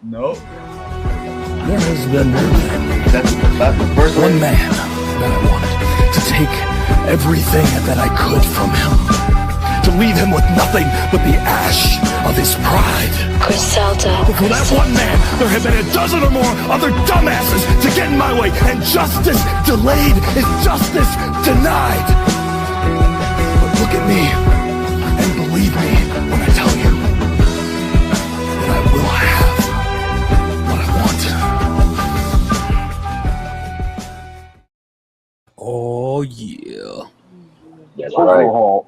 No. There has been That's the first one man that I wanted to take everything that I could from him, to leave him with nothing but the ash of his pride. Xristo. But for that one man, there have been a dozen or more other dumbasses to get in my way, and justice delayed is justice denied. But look at me and believe me when I tell you that I will have what I want. Oh yeah. That's Overhaul.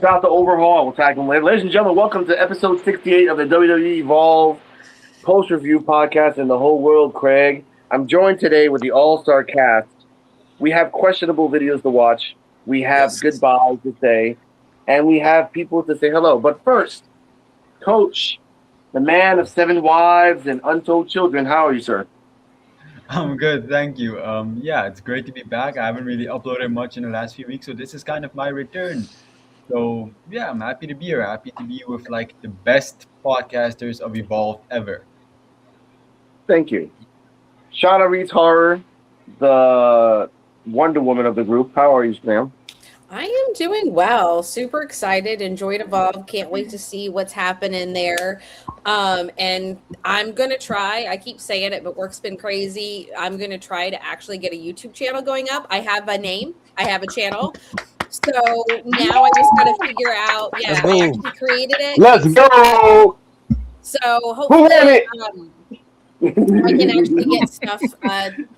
Shout out to Overhaul. We'll tag them later. Ladies and gentlemen, welcome to episode 68 of the WWE Evolve post-review podcast in the whole world, Craig. I'm joined today with the all-star cast. We have questionable videos to watch. We have goodbyes to say. And we have people to say hello. But first, Coach, the man of 7 wives and untold children, how are you, sir? I'm good, thank you. Yeah, it's great to be back. I haven't really uploaded much in the last few weeks, so this is kind of my return. So yeah, I'm happy to be here. Happy to be with like the best podcasters of Evolve ever. Thank you. Shauna Reed's Horror, the Wonder Woman of the group. How are you, ma'am? I am doing well. Super excited. Enjoyed Evolve. Can't wait to see what's happening there. And I'm going to try. I keep saying it, but work's been crazy. I'm going to try to actually get a YouTube channel going up. I have a name. I have a channel. So now I just got to figure out. Yeah, I actually created it. Let's go. So hopefully I can actually get stuff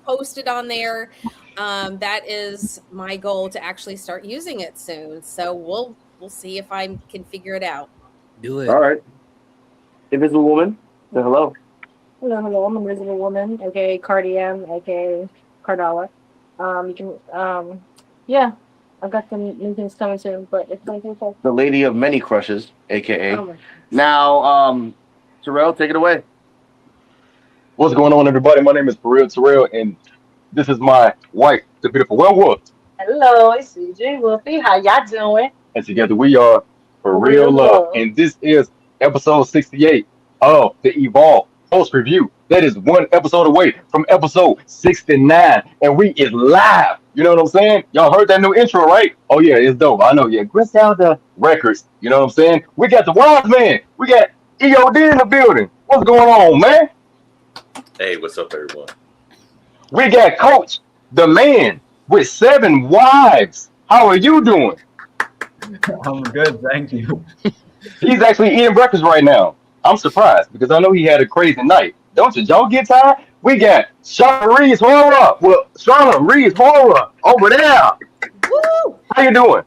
posted on there. That is my goal to actually start using it soon. So we'll see if I can figure it out. Do it. All right. Invisible Woman, say hello. Hello. I'm Invisible Woman, aka Cardiam, aka Cardala. You can, yeah, I've got some new things coming soon, but it's going to be cool. The Lady of Many Crushes, aka. Oh my God. Now, Terrell, take it away. What's going on, everybody? My name is Terrell, and this is my wife, the beautiful Wolf. Hello, it's CJ Wolfie. How y'all doing? And together we are For Real Love. And this is episode 68 of the Evolve Post Review. That is one episode away from episode 69. And we is live. You know what I'm saying? Y'all heard that new intro, right? Oh, yeah, it's dope. I know. Yeah, Griselda Records. You know what I'm saying? We got the Wise Man. We got EOD in the building. What's going on, man? Hey, what's up, everyone? We got Coach, the man with 7 wives. How are you doing? I'm good, thank you. He's actually eating breakfast right now. I'm surprised because I know he had a crazy night. Don't you? Y'all get tired? We got Shauna Reed's Horror. Well, Shauna Reed's Horror over there. Woo! How you doing?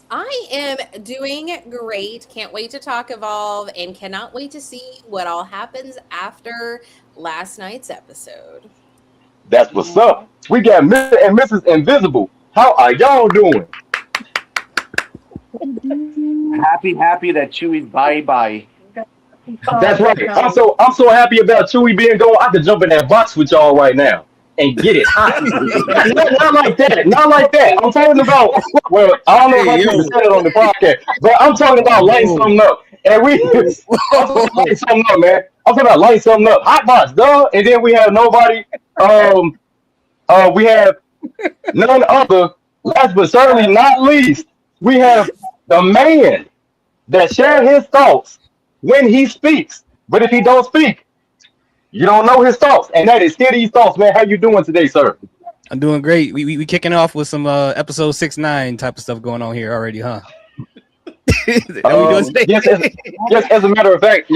I am doing great. Can't wait to talk Evolve and cannot wait to see what all happens after last night's episode. That's what's up. We got Mr. and Mrs. Invisible. How are y'all doing? Happy that Chewy's bye. That's right. I'm so happy about Chewy being gone. I could jump in that box with y'all right now and get it hot. Not like that. I'm talking about. Well, I don't know if I can say it on the podcast, but I'm talking about lighting something up. And lighting something up, man. I'm talking about lighting something up. Hot box, dog. And then we have nobody. We have none other. Last but certainly not least, we have the man that shares his thoughts when he speaks. But if he don't speak, you don't know his thoughts. And that is Steady's thoughts, man. How you doing today, sir? I'm doing great. We kicking off with some episode 6-9 type of stuff going on here already, huh? Yes, as a matter of fact,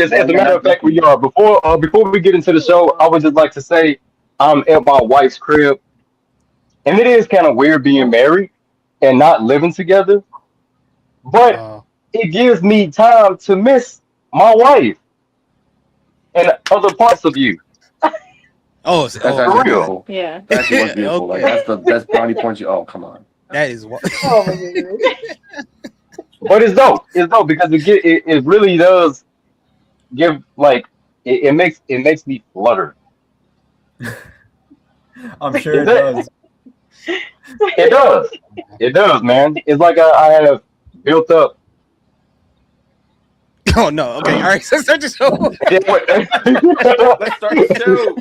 we are. Before we get into the show, I would just like to say I'm at my wife's crib, and it is kind of weird being married and not living together, but it gives me time to miss my wife and other parts of you. That's actually beautiful. Yeah. That's what's beautiful. Okay. Like that's the best brownie point you. Oh, come on. That is what. Oh my goodness. But it's dope. It's dope because it really does give like it makes me flutter. I'm sure it does. It does, man. It's like I have built up Oh no. Okay. All right. So start the show. Let's start the show.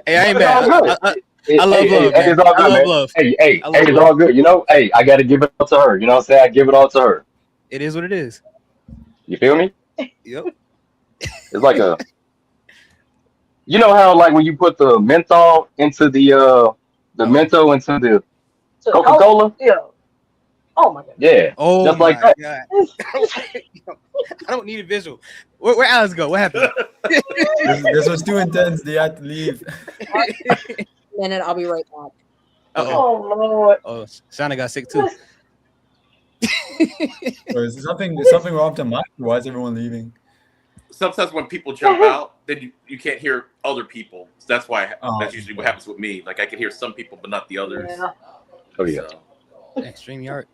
Hey, I ain't mad. I love love, man. It's all I good, love man. love. Hey, I love it's love. all good. You know, hey, I got to give it all to her. You know what I'm saying? I give it all to her. It is what it is. You feel me? Yep. It's like a, you know how like when you put the menthol into the menthol into the Coca-Cola? Yeah. Oh my god. Yeah. Oh Just my like that. god. I don't need a visual. Where Alice go? What happened? This was too intense. They had to leave. Minute, I'll be right back. Oh Lord. Oh, Shauna got sick too. Is something wrong with the mic? Why is everyone leaving? Sometimes when people jump out, then you can't hear other people. So that's why Oh, that's usually what happens with me. Like I can hear some people, but not the others. Yeah. Oh yeah. So. Extreme yard.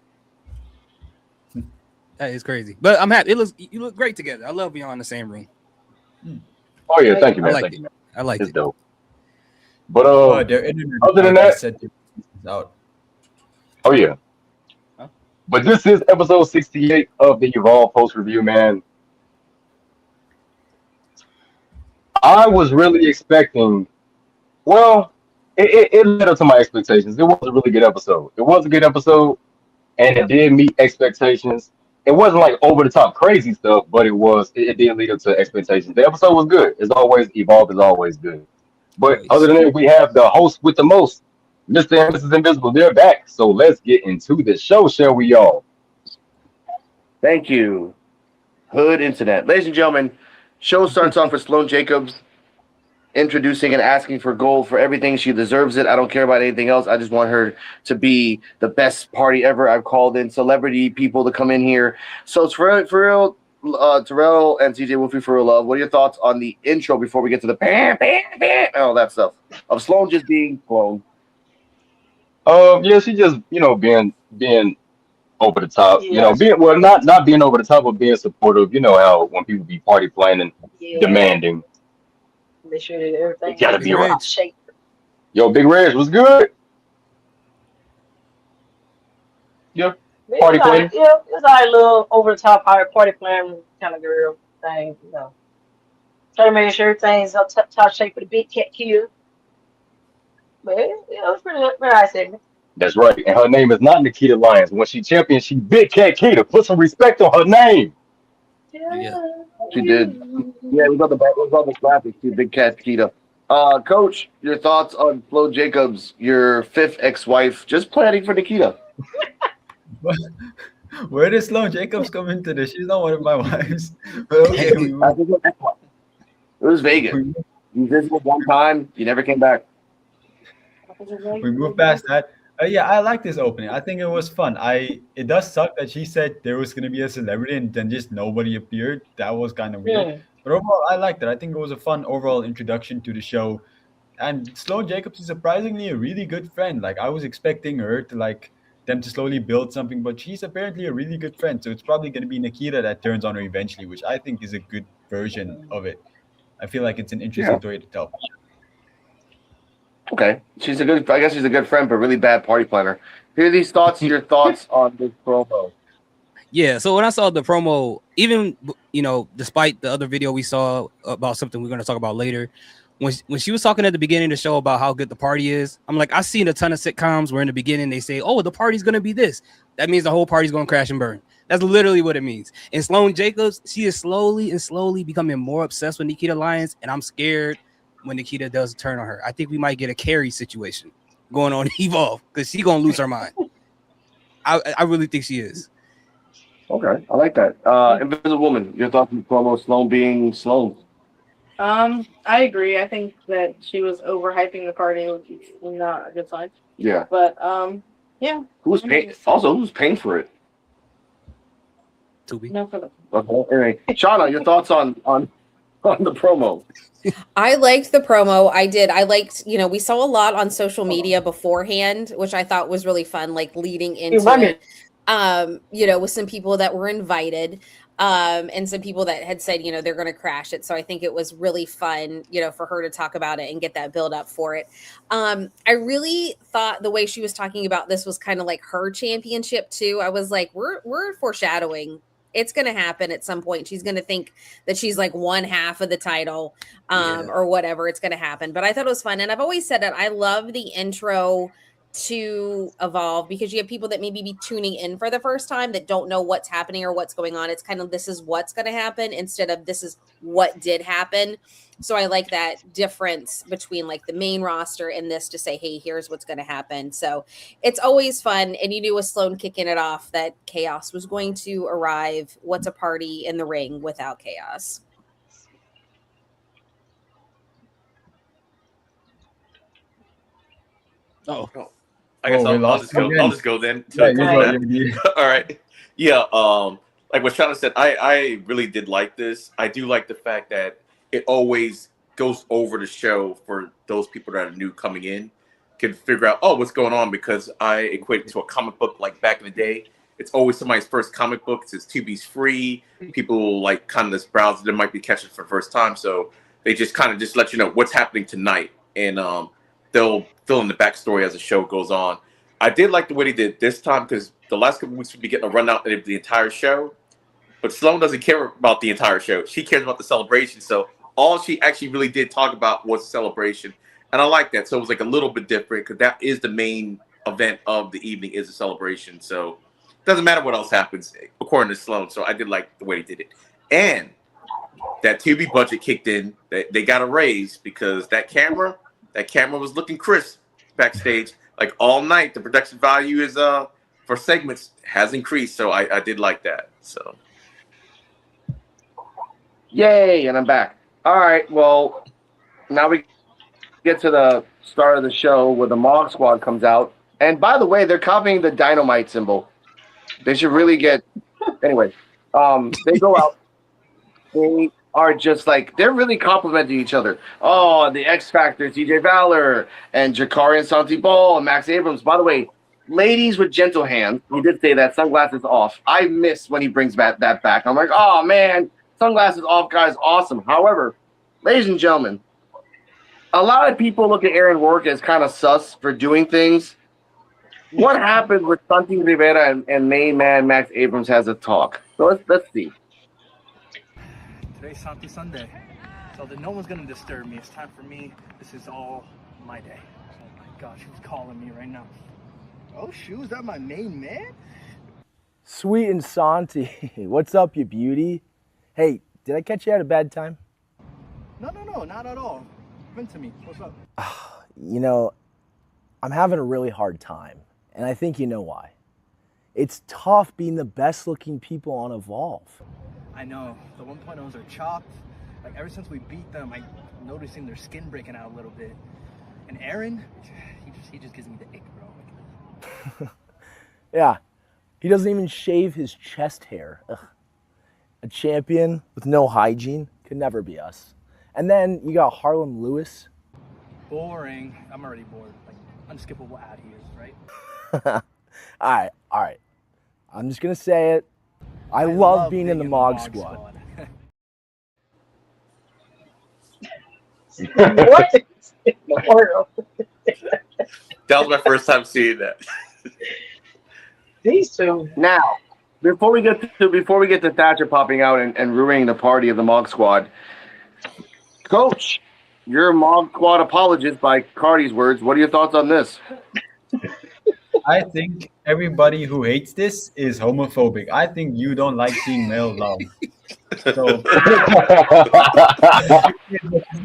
That is crazy. But I'm happy. You look great together. I love y'all in the same room. Oh yeah. Thank you, man. I liked Thank it. you, man. I liked It's it. dope. But their internet other than they that, said it's out. oh yeah. Huh? But this is episode 68 of the Evolve Post Review, man. I was really expecting, well, it led up to my expectations. It was a really good episode. It was a good episode, and it did meet expectations. It wasn't like over the top crazy stuff, but it did lead up to expectations. The episode was good. As always, Evolve is always good. But other than that, we have the host with the most, Mr. and Mrs. Invisible. They're back. So let's get into the show, shall we, y'all? Thank you, Hood Internet. Ladies and gentlemen, show starts off with Sloane Jacobs introducing and asking for gold for everything. She deserves it. I don't care about anything else. I just want her to be the best party ever. I've called in celebrity people to come in here. So it's for real, Terrell and TJ Wolfie, for real love. What are your thoughts on the intro before we get to the bam, bam, bam, and all that stuff of Sloane just being Sloane? Yeah, she just being over the top. Yeah. Being not being over the top, but being supportive. You know how when people be party planning, Yeah. demanding. Make sure that everything It gotta is be in right. shape. Yo, Big Reg was good. Yeah, party planning. Yeah, it's like a little over the top party plan kind of girl thing, you know. Try to make sure everything's up top shape for the big cat kill. But it was pretty nice segment. That's right. And her name is not Nikita Lyons. When she champion, she Big Cat Kita. Put some respect on her name. Yeah. She did. Yeah, we got the graphics too. Big Cat Keto. Coach, your thoughts on Flo Jacobs, your fifth ex-wife, just planning for Nikita? Where did Sloane Jacobs come into this? She's not one of my wives. But okay, It was Vegas. You visited one time, you never came back. we moved past that. Yeah, I like this opening. I think it was fun. It does suck that she said there was gonna be a celebrity and then just nobody appeared. That was kind of weird. Yeah. But overall, I liked it. I think it was a fun overall introduction to the show. And Sloane Jacobs is surprisingly a really good friend. Like I was expecting her to like them to slowly build something, but she's apparently a really good friend. So it's probably gonna be Nikita that turns on her eventually, which I think is a good version of it. I feel like it's an interesting story to tell. Okay, I guess she's a good friend, but really bad party planner. Hear these thoughts, your thoughts on this promo. Yeah, so when I saw the promo, even despite the other video we saw about something we're going to talk about later, when she was talking at the beginning of the show about how good the party is, I'm like, I've seen a ton of sitcoms where in the beginning they say, oh, the party's going to be this. That means the whole party's going to crash and burn. That's literally what it means. And Sloane Jacobs, she is slowly becoming more obsessed with Nikita Lyons, and I'm scared when Nikita does turn on her. I think we might get a Carrie situation going on Evolve because she's going to lose her mind. I really think she is. Okay, I like that. Invisible Woman, your thoughts on the promo, Sloane being Sloane? I agree. I think that she was overhyping the party, which is not a good sign. Yeah. But yeah. Who's paying for it? Tubi. No for the Okay. Anyway, Shauna, your thoughts on the promo? I liked the promo. I did. I liked, we saw a lot on social media beforehand, which I thought was really fun, like leading into it. With some people that were invited. and some people that had said, they're going to crash it. So I think it was really fun, for her to talk about it and get that build up for it. I really thought the way she was talking about this was kind of like her championship too. I was like, we're foreshadowing. It's going to happen at some point. She's going to think that she's like one half of the title, or whatever. It's going to happen. But I thought it was fun. And I've always said that I love the intro to Evolve, because you have people that maybe be tuning in for the first time that don't know what's happening or what's going on. It's kind of, this is what's going to happen instead of this is what did happen. So I like that difference between like the main roster and this, to say, hey, here's what's going to happen. So it's always fun. And you knew with Sloan kicking it off that chaos was going to arrive. What's a party in the ring without chaos? Oh, I guess I'll just go. I'll just go then. Yeah, you go. All right. Yeah. Like what Shauna said, I really did like this. I do like the fact that it always goes over the show for those people that are new coming in, can figure out, what's going on, because I equate it to a comic book like back in the day. It's always somebody's first comic book. It's Tubi's free. People like kind of this browse that might be catching for the first time. So they just kind of just let you know what's happening tonight. And they'll fill in the backstory as the show goes on. I did like the way they did this time, because the last couple of weeks we'd be getting a rundown of the entire show. But Sloan doesn't care about the entire show. She cares about the celebration. So all she actually really did talk about was the celebration. And I like that. So it was like a little bit different, because that is the main event of the evening, is a celebration. So it doesn't matter what else happens, according to Sloan. So I did like the way they did it. And that Tubi budget kicked in. They got a raise, because that camera was looking crisp backstage. Like all night, the production value is for segments has increased. So I did like that. So yay, and I'm back. All right, well, now we get to the start of the show where the Mog Squad comes out. And by the way, they're copying the dynamite symbol. They should really get... Anyway, they go out. They are just like, they're really complimenting each other. Oh, the X Factor, TJ Valor, and Jakari and Santi Ball, and Max Abrams. By the way, ladies with gentle hands. He did say that, sunglasses off. I miss when he brings that back. I'm like, oh, man, sunglasses off, guys, awesome. However, ladies and gentlemen, a lot of people look at Aaron Work as kind of sus for doing things. What happened with Santi Rivera and main man Max Abrams has a talk? So let's see. Today's Santi Sunday, so that no one's gonna disturb me. It's time for me. This is all my day. Oh my gosh, who's calling me right now? Oh shoot, is that my main man? Sweet and Santi, what's up, you beauty? Hey, did I catch you at a bad time? No, not at all. Vent to me. What's up? I'm having a really hard time, and I think you know why. It's tough being the best looking people on Evolve. I know, the 1.0s are chopped. Like ever since we beat them, I'm noticing their skin breaking out a little bit. And Aaron, he just gives me the ick, bro. Yeah, he doesn't even shave his chest hair. Ugh. A champion with no hygiene could never be us. And then you got Harlem Lewis. Boring. I'm already bored. Like unskippable ad here, right? All right. I'm just gonna say it. I love being in the Mog Squad. What in the world? that was my first time seeing that. These two. Now, before we get to Thatcher popping out and ruining the party of the Mog Squad, Coach, you're a Mog Squad apologist by Cardi's words. What are your thoughts on this? I think everybody who hates this is homophobic. I think you don't like seeing male love. So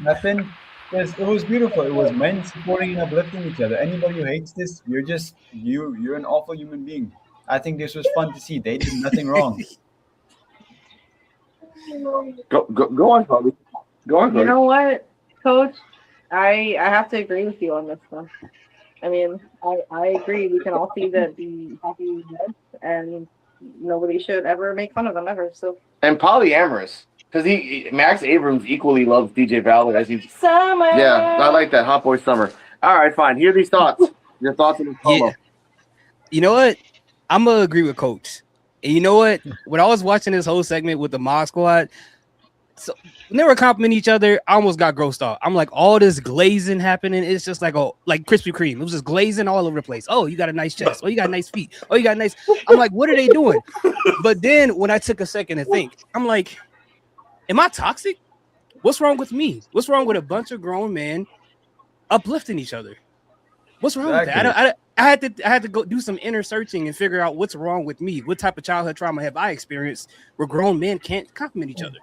happened. It was beautiful. It was men supporting and uplifting each other. Anybody who hates this, you're an awful human being. I think this was fun to see. They did nothing wrong. Go on, Cardi. Go on, Cardi. You know what, Coach? I have to agree with you on this one. I mean, I agree. We can all see that the happy is dead, and nobody should ever make fun of them ever. So And polyamorous, because Max Abrams equally loves DJ Valor as he. Summer. Yeah, I like that. Hot Boy Summer. All right, fine. Hear these thoughts. Your thoughts on this promo. You know what? I'm gonna agree with Coach. And you know what? When I was watching this whole segment with the Mod Squad, so when they were complimenting each other, I almost got grossed out. I'm like, all this glazing happening, it's just like like Krispy Kreme. It was just glazing all over the place. Oh, you got a nice chest. Oh, you got nice feet. Oh, you got nice. I'm like, what are they doing? But then when I took a second to think, I'm like, am I toxic? What's wrong with me? What's wrong with a bunch of grown men uplifting each other? What's wrong with that? I had to go do some inner searching and figure out what's wrong with me. What type of childhood trauma have I experienced where grown men can't compliment each other?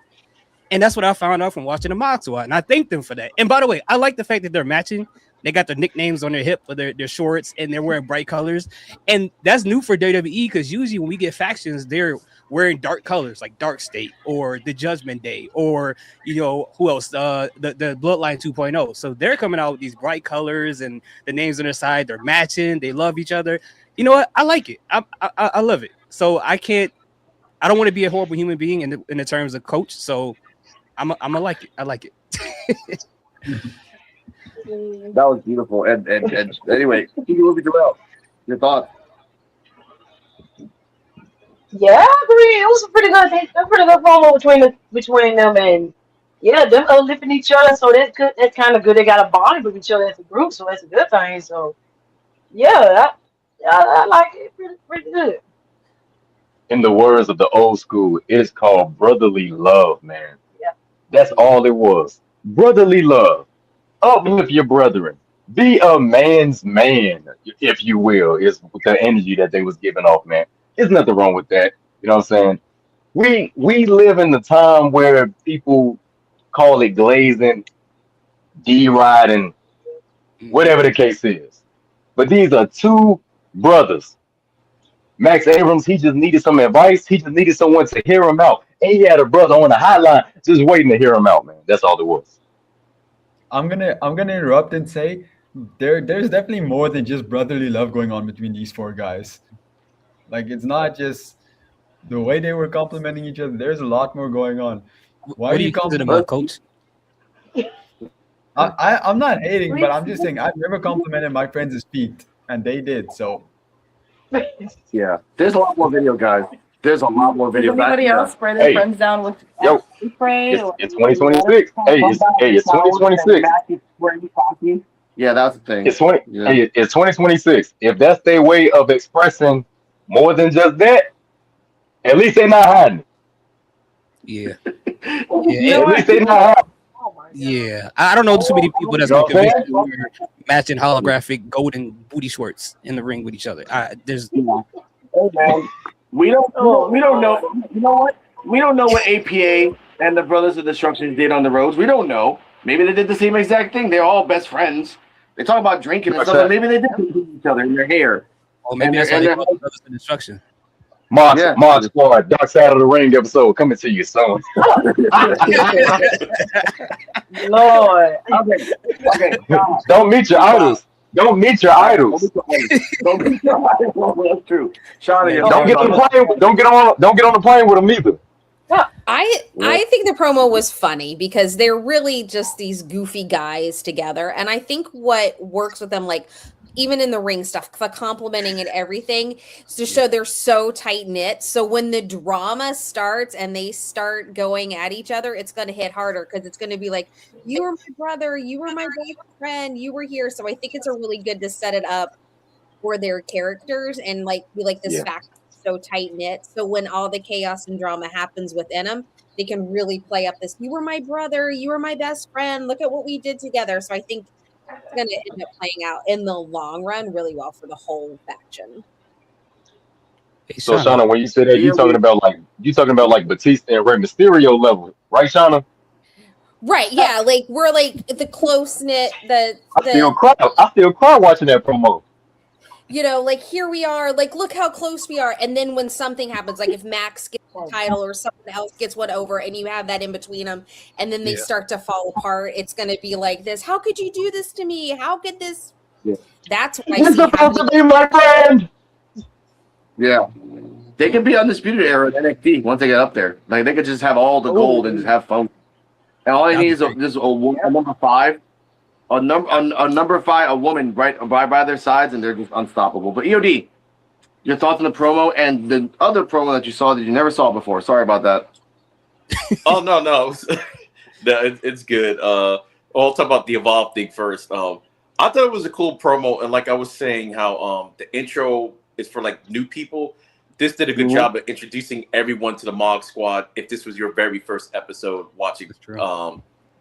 And that's what I found out from watching the Mod Squad. And I thank them for that. And by the way, I like the fact that they're matching. They got their nicknames on their hip for their shorts, and they're wearing bright colors. And that's new for WWE because usually when we get factions, they're wearing dark colors like Dark State or the Judgment Day or, who else? The Bloodline 2.0. So they're coming out with these bright colors and the names on their side. They're matching. They love each other. You know what? I like it. I love it. So I don't want to be a horrible human being in the terms of coach. So I'm gonna like it. I like it. That was beautiful. And anyway, Terrell, your thoughts? Yeah, I agree. It was a pretty good promo between them, and yeah, them uplifting each other. So that's kind of good. They got a bond with each other as a group, so that's a good thing. So yeah, I like it. Pretty good. In the words of the old school, it's called brotherly love, man. Yeah. That's all it was. Brotherly love. Uplift your brethren. Be a man's man, if you will, is the energy that they was giving off, man. There's nothing wrong with that. You know what I'm saying? We live in the time where people call it glazing, D-riding, whatever the case is. But these are two brothers. Max Abrams, he just needed some advice. He just needed someone to hear him out. And he had a brother on the hotline just waiting to hear him out, man. That's all it was. I'm gonna interrupt and say there's definitely more than just brotherly love going on between these four guys. Like, it's not just the way they were complimenting each other. There's a lot more going on. Why What are you calling about, coach? I'm not hating, but I'm just saying I've never complimented my friends' feet, and they did. So Yeah, there's a lot more video, guys. There's a lot more Does videos. anybody else spray their friends down with spray? It's 2026. Hey, it's 2026. Yeah, that's the thing. It's 2026. If that's their way of expressing more than just that, at least they're not hiding. Yeah. At least they're not hiding. Yeah, I don't know too many people that's gonna convince me to wear matching holographic golden booty shorts in the ring with each other. There's Hey, man, we don't know. You know what? We don't know what APA and the Brothers of Destruction did on the roads. We don't know. Maybe they did the same exact thing. They're all best friends. They talk about drinking and stuff, but maybe they did each other in their hair. Oh, maybe that's why they call it Brothers of Destruction. Mod Squad, Dark Side of the Ring episode coming to you soon. Lord. Okay. Don't meet your idols. Don't meet your idols. Don't meet your idols. That's true. Shauna, Don't get on the plane. Don't get on the plane with them either. I think the promo was funny because they're really just these goofy guys together, and I think what works with them, like even in the ring stuff, the complimenting and everything, is to show they're so tight knit. So when the drama starts and they start going at each other, it's going to hit harder because it's going to be like, you were my brother, you were my best friend, you were here. So I think it's a really good to set it up for their characters and like be like this fact so tight knit. So when all the chaos and drama happens within them, they can really play up this, you were my brother, you were my best friend, look at what we did together. So I think it's going to end up playing out in the long run really well for the whole faction. So Shauna, when you say that, you talking about like Batista and Rey Mysterio level, right, Shauna? Right, yeah, like we're like the close knit. I feel cry watching that promo. You know, like here we are, like look how close we are, and then when something happens, like if Max gets the title or someone else gets one over, and you have that in between them, and then they start to fall apart, it's going to be like this. How could you do this to me? How could this? Yeah. That's what I see supposed to be my friend. Yeah, they could be undisputed era in NXT once they get up there. Like they could just have all the gold and just have fun. And all they need is a number 5. A number 5, a woman right by their sides, and they're just unstoppable. But EOD, your thoughts on the promo and the other promo that you saw that you never saw before. Sorry about that. Oh no, no, it's good. I'll talk about the Evolve thing first. I thought it was a cool promo, and like I was saying, how the intro is for like new people. This did a good job of introducing everyone to the Mog Squad. If this was your very first episode watching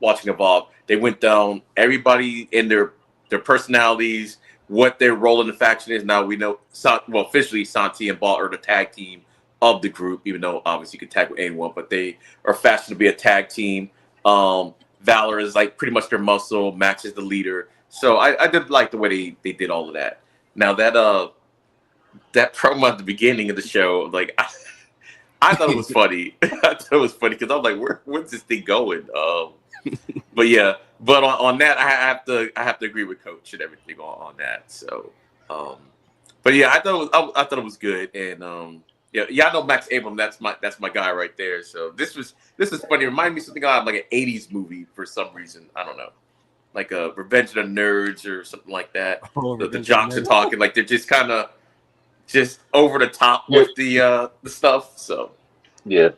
Evolve, they went down everybody in their personalities, what their role in the faction is. Now we know, well, officially Santi and Ball are the tag team of the group, even though obviously you can tag with anyone, but they are fashioned to be a tag team. Valor is like pretty much their muscle. Max is the leader. So I did like the way they did all of that. Now that promo at the beginning of the show, like I thought it was funny. I thought it was funny because I was like, where's this thing going? But yeah, but on that, I have to agree with Coach and everything on that. So, but yeah, I thought it was good, and yeah, I know Max Abram. That's my guy right there. So this was funny. It reminded me of something out of like an '80s movie for some reason. I don't know, like a Revenge of the Nerds or something like that. The jocks are talking like they're just kind of just over the top with the stuff. So yeah.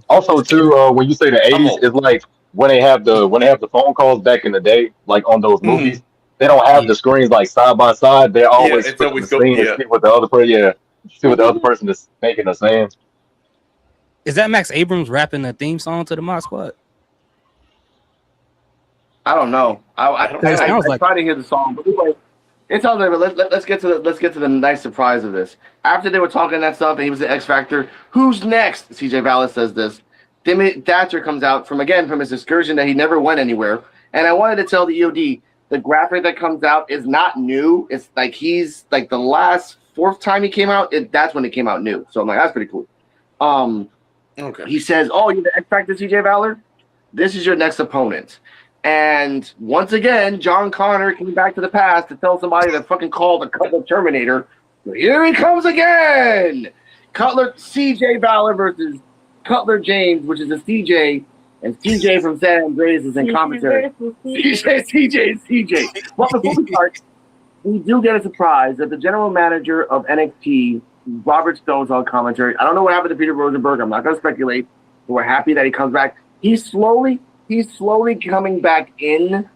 Also, too, when you say the '80s, it's like when they have the phone calls back in the day, like on those movies, they don't have the screens like side by side. They're always switching the screen and see what the other person, see what the other person is making or saying. Is that Max Abrams rapping the theme song to the Mod Squad? I don't know. I try to hear the song, but anyway, it's all there. But let's get to the nice surprise of this. After they were talking that stuff, and he was the X Factor. Who's next? CJ Vallis says this. Timmy Thatcher comes out from his excursion that he never went anywhere. And I wanted to tell the EOD the graphic that comes out is not new. It's like he's like the last fourth time he came out. That's when it came out new. So I'm like, that's pretty cool. Okay. He says, "Oh, you're the X Factor, CJ Valor. This is your next opponent." And once again, John Connor came back to the past to tell somebody to fucking call the Cutler Terminator. Here he comes again. Cutler CJ Valor versus Cutler James, which is a CJ, and CJ from San Andreas is in commentary. CJ. Well, before we start, we do get a surprise that the general manager of NXT, Robert Stone's on commentary. I don't know what happened to Peter Rosenberg. I'm not going to speculate. But we're happy that he comes back. He's slowly coming back in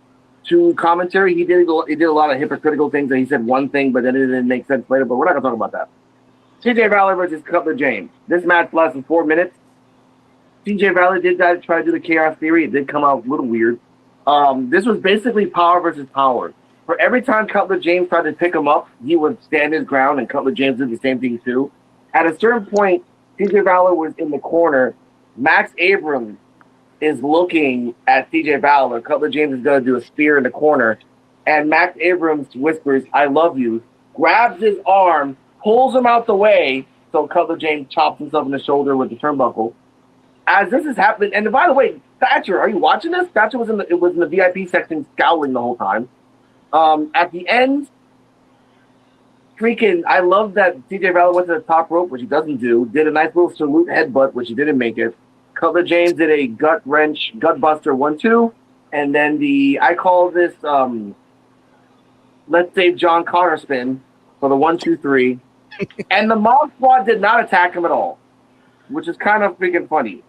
to commentary. He did a lot of hypocritical things, and he said one thing, but then it didn't make sense later. But we're not going to talk about that. CJ Valor versus Cutler James. This match lasted 4 minutes. CJ Valor did try to do the Chaos Theory. It did come out a little weird. This was basically power versus power. For every time Cutler James tried to pick him up, he would stand his ground, and Cutler James did the same thing too. At a certain point, CJ Valor was in the corner. Max Abrams is looking at CJ Valor. Cutler James is going to do a spear in the corner. And Max Abrams whispers, "I love you," grabs his arm, pulls him out the way, so Cutler James chops himself in the shoulder with the turnbuckle. As this is happening, and by the way, Thatcher, are you watching this? Thatcher was in the VIP section scowling the whole time. At the end, I love that CJ Valor went to the top rope, which he doesn't do, did a nice little salute headbutt, which he didn't make it. Cutler James did a gut buster 1-2, and then I call this let's save John Connor spin for the 1-2-3. And the Mob Squad did not attack him at all, which is kind of freaking funny.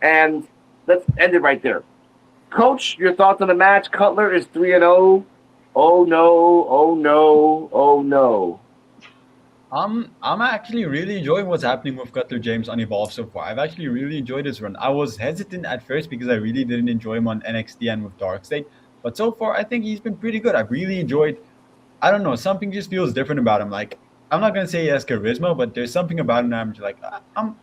And let's end it right there. Coach, your thoughts on the match? Cutler is 3-0. Oh no. I'm actually really enjoying what's happening with Cutler James on Evolve so far. I've actually really enjoyed his run. I was hesitant at first because I really didn't enjoy him on NXT and with Darkstate. But so far, I think he's been pretty good. I've really enjoyed, I don't know, something just feels different about him. Like, I'm not going to say he has charisma, but there's something about him that I'm just like,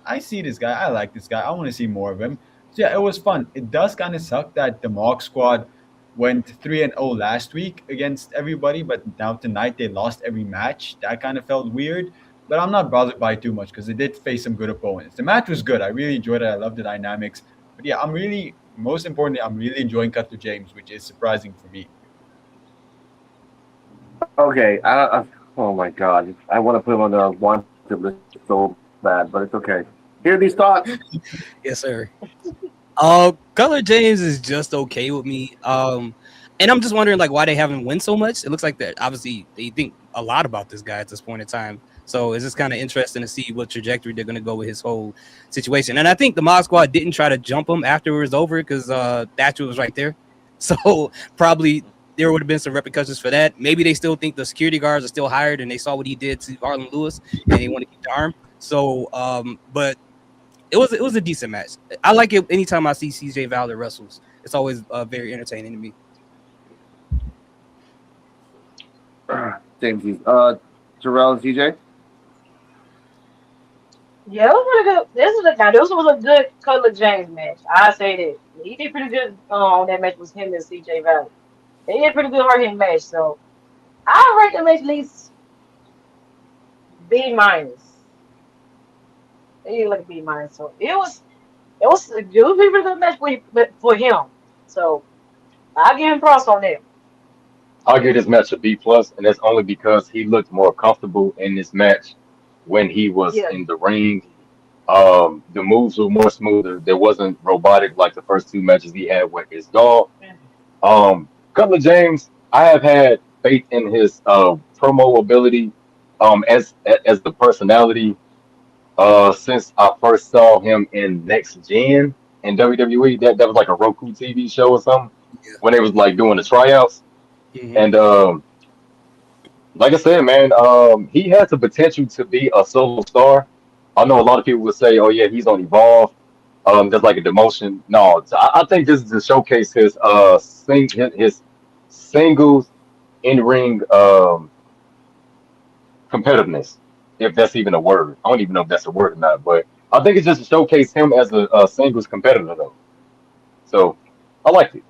I see this guy. I like this guy. I want to see more of him. So yeah, it was fun. It does kind of suck that the Mog Squad went 3-0 last week against everybody, but now tonight they lost every match. That kind of felt weird, but I'm not bothered by it too much because they did face some good opponents. The match was good. I really enjoyed it. I love the dynamics. But yeah, most importantly, I'm really enjoying Cutler James, which is surprising for me. Okay, oh my God, I want to put him on the wanted list so bad, but it's okay. Hear these thoughts? Yes, sir. Cutler James is just okay with me. And I'm just wondering like why they haven't won so much. It looks like that obviously they think a lot about this guy at this point in time. So it's just kind of interesting to see what trajectory they're going to go with his whole situation. And I think the Mod Squad didn't try to jump him after it was over because Thatcher was right there. So probably there would have been some repercussions for that. Maybe they still think the security guards are still hired and they saw what he did to Harlan Lewis and they want to keep the arm. So, but it was a decent match. I like it anytime I see CJ Valder wrestles. It's always very entertaining to me. Same team. Terrell and CJ? Yeah, it was pretty good. This was a good Cutler James match. I say that. He did pretty good on that match with him and CJ Valley. They did pretty good hard hitting match, so I rate the match at least B minus. They did like a B minus. So it was a pretty good match for him. So I give him props on that. I'll give this match a B plus, and that's only because he looked more comfortable in this match when he was Yeah. in the ring. The moves were more smoother. There wasn't robotic like the first two matches he had with his dog. Cutler James, I have had faith in his promo ability, as the personality, since I first saw him in Next Gen in WWE. That was like a Roku TV show or something when they was like doing the tryouts. And like I said, man, he has the potential to be a solo star. I know a lot of people would say, "Oh yeah, he's on Evolve. There's like a demotion." No, I think this is to showcase his singles in ring competitiveness, if that's even a word. I don't even know if that's a word or not, but I think it's just to showcase him as a singles competitor, though. So I liked it.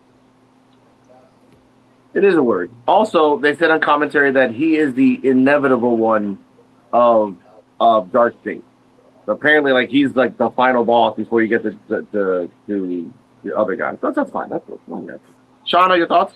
It is a word. Also, they said on commentary that he is the inevitable one of Dark State. So apparently, like he's like the final boss before you get to the other guy. So that's fine. That's fine. Shauna, your thoughts?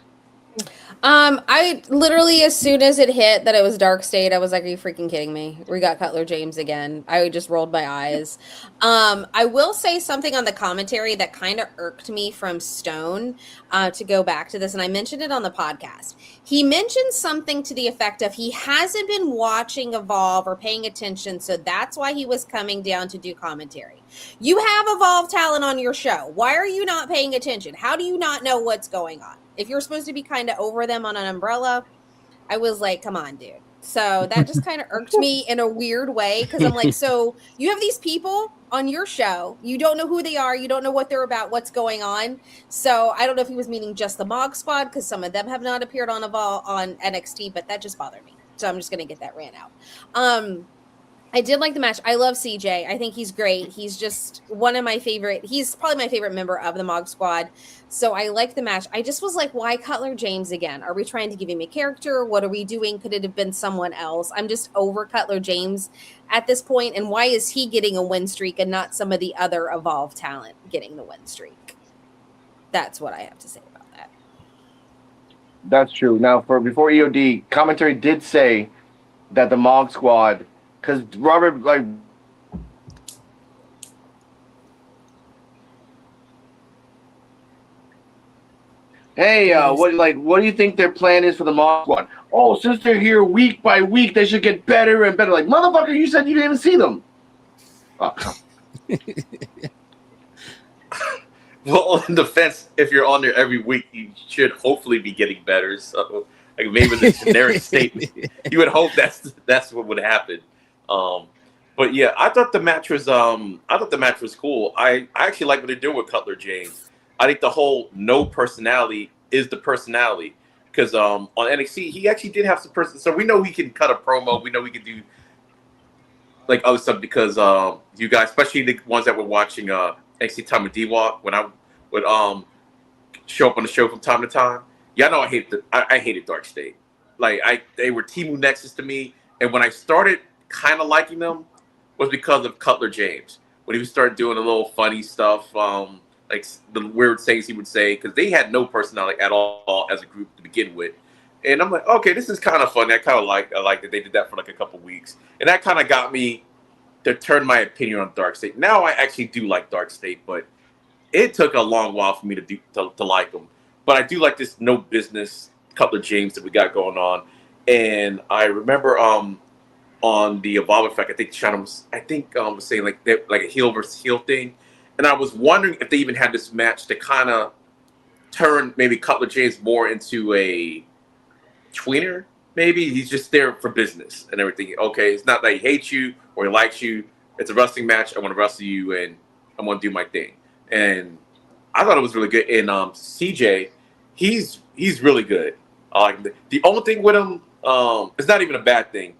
I literally, as soon as it hit that it was Dark State, I was like, are you freaking kidding me? We got Cutler James again. I just rolled my eyes. I will say something on the commentary that kind of irked me from Stone, to go back to this, and I mentioned it on the podcast. He mentioned something to the effect of he hasn't been watching Evolve or paying attention, so that's why he was coming down to do commentary. You have Evolve talent on your show. Why are you not paying attention? How do you not know what's going on? If you're supposed to be kind of over them on an umbrella, I was like, come on, dude. So that just kind of irked me in a weird way because I'm like, so you have these people on your show. You don't know who they are. You don't know what they're about, what's going on. So I don't know if he was meaning just the Mog Squad because some of them have not appeared on NXT, but that just bothered me. So I'm just going to get that ran out. I did like the match. I love CJ. I think he's great. He's just one of my favorite. He's probably my favorite member of the Mog Squad. So I like the match. I just was like, why Cutler James again? Are we trying to give him a character? What are we doing? Could it have been someone else? I'm just over Cutler James at this point. And why is he getting a win streak and not some of the other Evolve talent getting the win streak? That's what I have to say about that. That's true. Now, before EOD, commentary did say that the Mog Squad, because Robert, like, hey, what do you think their plan is for the Mog Squad? Oh, since they're here week by week, they should get better and better. Like, motherfucker, you said you didn't even see them. Well, in defense, if you're on there every week, you should hopefully be getting better. So, like, maybe with a generic statement, you would hope that's what would happen. But yeah, I thought the match was cool. I actually like what they're doing with Cutler James. I think the whole no personality is the personality because on NXT he actually did have some person. So we know he can cut a promo. We know he can do like other stuff because you guys, especially the ones that were watching NXT Time with D-Walk, when I would show up on the show from time to time. Yeah, I know I hated Dark State. Like they were Timu Nexus to me, and when I started kind of liking them was because of Cutler James when he would start doing a little funny stuff, like the weird things he would say because they had no personality at all as a group to begin with. And I'm like, okay, this is kind of funny. I like that they did that for like a couple weeks, and that kind of got me to turn my opinion on Dark State. Now I actually do like Dark State, but it took a long while for me to like them. But I do like this no business Cutler James that we got going on, and I remember on the Evolve effect. I think Shannon was saying like a heel versus heel thing, and I was wondering if they even had this match to kind of turn maybe Cutler James more into a tweener. Maybe he's just there for business and everything. Okay, it's not that he hates you or he likes you. It's a wrestling match. I want to wrestle you, and I want to do my thing. And I thought it was really good. And CJ, he's really good. The only thing with him, it's not even a bad thing.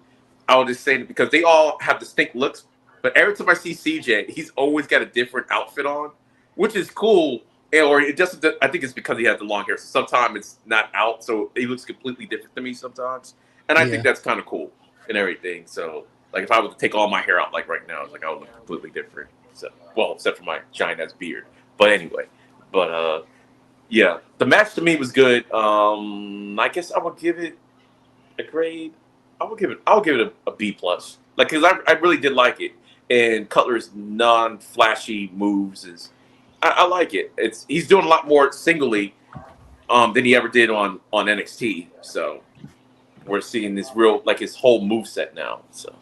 I would just say that because they all have distinct looks, but every time I see CJ, he's always got a different outfit on, which is cool. Or it just, I think it's because he has the long hair. So sometimes it's not out, so he looks completely different to me sometimes. And I think that's kind of cool and everything. So, like, if I were to take all my hair out, like right now, it's like I would look completely different. So, well, except for my giant ass beard. But anyway, yeah, the match to me was good. I guess I would give it a grade. I'll give it a B plus. Like, because I really did like it, and Cutler's non-flashy moves is. I like it. He's doing a lot more singly than he ever did on NXT. So we're seeing this real like his whole moveset now. So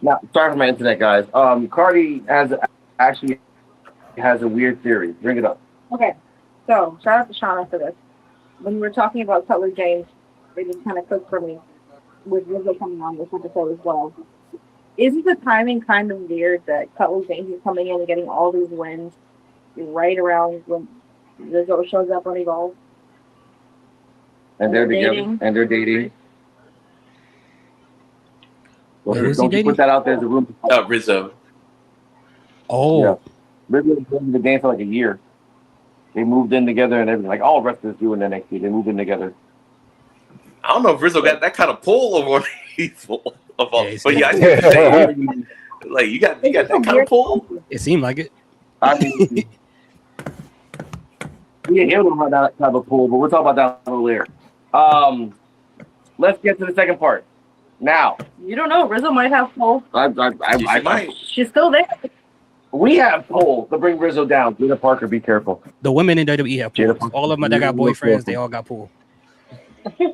now, sorry for my internet, guys. Cardi actually has a weird theory. Bring it up. Okay, so shout out to Shauna for this. When we were talking about Cutler James, it just kind of clicked for me with Rizzo coming on this episode as well. Isn't the timing kind of weird that Cutler James is coming in and getting all these wins right around when Rizzo shows up on Evolve? And they're together. And they're dating. Well, don't you put that out there as a room? Rizzo. Oh. Yeah. Rizzo was in the game for like a year. They moved in together and everything. Like all wrestlers do in NXT. They moved in together. I don't know if Rizzo got that kind of pull over people. But yeah, like you got that kind of pull. It seemed like it. I mean, yeah, he don't have that type of pull, but we'll talk about that a little later. Let's get to the second part. Now, you don't know. Rizzo might have pull. I might. She's still there. We have pull to bring Rizzo down. Jada Parker, be careful. The women in WWE have pull. All of them that got boyfriends, they all got pull.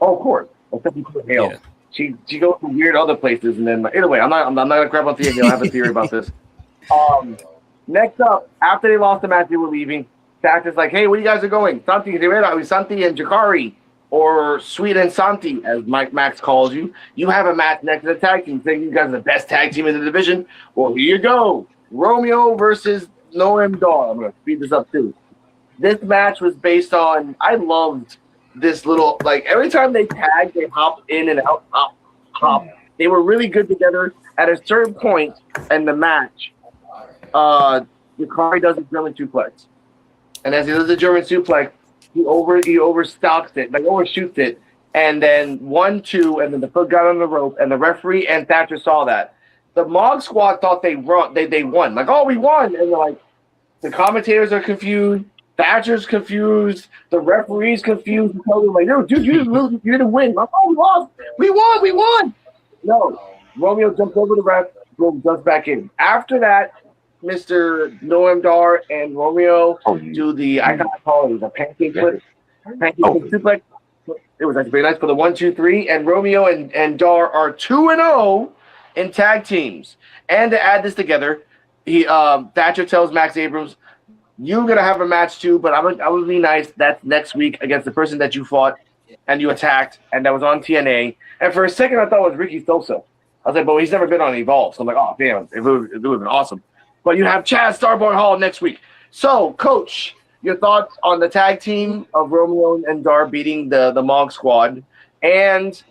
Oh, of course. Except for Hale. Yeah. She goes to weird other places, and then either way, I'm not gonna crap on Tia. I have a theory about this. Next up, after they lost the match, they were leaving. Thatcher's like, "Hey, where you guys are going? Santi and Jakari, or Sweet and Santi, as Mike Max calls you. You have a match next to the tag team. Think you guys are the best tag team in the division? Well, here you go. Romeo versus Noam Dar. I'm gonna speed this up too. This match was based on. I loved this little, like, every time they tag, they hop in and out, hop. They were really good together. At a certain point in the match, Yukari does a German suplex. And as he does the German suplex, he overstocks it, like overshoots it. And then 1-2, and then the foot got on the rope, and the referee and Thatcher saw that. The Mog Squad thought they won. Like, oh, we won. And they're like, the commentators are confused. Thatcher's confused. The referee's confused. Like, no, dude, you didn't win. Like, oh, we lost. We won. No. Romeo jumps over the ref, boom, jumps back in. After that, Mr. Noam Dar and Romeo do the, I gotta call it a pancake flip. Pancake suplex. It was actually very nice for the 1, 2, 3. And Romeo and Dar are 2-0 in tag teams. And to add this together, Thatcher tells Max Abrams, "You're gonna have a match too, but I would be nice. That's next week against the person that you fought and you attacked, and that was on TNA." And for a second, I thought it was Ricky Sosa. I was like, "But he's never been on Evolve." So I'm like, "Oh damn, it would have been awesome." But you have Chad Starboy Hall next week. So, Coach, your thoughts on the tag team of Romeo and Dar beating the Mog Squad, and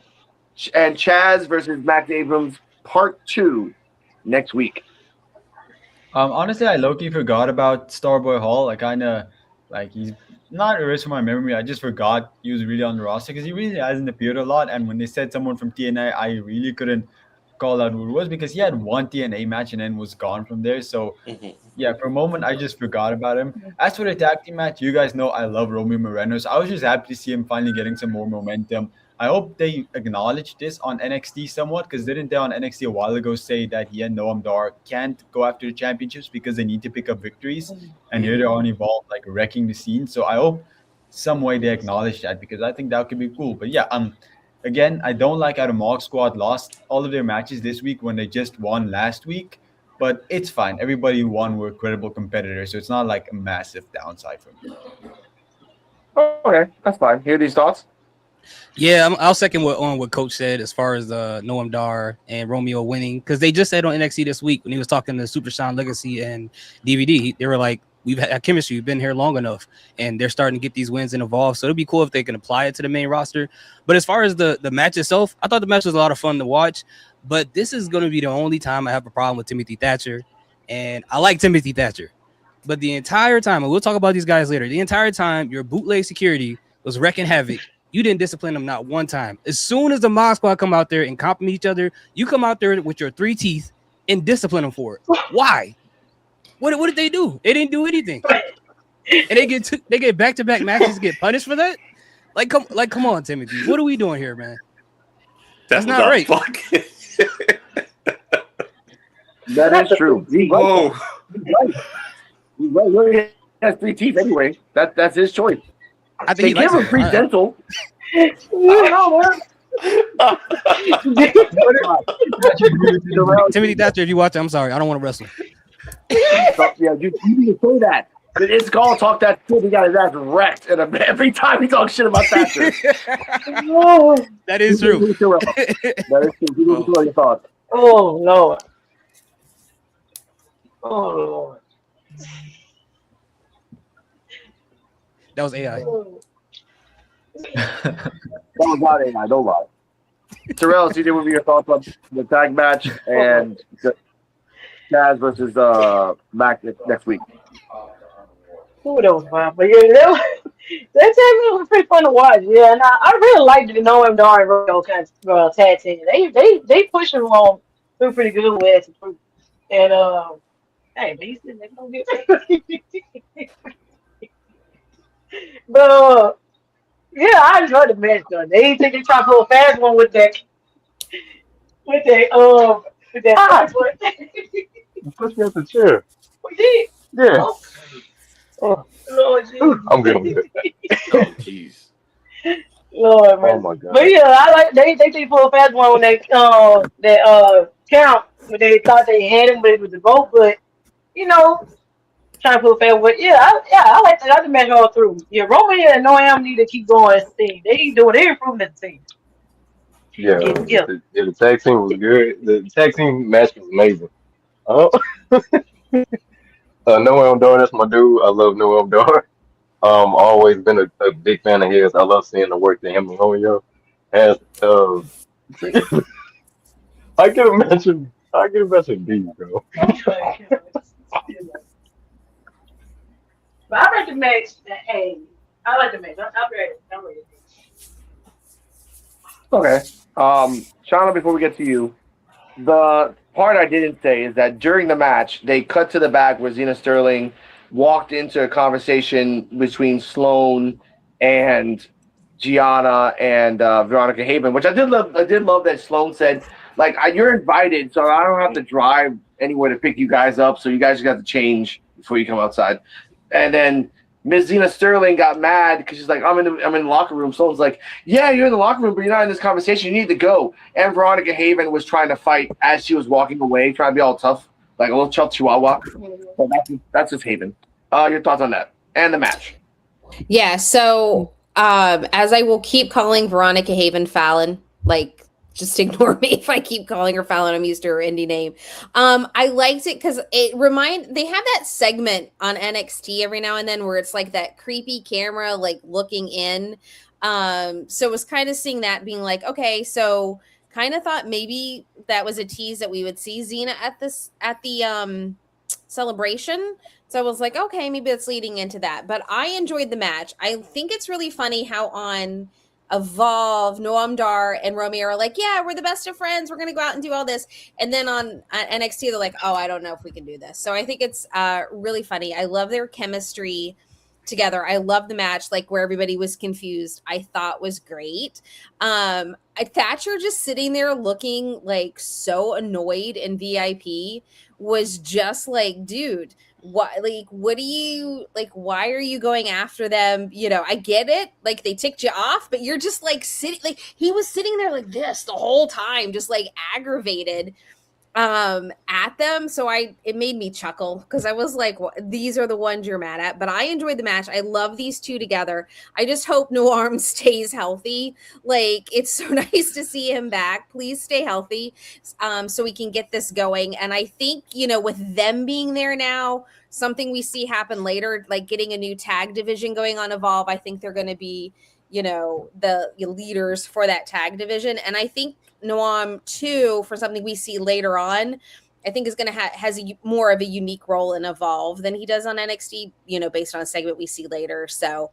Chaz versus Max Abrams Part 2 next week. Honestly, I low-key forgot about Starboy Hall. I kind of, like, he's not erased from my memory. I just forgot he was really on the roster because he really hasn't appeared a lot. And when they said someone from TNA, I really couldn't call out who it was because he had one TNA match and then was gone from there. So, yeah, for a moment, I just forgot about him. As for the tag team match, you guys know I love Romeo Moreno. So I was just happy to see him finally getting some more momentum. I hope they acknowledge this on NXT somewhat, because didn't they on NXT a while ago say that he and Noam Dar can't go after the championships because they need to pick up victories, and here they're on Evolve like wrecking the scene. So I hope some way they acknowledge that, because I think that could be cool. But yeah, Again, I don't like how the Mock Squad lost all of their matches this week when they just won last week. But it's fine. Everybody who won were credible competitors, so it's not like a massive downside for me. Okay, that's fine. Hear these thoughts? Yeah, I'll second what Coach said as far as Noam Dar and Romeo winning, because they just said on NXT this week when he was talking to Super Sean Legacy and DVD, they were like, we've had chemistry, we've been here long enough, and they're starting to get these wins and evolve. So it'd be cool if they can apply it to the main roster. But as far as the match itself, I thought the match was a lot of fun to watch. But this is going to be the only time I have a problem with Timothy Thatcher, and I like Timothy Thatcher. But the entire time, and we'll talk about these guys later, the entire time your bootleg security was wrecking havoc. You didn't discipline them not one time. As soon as the Mod Squad come out there and compliment each other, you come out there with your 3 teeth and discipline them for it. Why? What did they do? They didn't do anything. And they get back-to-back matches, get punished for that? Come on, Timothy. What are we doing here, man? That's not right. That is true. He's right. He has 3 teeth anyway. That's his choice. I think they give him free dental. I don't know, man. Timothy Thatcher, if you watch it, I'm sorry. I don't want to wrestle. Yeah, you need to say that. But it's Gall talk that shit. He got his ass wrecked, and every time he talks shit about Thatcher. That is true. That is true. You need to your thoughts. Oh Lord. Oh Lord. That was AI. That was not AI. Don't lie. Terrell, CJ, what were your thoughts on the tag match and Chaz versus Mac next week? Ooh, that was fun. But yeah, that was pretty fun to watch. Yeah, and I really liked the Know Him Dar and Rico kind of tag team. They pushed him along through pretty good with it. And hey, but he said they don't get. But yeah, I enjoyed the match though. They think they try to pull a fast one with that Push me off the chair. We did. Yeah. Oh, Lord Jesus. I'm good with it. Oh, jeez. Lord, man. Oh my God. But yeah, I like they think they pull a fast one when they count when they thought they had him with the vote, but you know. Trying to pull a fast one. Yeah, I like that. I just match all through. Yeah, Roman and Noam need to keep going as a team. They're improving as a team. Yeah, Yeah. the tag team was good. The tag team match was amazing. Oh, Noam Dar, that's my dude. I love Noam Dar. Always been a big fan of his. I love seeing the work that him and Romeo has. I can imagine B, bro. But I like the match. Hey, I like the match. I'm ready. Okay. Shauna, before we get to you, the part I didn't say is that during the match, they cut to the back where Zena Sterling walked into a conversation between Sloan and Gianna and Veronica Haven, which I did love. I did love that Sloan said, like, you're invited, so I don't have to drive anywhere to pick you guys up, so you guys just got to change before you come outside. And then Miss Zena Sterling got mad because she's like, I'm in the locker room. Someone's like, yeah, you're in the locker room, but you're not in this conversation. You need to go. And Veronica Haven was trying to fight as she was walking away, trying to be all tough, like a little tough chihuahua. So that's just Haven. Your thoughts on that and the match? Yeah, so as I will keep calling Veronica Haven Fallon, like, just ignore me if I keep calling her Fallon. I'm used to her indie name. I liked it because they have that segment on NXT every now and then where it's like that creepy camera, like looking in. So it was kind of seeing that being like, okay, so kind of thought maybe that was a tease that we would see Xena at the celebration. So I was like, okay, maybe it's leading into that. But I enjoyed the match. I think it's really funny how on Evolve, Noam Dar and Romeo are like, yeah, we're the best of friends. We're going to go out and do all this. And then on NXT, they're like, oh, I don't know if we can do this. So I think it's really funny. I love their chemistry. together. I love the match, like where everybody was confused. I thought was great. Thatcher just sitting there looking like so annoyed in VIP was just like, dude, what do you like, why are you going after them? You know, I get it, like they ticked you off, but you're just like sitting, like he was sitting there like this the whole time, just like aggravated at them. So it made me chuckle because I was like, these are the ones you're mad at. But I enjoyed the match. I love these two together. I just hope Noam stays healthy. Like, it's so nice to see him back. Please stay healthy, so we can get this going. And I think, you know, with them being there now, something we see happen later, like getting a new tag division going on Evolve, I think they're going to be, you know, the leaders for that tag division. And I think Noam too, for something we see later on, I think is going to has more of a unique role in Evolve than he does on NXT, you know, based on a segment we see later. So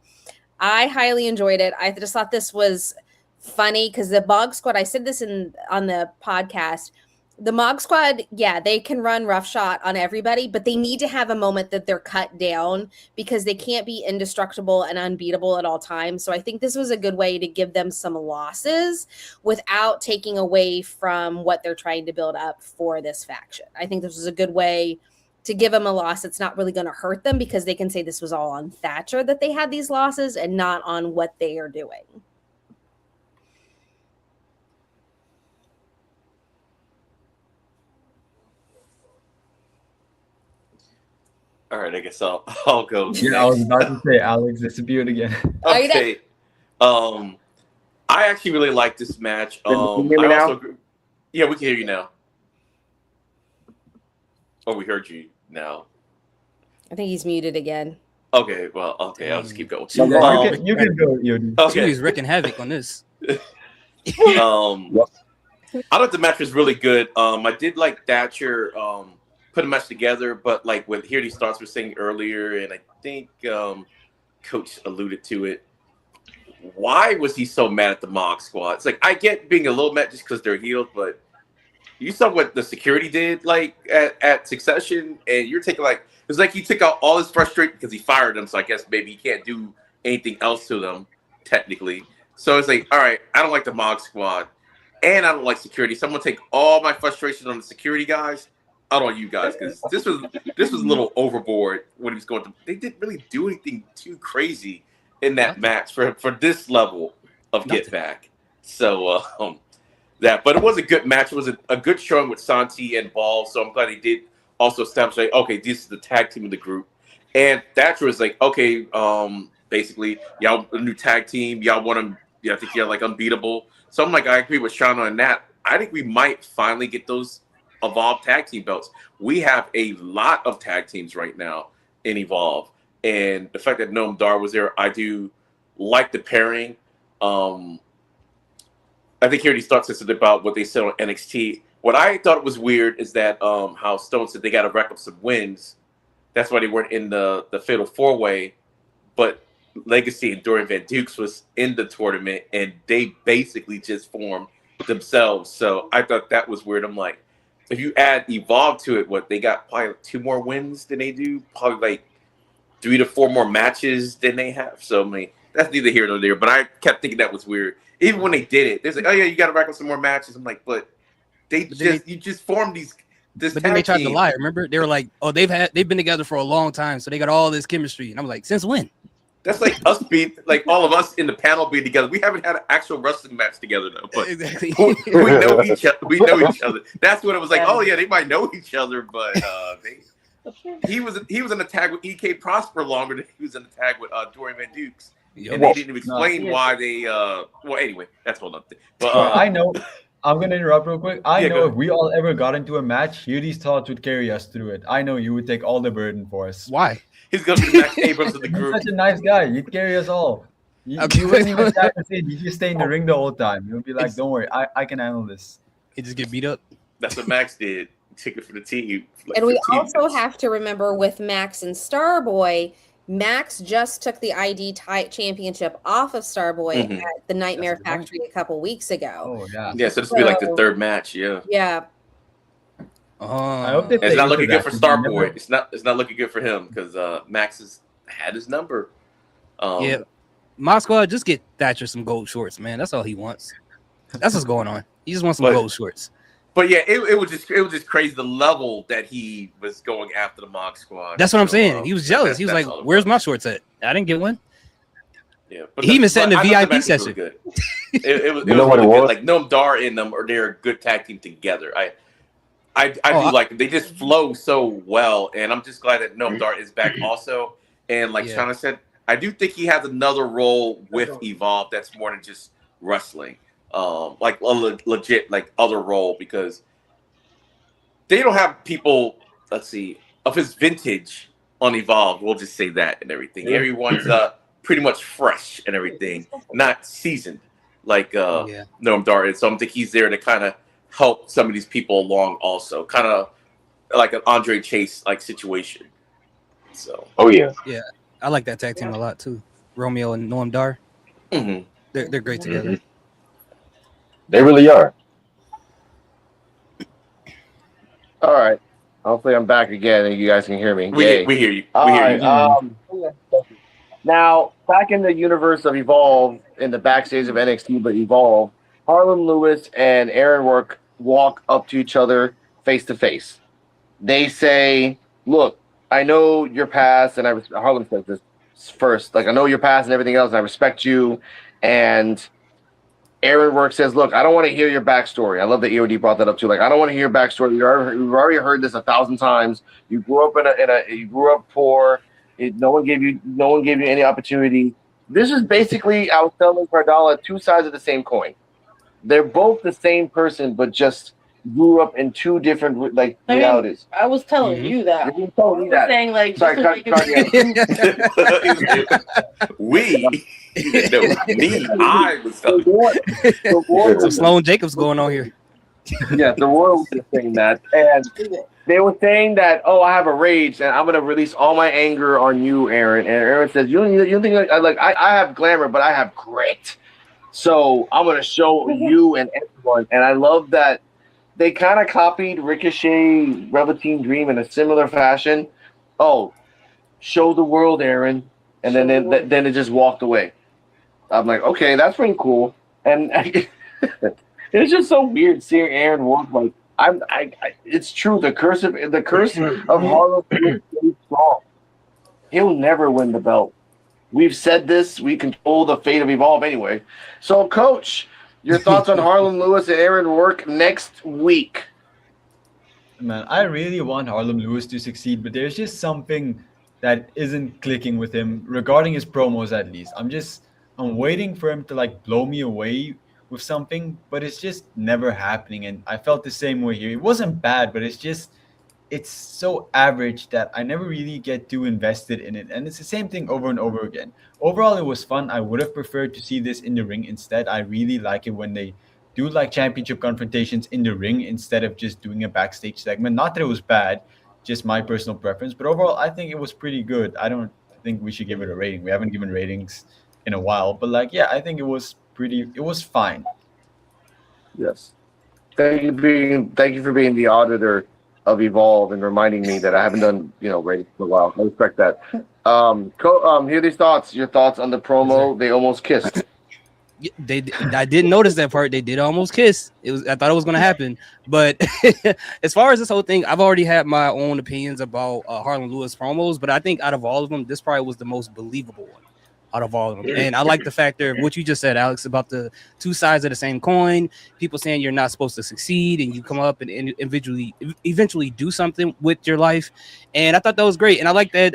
I highly enjoyed it. I just thought this was funny because the Mog Squad, I said this on the podcast, the Mog Squad, yeah, they can run roughshod on everybody, but they need to have a moment that they're cut down because they can't be indestructible and unbeatable at all times. So I think this was a good way to give them some losses without taking away from what they're trying to build up for this faction. I think this was a good way to give them a loss. It's not really going to hurt them because they can say this was all on Thatcher that they had these losses and not on what they are doing. All right, I guess I'll go. Yeah, I was about to say Alex disappeared again. Okay. I actually really like this match. Can you hear me now? Yeah, we can hear you now. Oh, we heard you now. I think he's muted again. Okay, well, okay, I'll just keep going. You can go, Yodi. Okay. He's wreaking havoc on this. I thought the match was really good. I did like Thatcher put a match together, but like what Here He Starts was saying earlier, and I think Coach alluded to it. Why was he so mad at the Mog Squad? It's like, I get being a little mad just because they're healed, but you saw what the security did like at Succession, and you're taking like, it's like you took out all his frustration because he fired them, so I guess maybe he can't do anything else to them, technically. So it's like, all right, I don't like the Mog Squad, and I don't like security, so I'm gonna take all my frustration on the security guys out on you guys, because this was a little overboard when he was going through. They didn't really do anything too crazy in that match for this level of get back. So but it was a good match. It was a good showing with Santi and Ball. So I'm glad he did also establish like, okay, this is the tag team of the group. And Thatcher was like, okay, basically, y'all a new tag team. Y'all want to, I think you're like unbeatable. So I'm like, I agree with Shauna on that. I think we might finally get those Evolve tag team belts. We have a lot of tag teams right now in Evolve. And the fact that Noam Dar was there, I do like the pairing. I think Here He Starts said about what they said on NXT. What I thought was weird is that how Stone said they got to rack up some wins. That's why they weren't in the Fatal 4-Way. But Legacy and Dorian Van Dukes was in the tournament, and they basically just formed themselves. So I thought that was weird. I'm like, if you add Evolve to it, what, they got probably like 2 more wins than they do? Probably like 3 to 4 more matches than they have. So, I mean, that's neither here nor there. But I kept thinking that was weird. Even when they did it, they're like, oh, yeah, you got to rack up some more matches. I'm like, but you just formed this But then they tried team. to lie. Remember, they were like, "Oh, they've been together for a long time, so they got all this chemistry." And I'm like, "Since when?" That's like us being like all of us in the panel being together. We haven't had an actual wrestling match together though, but exactly. we know each other. We know each other. That's what it was like. Oh yeah, they might know each other, but he was in a tag with EK Prosper longer than he was in a tag with Dorian Van Dukes, and they didn't even explain why they. Well, anyway, that's one other thing. But I know. I'm gonna interrupt real quick. I know go if we all ever got into a match, Hughie's thoughts would carry us through it. I know you would take all the burden for us. Why? He's gonna be the Max Abrams of the group. He's such a nice guy. You'd carry us all. You wouldn't even try to say. You just stay in the ring the whole time. You'll be like, "Don't worry, I can handle this." It just get beat up. That's what Max did. Took it for the team. Like, and we also have to remember with Max and Starboy, Max just took the ID championship off of Starboy at the Nightmare Factory a couple weeks ago. Oh yeah. Yeah, so this will be like the 3rd match. Yeah. Yeah. I hope they It's not looking good for Starboy. It's not looking good for him because Max has had his number. Yeah, my squad just get Thatcher some gold shorts, man. That's all he wants. That's what's going on. He just wants some gold shorts. But yeah, it was just crazy the level that he was going after the Mock Squad. That's what I'm saying. He was jealous. He was like, "Where's my shorts at? I didn't get one." Yeah, but he even sat in the I thought VIP match was session. really good. It was You know what really it good. was? Like Noam Dar and them, or they're a good tag team together. I do like them. They just flow so well, and I'm just glad that Noam Dar is back also. And like Shauna said, I do think he has another role with Evolve that's more than just wrestling, like a legit like other role, because they don't have people. Let's see, of his vintage on Evolve. We'll just say that and everything. Everyone's pretty much fresh and everything, not seasoned like Noam Dar is. So I think he's there to kind of help some of these people along also, kind of like an Andre Chase like situation. So yeah, I like that tag team a lot too. Romeo and Noam Dar, they're great together. They really are. All right. Hopefully I'm back again and you guys can hear me. We hear you. All right. Now, back in the universe of Evolve, in the backstage of NXT, but Evolve, Harlan Lewis and Aaron Work walk up to each other face to face. They say, "Look, I know your past," and Harlan says this first, like, "I know your past and everything else, and I respect you." And Aaron Work says, "Look, I don't want to hear your backstory." I love that EOD brought that up too. Like, I don't want to hear your backstory. We've already heard this 1,000 times. You grew up you grew up poor. No one gave you any opportunity. This is basically, I was telling Cardala, two sides of the same coin. They're both the same person, but just grew up in two different realities. I was telling you that. You told me that. Saying like, sorry, I was telling Some Sloan Jacobs going on here. Yeah, the Royal was saying that, and they were saying that, "Oh, I have a rage, and I'm gonna release all my anger on you, Aaron." And Aaron says, "You think I have glamour, but I have grit. So I'm gonna show you and everyone." And I love that they kind of copied Ricochet, Velveteen Dream in a similar fashion. Oh, show the world, Aaron, and then it just walked away. I'm like, okay, that's pretty cool, and. It's just so weird seeing Aaron work. Like it's true. The curse of Harlan is really strong. He'll never win the belt. We've said this. We control the fate of Evolve anyway. So, Coach, your thoughts on Harlan Lewis and Aaron Work next week? Man, I really want Harlan Lewis to succeed, but there's just something that isn't clicking with him regarding his promos. At least I'm waiting for him to like blow me away with something, but it's just never happening. And I felt the same way here. It wasn't bad, but it's so average that I never really get too invested in it. And it's the same thing over and over again. Overall, it was fun. I would have preferred to see this in the ring instead. I really like it when they do like championship confrontations in the ring instead of just doing a backstage segment. Not that it was bad, just my personal preference. But overall, I think it was pretty good. I don't think we should give it a rating. We haven't given ratings in a while. But I think it was fine. Yes. Thank you for being the auditor of Evolve and reminding me that I haven't done ratings for a while. I respect that. Hear these thoughts. Your thoughts on the promo? They almost kissed. I didn't notice that part. They did almost kiss. I thought it was going to happen, but as far as this whole thing, I've already had my own opinions about Harlan Lewis promos. But I think out of all of them, this probably was the most believable one out of all of them. And I like the factor of what you just said, Alex, about the two sides of the same coin. People saying you're not supposed to succeed, and you come up and eventually do something with your life. And I thought that was great. And I like that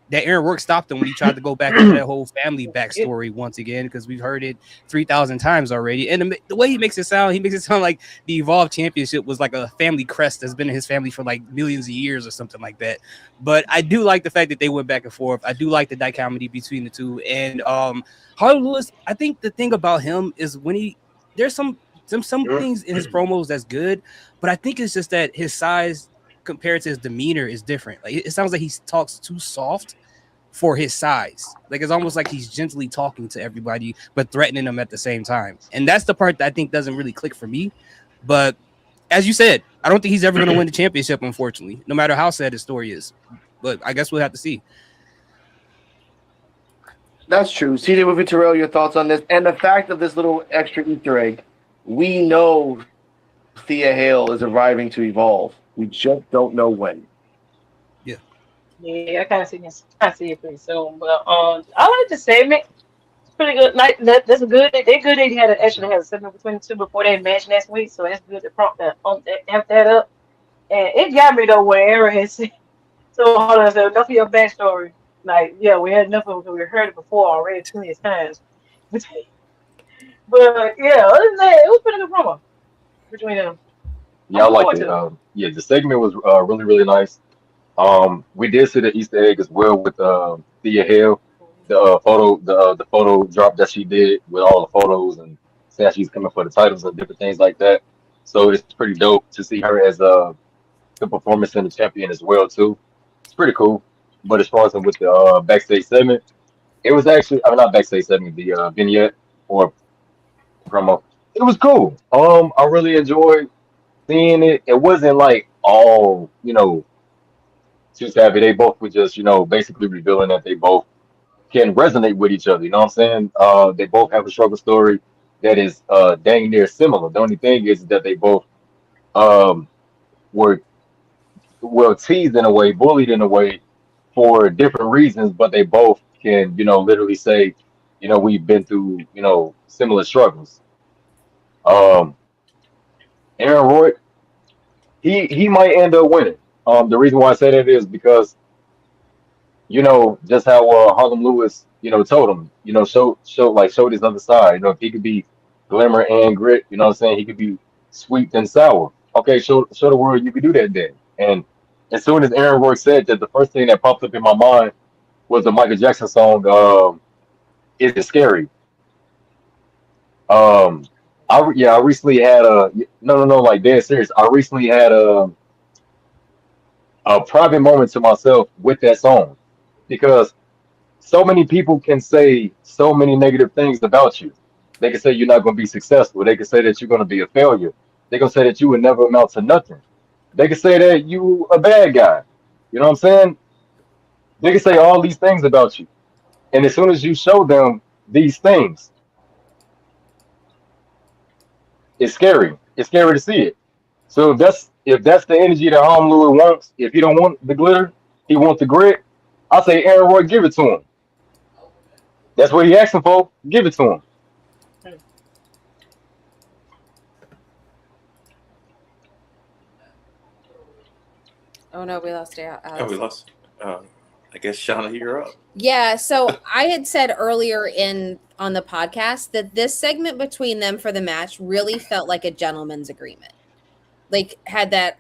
that Aaron Work stopped him when he tried to go back into that whole family backstory once again, because we've heard it 3,000 times already. And the way he makes it sound like the Evolve Championship was like a family crest that's been in his family for like millions of years or something like that. But I do like the fact that they went back and forth. I do like the dichotomy between the two. And Harlan Lewis, I think the thing about him is when there's some things in his promos that's good, but I think it's just that his size compared to his demeanor is different. Like it sounds like he talks too soft for his size. Like it's almost like he's gently talking to everybody but threatening them at the same time. And that's the part that I think doesn't really click for me. But as you said, I don't think he's ever going to win the championship, unfortunately, no matter how sad his story is. But I guess we'll have to see. That's true. CJ with Terrell, your thoughts on this? And the fact of this little extra Easter egg, we know Thea Hale is arriving to Evolve. We just don't know when. Yeah, I kind of see this. I see it pretty soon. But I like the segment. It's pretty good. Like that's a good. They're good. They had a segment between the two before they match next week, so it's good to prompt that amp that up. And it got me though when Aaron had said, "So hold on, so enough of your backstory." Like, yeah, we had enough of it because we heard it before already too many times. But yeah, other than that, it was pretty good promo between them. Yeah, I'm I looking liked forward it. to it. Yeah, the segment was really, really nice. We did see the Easter egg as well with Thea Hale, the photo drop that she did with all the photos and saying she's coming for the titles and different things like that. So it's pretty dope to see her as the performance and the champion as well too. It's pretty cool. But as far as with the backstage segment, it was actually, I mean, not backstage segment, the vignette or promo. It was cool. I really enjoyed seeing it. It wasn't like all, too savvy. They both were just, basically revealing that they both can resonate with each other. You know what I'm saying? They both have a struggle story that is dang near similar. The only thing is that they both um were teased in a way, bullied in a way for different reasons, but they both can, literally say, we've been through, similar struggles. Um, Aaron Roy, he might end up winning. The reason why I say that is because just how Harlem Lewis, told him, showed his other side. If he could be glamour and grit, you know what I'm saying? He could be sweet and sour. Okay, show the world you could do that then. And as soon as Aaron Roy said that, the first thing that popped up in my mind was the Michael Jackson song, "Is It Scary?" Um, I recently had a no, like dead serious. I recently had a private moment to myself with that song because so many people can say so many negative things about you. They can say you're not going to be successful. They can say that you're going to be a failure. They can say that you would never amount to nothing. They can say that you a bad guy. You know what I'm saying? They can say all these things about you. And as soon as you show them these things, it's scary. It's scary to see it. So if that's the energy that Harlem Lewis wants, if he don't want the glitter, he wants the grit. I say Aaron Roy, give it to him. That's what he asking for. Give it to him. Oh no, we lost Oh, we Alex. lost. I guess Shauna, you're up. Yeah, so I had said earlier on the podcast that this segment between them for the match really felt like a gentleman's agreement. Like had that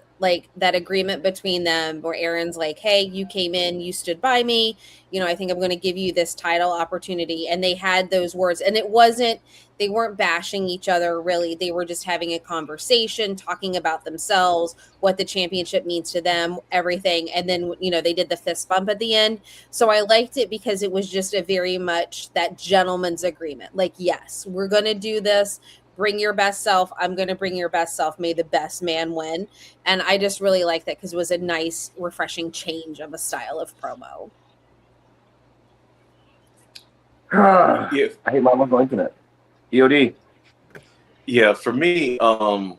agreement between them where Aaron's like, "Hey, you came in, you stood by me. I think I'm going to give you this title opportunity." And they had those words, and they weren't bashing each other really. They were just having a conversation, talking about themselves, what the championship means to them, everything. And then, they did the fist bump at the end. So I liked it because it was just a very much that gentleman's agreement. Like, yes, we're going to do this. Bring your best self. I'm going to bring your best self. May the best man win. And I just really like that because it was a nice, refreshing change of a style of promo. I hate my local internet. EOD. Yeah, for me, I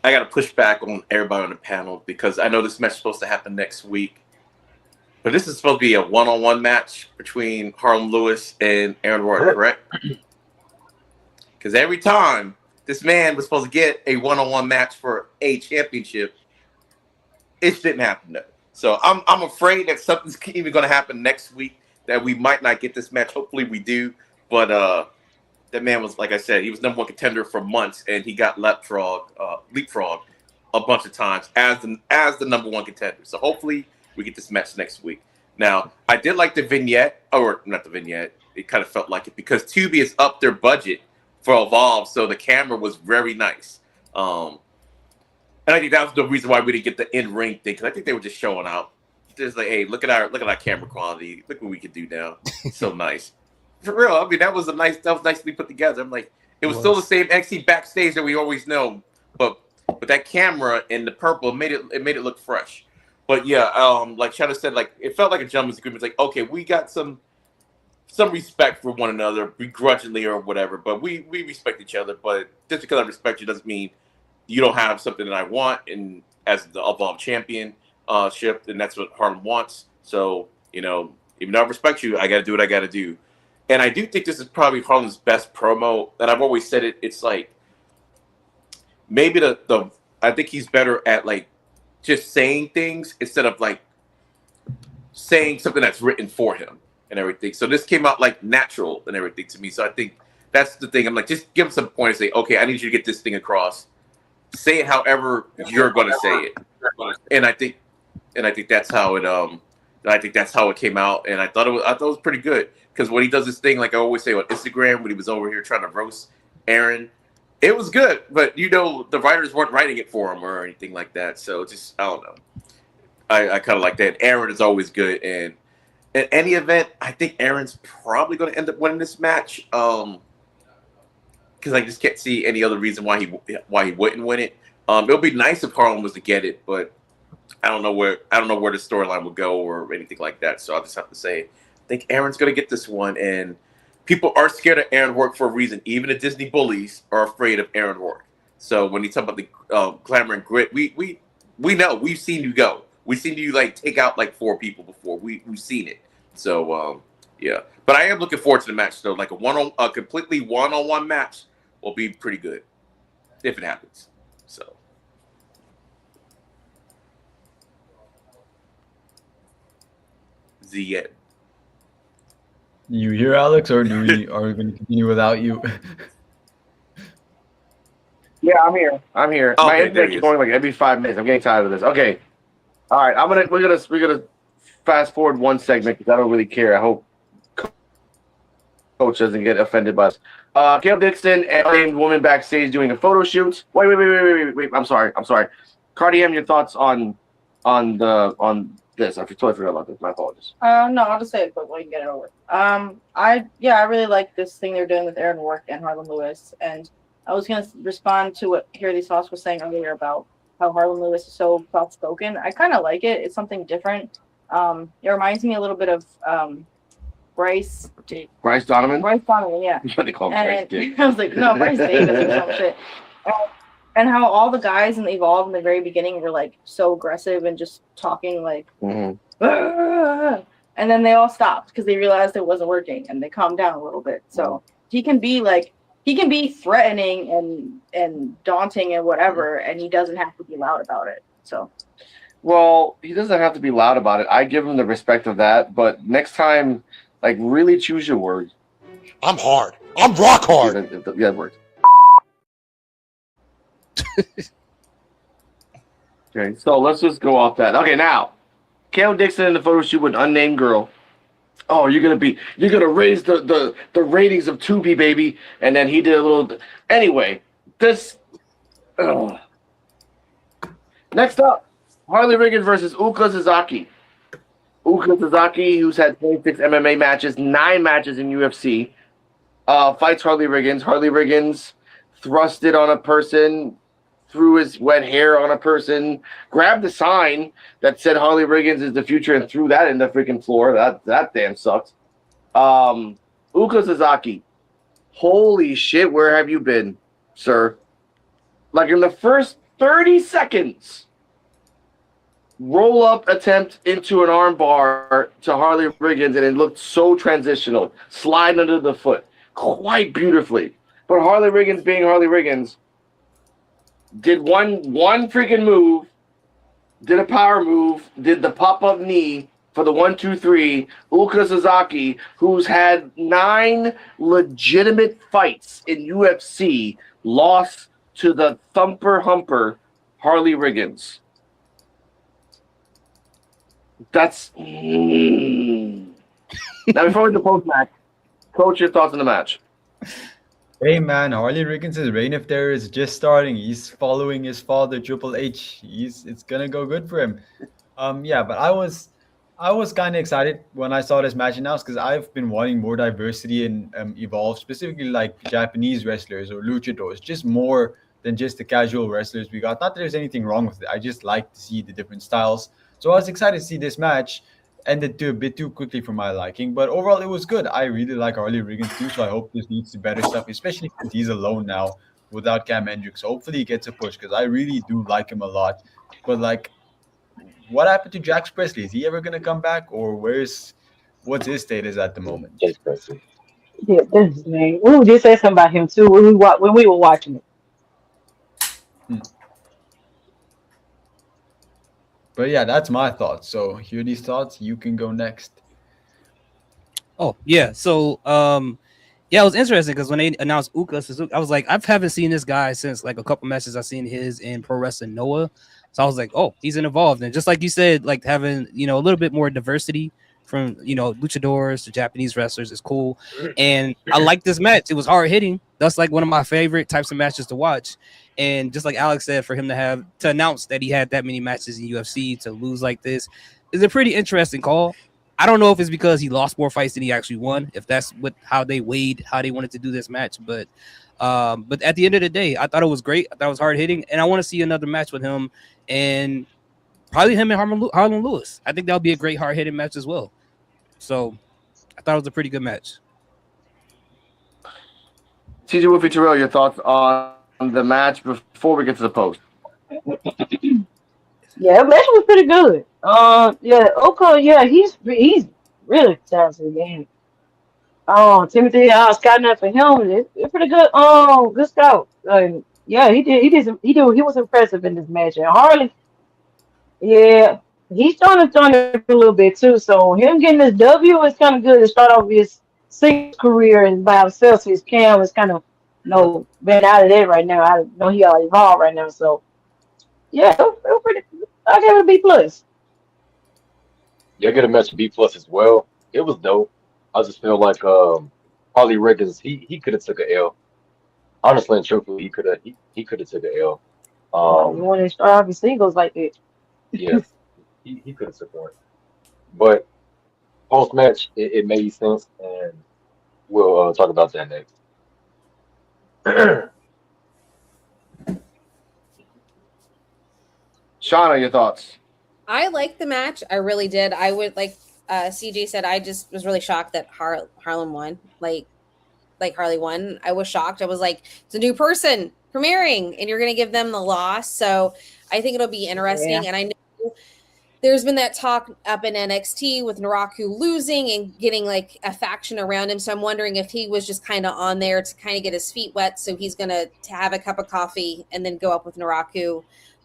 got to push back on everybody on the panel because I know this match is supposed to happen next week, but this is supposed to be a one-on-one match between Harlem Lewis and Aaron Roy, correct? Because every time this man was supposed to get a one-on-one match for a championship, it didn't happen though. So I'm afraid that something's even going to happen next week that we might not get this match. Hopefully we do, but that man was, like I said, he was number one contender for months, and he got leapfrog a bunch of times as the number one contender. So hopefully we get this match next week. Now, I did like the vignette, or not the vignette. It kind of felt like it because Tubi has upped their budget for Evolve, so the camera was very nice. And I think that was the reason why we didn't get the in-ring thing, because I think they were just showing out. Just like, hey, look at our camera quality. Look what we can do now. So nice. For real, I mean that was nicely put together. I'm like, it was still the same XC backstage that we always know, but that camera in the purple made it look fresh. But yeah, like Shadow said, like it felt like a gentleman's agreement. It's like, okay, we got some some respect for one another, begrudgingly or whatever. But we respect each other. But just because I respect you doesn't mean you don't have something that I want. And as the Evolve champion ship, and that's what Harlem wants. So even though I respect you, I got to do what I got to do. And I do think this is probably Harlem's best promo. And I've always said it. It's like maybe the I think he's better at like just saying things instead of like saying something that's written for him and everything. So this came out like natural and everything to me. So I think that's the thing. I'm like, just give him some point and say, okay, I need you to get this thing across. Say it however you're going to say it. And I think that's how it came out. And I thought it was pretty good because when he does this thing, like I always say on Instagram, when he was over here trying to roast Aaron, it was good, but the writers weren't writing it for him or anything like that. So just I don't know. I kind of like that. Aaron is always good, and in any event, I think Aaron's probably going to end up winning this match. Because I just can't see any other reason why he wouldn't win it. It'll be nice if Harlem was to get it, but I don't know where the storyline would go or anything like that. So I'll just have to say, I think Aaron's going to get this one, and people are scared of Aaron Rourke for a reason. Even the Disney bullies are afraid of Aaron Rourke. So when you talk about the glamour and grit, we know. We've seen you go. We've seen you like take out like 4 people before. We've seen it. So yeah. But I am looking forward to the match though. Like a completely one-on-one match will be pretty good if it happens. So the end. You here, Alex, or are we going to continue without you? Yeah, I'm here. My Okay, internet keeps going like every 5 minutes. I'm getting tired of this. Okay. All right. We're gonna fast forward one segment because I don't really care. I hope Coach doesn't get offended by us. Caleb Dixon and named woman backstage doing a photo shoot. Wait. I'm sorry. Cardi, your thoughts on this? I totally forgot about this. My apologies. No, I'll just say it quick while you can get it over. I really like this thing they're doing with Aaron Rourke and Harlan Lewis, and I was gonna respond to what Here These Sauce was saying earlier about how Harlan Lewis is so soft spoken. I kind of like it. It's something different. It reminds me a little bit of Bryce Donovan. Yeah. They call him Bryce Dick. I was like, no, Bryce Davis or some shit. And how all the guys in the Evolve in the very beginning were like so aggressive and just talking like, and then they all stopped because they realized it wasn't working and they calmed down a little bit. So he can be threatening and daunting and whatever, and he doesn't have to be loud about it. So, well, he doesn't have to be loud about it. I give him the respect of that, but next time, like, really choose your words. I'm hard. I'm rock hard. Yeah, it works. Okay, so let's just go off that. Okay, now, Caleb Dixon in the photo shoot with an unnamed girl. Oh, you're gonna raise the ratings of Tubi, baby. And then he did a little. Anyway, this. Next up, Harley Riggins versus Uka Sasaki. Uka Sasaki, who's had 26 MMA matches, 9 matches in UFC, fights Harley Riggins. Harley Riggins thrusted on a person, threw his wet hair on a person, grabbed the sign that said Harley Riggins is the future and threw that in the freaking floor. That damn sucks. Uka Sasaki, holy shit, where have you been, sir? Like in the first 30 seconds, roll-up attempt into an arm bar to Harley Riggins, and it looked so transitional, sliding under the foot, quite beautifully. But Harley Riggins being Harley Riggins, did one freaking move, did a power move, did the pop-up knee for the 1, 2, 3. Uka Sasaki, who's had 9 legitimate fights in UFC, lost to the thumper humper Harley Riggins. That's now before we go post-match, Coach, your thoughts on the match. Hey man, Harley Riggins' reign of terror is just starting. He's following his father, Triple H. It's gonna go good for him. Yeah, but I was kind of excited when I saw this match announced because I've been wanting more diversity in Evolve, specifically like Japanese wrestlers or luchadors, just more than just the casual wrestlers we got. Not that there's anything wrong with it. I just like to see the different styles. So I was excited to see this match. ended a bit too quickly for my liking. But overall, it was good. I really like Harley Riggins too, so I hope this leads to better stuff, especially since he's alone now without Cam Hendricks. Hopefully, he gets a push because I really do like him a lot. But like, what happened to Jax Presley? Is he ever gonna come back, or what's his status at the moment? Jake Presley. Yeah, that's his name. We were just saying something about him too when we were watching it. Hmm. But yeah, that's my thoughts. So hear these thoughts. You can go next. Oh yeah, so yeah, it was interesting because when they announced Uka Suzuki, I was like, I haven't seen this guy since like a couple matches I've seen his in Pro Wrestling Noah. So I was like, oh, he's involved, and just like you said, like having a little bit more diversity from luchadors to Japanese wrestlers is cool, and I like this match. It was hard hitting. That's like one of my favorite types of matches to watch. And just like Alex said, for him to announce that he had that many matches in UFC to lose like this is a pretty interesting call. I don't know if it's because he lost more fights than he actually won, if that's how they wanted to do this match. But at the end of the day, I thought it was great. I thought it was hard hitting, and I want to see another match with him and probably him and Harlan Lewis. I think that'll be a great hard hitting match as well. So I thought it was a pretty good match. TJ Wolfie Terrell, your thoughts on the match before we get to the post? Yeah, that match was pretty good. Yeah, Oko, yeah, he's really talented, man. Timothy, scouting up for him, it's pretty good. Good scout. Yeah, he was impressive in this match. And Harley, yeah, he's starting to turn it a little bit too. So him getting this W is kind of good to start off his singles career and by himself. So his Cam is kind of been out of there right now. I know he all evolved right now. So yeah, it was pretty. I give it a B plus. Yeah, I get a match B plus as well. It was dope. I just feel like Harley Riggins, he could have took a L. Honestly and truthfully, he could have took a L. You want to start off your singles like that? Yes, he could have took one. But post match, it made sense, and we'll talk about that next. Shauna, your thoughts? I liked the match. I really did. I would like CJ said. I just was really shocked that Harlem won. Like Harley won. I was shocked. I was like, it's a new person premiering, and you're gonna give them the loss. So I think it'll be interesting. Yeah. And I know there's been that talk up in NXT with Naraku losing and getting like a faction around him. So I'm wondering if he was just kind of on there to kind of get his feet wet. So he's gonna have a cup of coffee and then go up with Naraku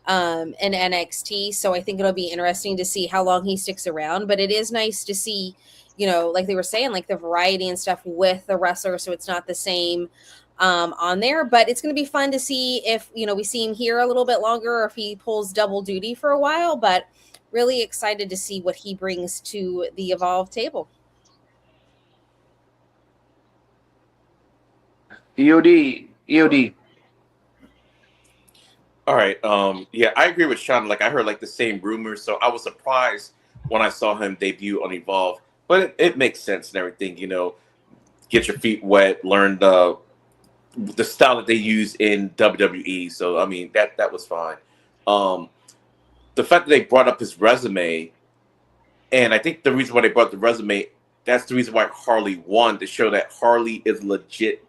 in NXT. So I think it'll be interesting to see how long he sticks around. But it is nice to see, like they were saying, like the variety and stuff with the wrestler. So it's not the same on there. But it's going to be fun to see if, we see him here a little bit longer or if he pulls double duty for a while. But really excited to see what he brings to the Evolve table. EOD. All right. Yeah, I agree with Sean. Like I heard like the same rumors, so I was surprised when I saw him debut on Evolve. But it makes sense and everything. Get your feet wet, learn the style that they use in WWE. So I mean that was fine. The fact that they brought up his resume, and I think the reason why they brought up the resume, that's the reason why Harley won, to show that Harley is legit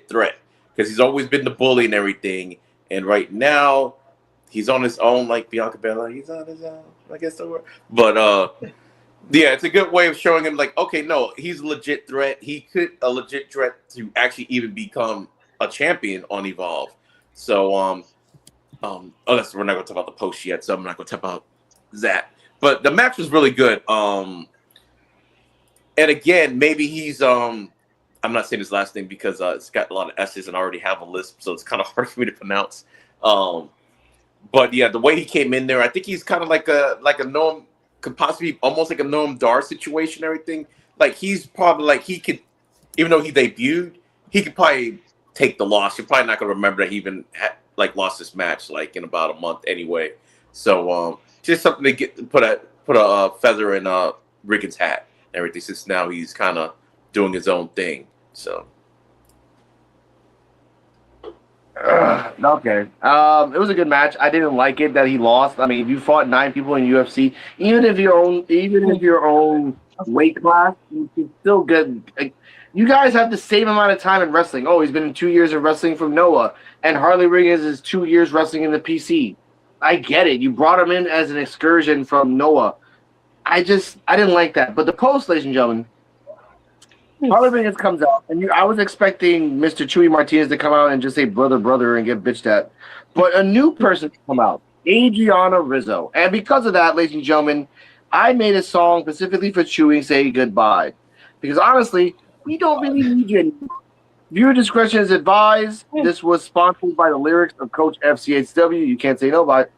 threat, because he's always been the bully and everything. And right now, he's on his own, like Bianca Belair. He's on his own, I guess the word. But yeah, it's a good way of showing him, like, okay, no, he's a legit threat. A legit threat to actually even become a champion on Evolve. So, we're not going to talk about the post yet, so I'm not going to talk about that. But the match was really good. And again, maybe he's I'm not saying his last name because it's got a lot of S's and I already have a lisp, so it's kind of hard for me to pronounce. But yeah, the way he came in there, I think he's kind of like a Noam, could possibly almost like a Noam Dar situation, everything. Like he's probably like he could, even though he debuted, he could probably take the loss. You're probably not going to remember that he even lost this match like in about a month anyway. So just something to put a feather in Riggins' hat and everything, since now he's kind of doing his own thing. So Okay. It was a good match. I didn't like it that he lost. I mean, if you fought 9 people in UFC, even if your own weight class, you can still get. Like, you guys have the same amount of time in wrestling. Oh, he's been in 2 years of wrestling from Noah, and Harley Riggins is 2 years wrestling in the PC. I get it. You brought him in as an excursion from Noah. I didn't like that. But the post, ladies and gentlemen, Harley Riggins comes out, and I was expecting Mr. Chewy Martinez to come out and just say brother, brother, and get bitched at. But a new person to come out, Adriana Rizzo. And because of that, ladies and gentlemen, I made a song specifically for Chewy, Say Goodbye. Because honestly, we don't really need you anymore. Viewer discretion is advised. This was sponsored by the lyrics of Coach FCHW. You can't say no about it.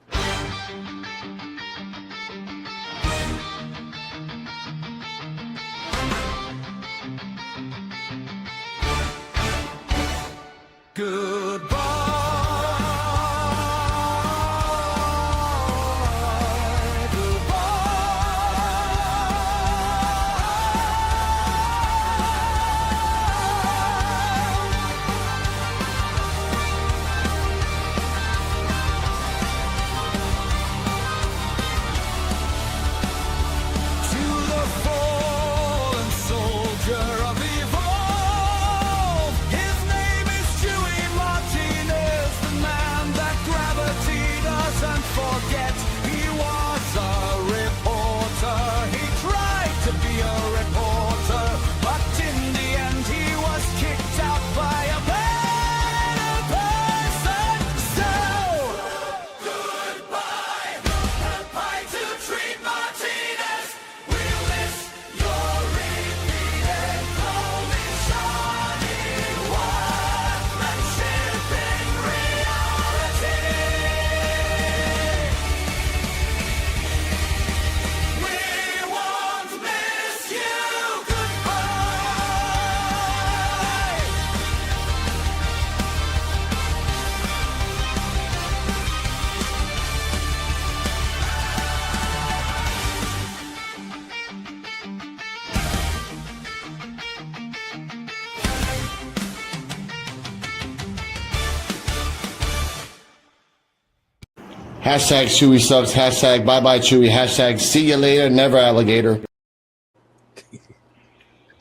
Hashtag Chewy sucks. Hashtag bye bye Chewy. Hashtag see you later. Never alligator.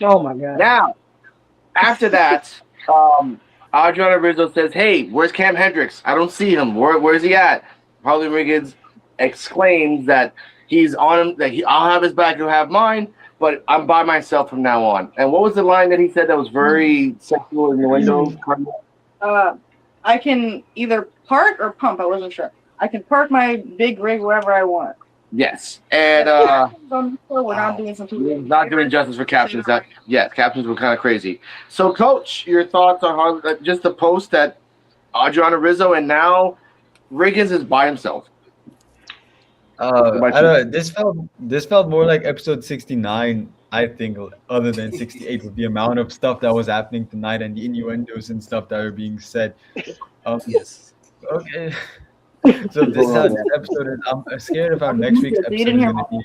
Oh my god. Now, after that, Adriana Rizzo says, "Hey, where's Cam Hendricks? I don't see him. Where's he at?" Harley Riggins exclaims that he's on him. I'll have his back, he'll have mine, but I'm by myself from now on. And what was the line that he said that was very sexual in the window? I can either park or pump. I wasn't sure. I can park my big rig wherever I want. Yes, and we're not doing something. not doing justice for captions. Captions were kind of crazy. So, Coach, your thoughts on just the post that Adriana Rizzo and now Riggins is by himself. I don't know. This felt more like episode 69. I think, other than 68, with the amount of stuff that was happening tonight and the innuendos and stuff that are being said. Yes. Okay. So this is how this episode is. I'm scared of how next week's episode is going to be,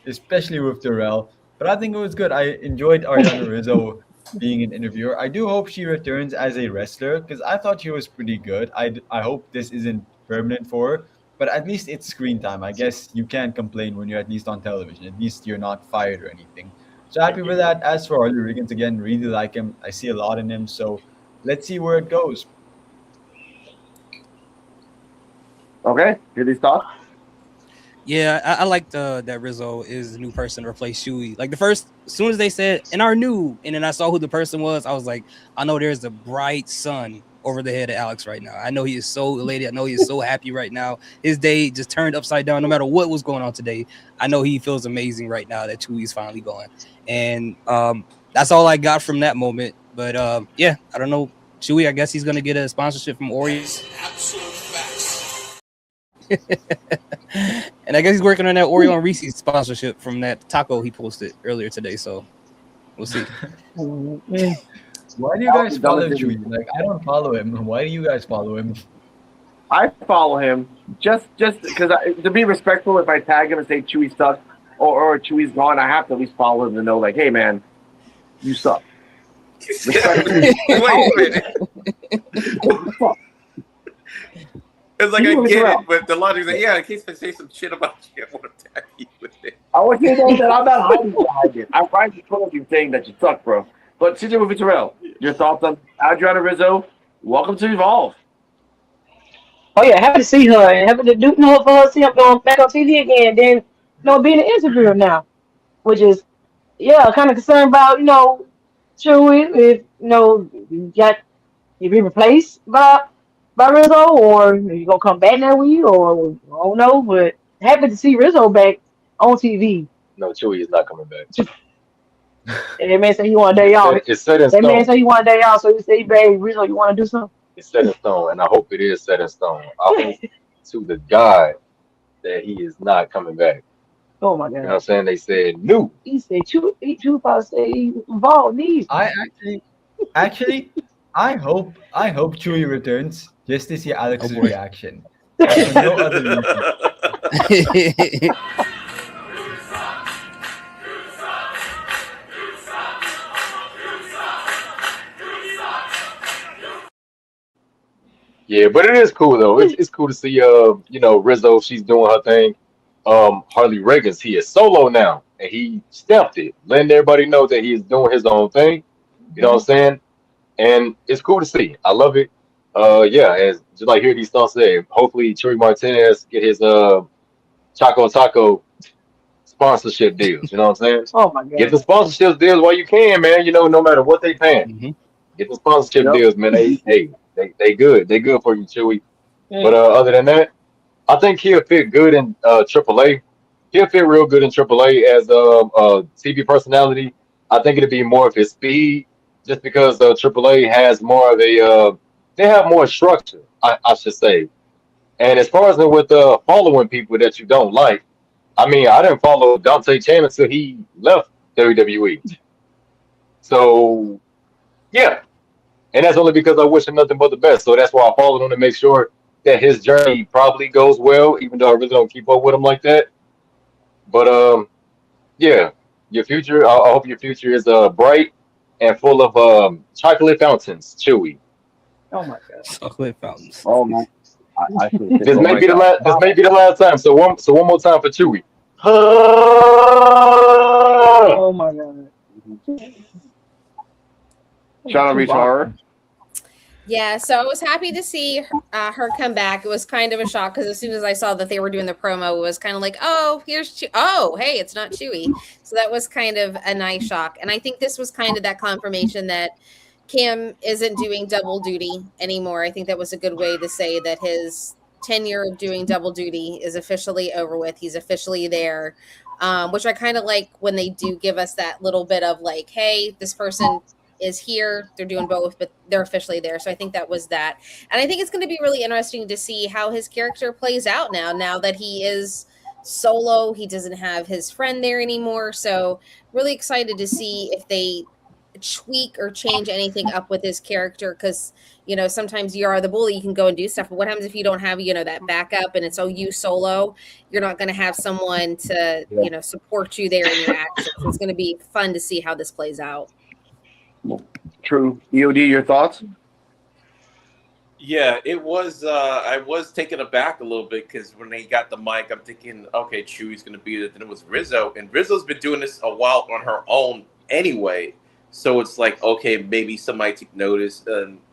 especially with Terrell. But I think it was good. I enjoyed Ariana Rizzo being an interviewer. I do hope she returns as a wrestler because I thought she was pretty good. I hope this isn't permanent for her, but at least it's screen time. I guess you can't complain when you're at least on television. At least you're not fired or anything. So happy with that. As for Harley Riggins, again, really like him. I see a lot in him. So let's see where it goes. Okay, hear these thoughts? Yeah, I liked that Rizzo is the new person to replace Chewy. Like as soon as they said, and then I saw who the person was, I was like, I know there's a bright sun over the head of Alex right now. I know he is so elated. I know he is so happy right now. His day just turned upside down no matter what was going on today. I know he feels amazing right now that Chewy's finally going. And that's all I got from that moment. But yeah, I don't know. Chewy, I guess he's going to get a sponsorship from Oreo. Absolute facts. And I guess he's working on that Oreo and Reese's sponsorship from that taco he posted earlier today. So we'll see. Why do you guys follow Chewy? Like, I don't follow him. Why do you guys follow him? I follow him just because to be respectful. If I tag him and say Chewy sucks or Chewy's gone, I have to at least follow him to know, like, hey man, you suck. Wait a minute. It's like I get it, but the logic is like, yeah, in case I say some shit about you, I want to attack you with it. I want you to know that I'm not hiding behind it. I'm trying to told you saying that you suck, bro. But CJ with Terrell, your thoughts on Adriana Rizzo? Welcome to Evolve. Oh yeah, happy to see her and happy to do for her see her going back on TV again. Then being an interviewer now, which is kind of concerned about Chewy if you got you be replaced by Rizzo or you gonna come back now with you or I don't know, but happy to see Rizzo back on TV. No, Chewy is not coming back. And that man say you want a day off. It's set in That man stone. say you want a day off, so you say, babe, Rizzo, you want to do something? It's set in stone, and I hope it is set in stone. I hope to the God that he is not coming back. Oh my You know what God. I'm saying? They said no. He said, Chewy probably say he involved these. I actually, I hope Chewie returns just to see Alex's reaction. For no other reason. Yeah, but it is cool though. It's cool to see Rizzo, she's doing her thing. Harley Reagan's he is solo now and he stepped it, letting everybody know that he is doing his own thing. You know what I'm saying? And it's cool to see. I love it. Yeah, as just like here these thoughts say, hopefully Chuy Martinez get his Choco Taco sponsorship deals. You know what I'm saying? Oh my Get the God. sponsorship deals while you can, man. You know, no matter what they paying. Get the sponsorship Yep. deals, man. They good. They good for you, Chewy. But Yeah. other than that, I think he'll fit good in AAA. He'll fit real good in AAA as a TV personality. I think it'd be more of his speed, just because AAA has more of a they have more structure, I should say. And as far as with following people that you don't like, I mean, I didn't follow Dante Chan until he left WWE. So yeah, and that's only because I wish him nothing but the best. So that's why I followed him to make sure that his journey probably goes well, even though I really don't keep up with him like that. But yeah, your future. I hope your future is bright and full of chocolate fountains, Chewy. Oh my God. Chocolate fountains. Oh man, I should have This oh may my be the God. last. This may be the last time. So one more time for Chewy. Oh my God. Shout out Reach Horror. Yeah, so I was happy to see her come back. It was kind of a shock because as soon as I saw that they were doing the promo, it was kind of like, oh, here's oh, hey, it's not Chewy. So that was kind of a nice shock. And I think this was kind of that confirmation that Cam isn't doing double duty anymore. I think that was a good way to say that his tenure of doing double duty is officially over with. He's officially there, which I kind of like when they do give us that little bit of like, hey, this person is here, they're doing both, but they're officially there. So I think that was that. And I think it's going to be really interesting to see how his character plays out now that he is solo. He doesn't have his friend there anymore. So really excited to see if they tweak or change anything up with his character, because sometimes you are the bully, you can go and do stuff, but what happens if you don't have that backup and it's you solo? You're not going to have someone to support you there in your actions. So it's going to be fun to see how this plays out. True. EOD, your thoughts? Yeah, it was. I was taken aback a little bit because when they got the mic, I'm thinking, okay, Chewy's going to be there. Then it was Rizzo, and Rizzo's been doing this a while on her own anyway. So it's like, okay, maybe somebody took notice.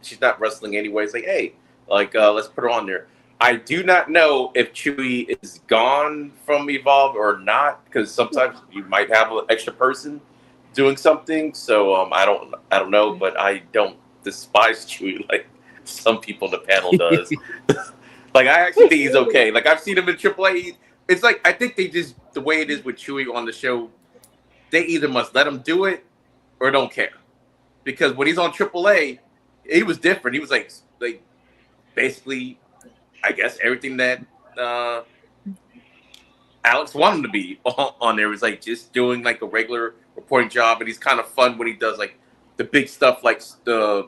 She's not wrestling anyway. It's like, hey, let's put her on there. I do not know if Chewy is gone from Evolve or not, because sometimes you might have an extra person doing something. So I don't know, but I don't despise Chewy like some people in the panel does. Like, I actually think he's okay. Like, I've seen him in AAA. It's like, I think they just, the way it is with Chewy on the show, they either must let him do it or don't care. Because when he's on AAA, he was different. He was like basically, I guess, everything that Alex wanted him to be on there. It was like just doing like a regular reporting job, and he's kind of fun when he does like the big stuff, like the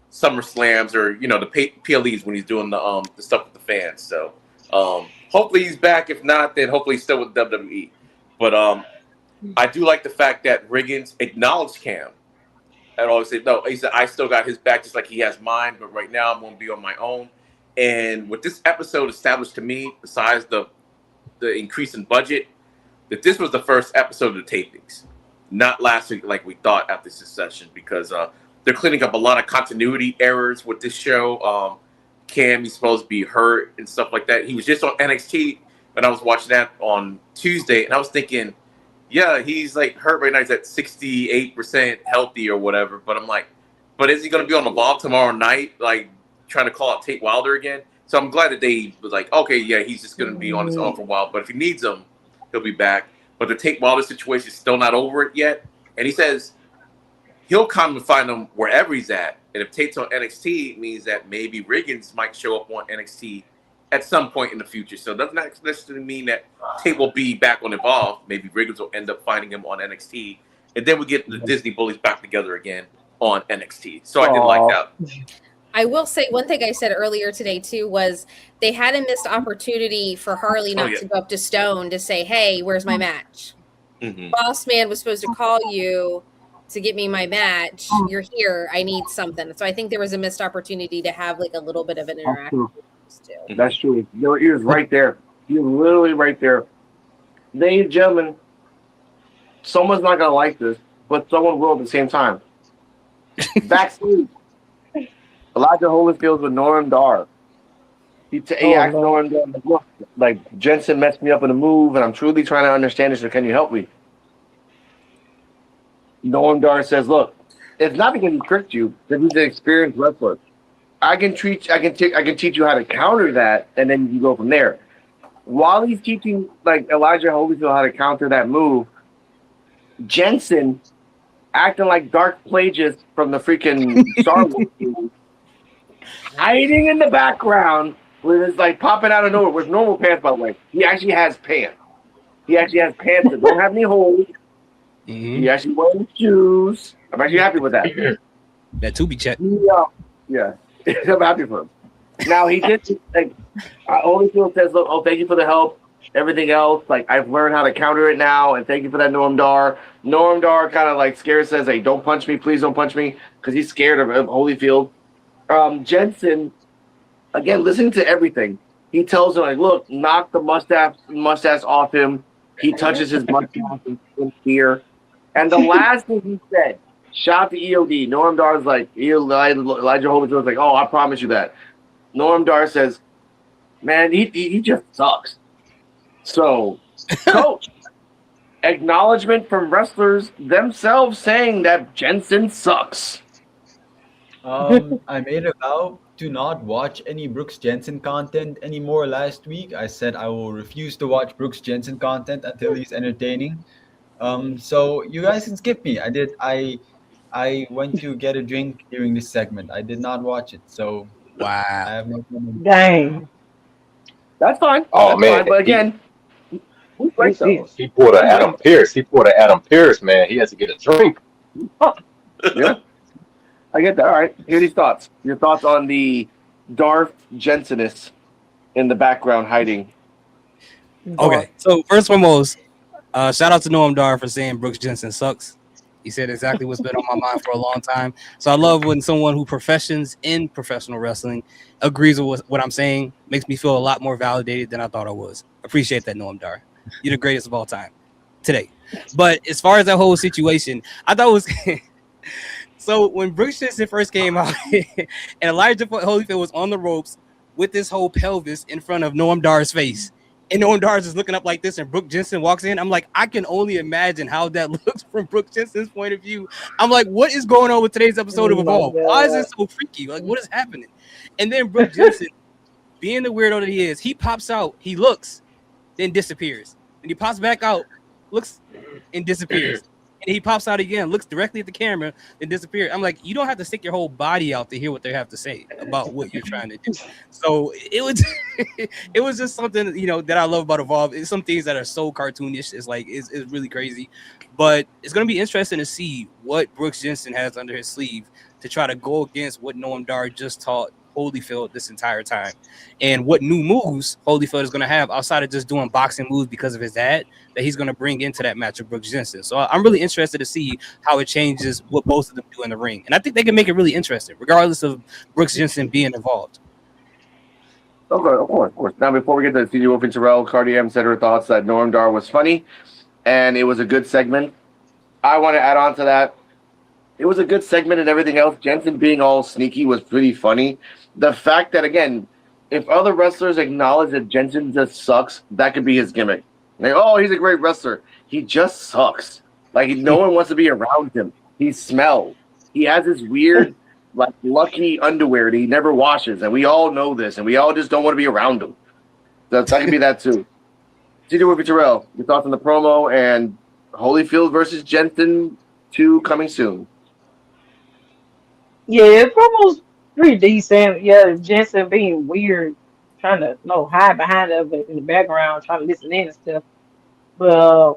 Summer Slams or the PLEs when he's doing the stuff with the fans. So hopefully he's back. If not, then hopefully he's still with WWE. But I do like the fact that Riggins acknowledged Cam And always say, no, he said, I still got his back just like he has mine, but right now I'm going to be on my own. And what this episode established to me, besides the increase in budget, that this was the first episode of the tapings, not last week like we thought after Succession, because they're cleaning up a lot of continuity errors with this show. Cam, he's supposed to be hurt and stuff like that. He was just on NXT, and I was watching that on Tuesday, and I was thinking, yeah, he's like hurt right now. He's at 68% healthy or whatever. But I'm like, but is he going to be on the Evolve tomorrow night, like trying to call out Tate Wilder again? So I'm glad that they was like, okay, yeah, he's just going to be on his own for a while. But if he needs him, he'll be back. But the Tate Wilder situation is still not over it yet. And he says he'll come and find him wherever he's at. And if Tate's on NXT, it means that maybe Riggins might show up on NXT at some point in the future. So it doesn't necessarily mean that Tate will be back on Evolve. Maybe Riggins will end up finding him on NXT. And then we get the Disney bullies back together again on NXT. So I did like that. I will say one thing I said earlier today too was they had a missed opportunity for Harley not to go up to Stone to say, hey, where's my match? Boss man was supposed to call you to get me my match. You're here. I need something. So I think there was a missed opportunity to have like a little bit of an interaction. That's true. Your ears right there. You're literally right there. Ladies and gentlemen, someone's not going to like this, but someone will at the same time. Backstage, Elijah Holyfield with Noam Dar. He asked Noam Dar, look, like, Jensen messed me up in a move, and I'm truly trying to understand this, so can you help me? Noam Dar says, look, it's not because he tricked you, because he's an experienced wrestler. I can teach you how to counter that, and then you go from there. While he's teaching like Elijah Holyfield how to counter that move, Jensen acting like Dark Plagueis from the freaking Star Wars movie, hiding in the background with his like popping out of nowhere with normal pants, by the way. He actually has pants. He actually has pants that don't have any holes. He actually wears shoes. I'm actually happy with that. That to be checked. Yeah. I'm happy for him. Now he did like Holyfield says, look, oh, thank you for the help. Everything else, like I've learned how to counter it now, and thank you for that, Noam Dar. Noam Dar kind of like scared, says, hey, don't punch me, please don't punch me, because he's scared of Holyfield. Jensen, again, listening to everything, he tells him like, look, knock the mustache off him. He touches his mustache in fear. And the last thing he said, shout to EOD. Noam Dar's like, Elijah Holyfield was like, oh, I promise you that. Noam Dar says, man, he just sucks. So, coach, acknowledgement from wrestlers themselves saying that Jensen sucks. I made a vow to not watch any Brooks Jensen content anymore last week. I said I will refuse to watch Brooks Jensen content until he's entertaining. So you guys can skip me. I went to get a drink during this segment. I did not watch it. So wow. I have no comment. Dang. That's fine. Oh, That's man. fine. But again, He pulled an Adam Pearce. Man. He has to get a drink. Yeah. I get that. All right. Here are these thoughts. Your thoughts on the Darth Jensenist in the background hiding. Okay. So first and foremost, shout out to Noam Dar for saying Brooks Jensen sucks. He said exactly what's been on my mind for a long time. So I love when someone who professions in professional wrestling agrees with what I'm saying. Makes me feel a lot more validated than I thought I was. Appreciate that, Noam Dar. You're the greatest of all time today. But as far as that whole situation, I thought it was so when Brooks Jensen first came out and Elijah Holyfield was on the ropes with this whole pelvis in front of Noam Dar's face. And Noam Dar is looking up like this, and Brooks Jensen walks in. I'm like, I can only imagine how that looks from Brooks Jensen's point of view. I'm like, what is going on with today's episode of Evolve? Why is it so freaky? Like, what is happening? And then Brooks Jensen, being the weirdo that he is, he pops out, he looks, then disappears. And he pops back out, looks, and disappears. And he pops out again, looks directly at the camera, then disappears. I'm like, you don't have to stick your whole body out to hear what they have to say about what you're trying to do. So it was, it was just something, you know, that I love about Evolve. It's some things that are so cartoonish. It's like, it's really crazy. But it's going to be interesting to see what Brooks Jensen has under his sleeve to try to go against what Noam Dar just taught Holyfield this entire time, and what new moves Holyfield is going to have outside of just doing boxing moves because of his dad that he's going to bring into that match with Brooks Jensen. So I'm really interested to see how it changes what both of them do in the ring, and I think they can make it really interesting, regardless of Brooks Jensen being involved. Okay, of course. Now, before we get to CJ Wolf and Terrell, Cardi M said her thoughts that Noam Dar was funny, and it was a good segment. I want to add on to that. It was a good segment and everything else. Jensen being all sneaky was pretty funny. The fact that, again, if other wrestlers acknowledge that Jensen just sucks, that could be his gimmick. Like, oh, he's a great wrestler. He just sucks. Like, no one wants to be around him. He smells. He has this weird, like, lucky underwear that he never washes, and we all know this, and we all just don't want to be around him. That could be that, too. CJ Wolfie Terrell, your thoughts on the promo and Holyfield versus Jensen 2 coming soon. Yeah, it was pretty decent. Yeah, Jensen being weird, trying to hide behind it in the background, trying to listen in and stuff. But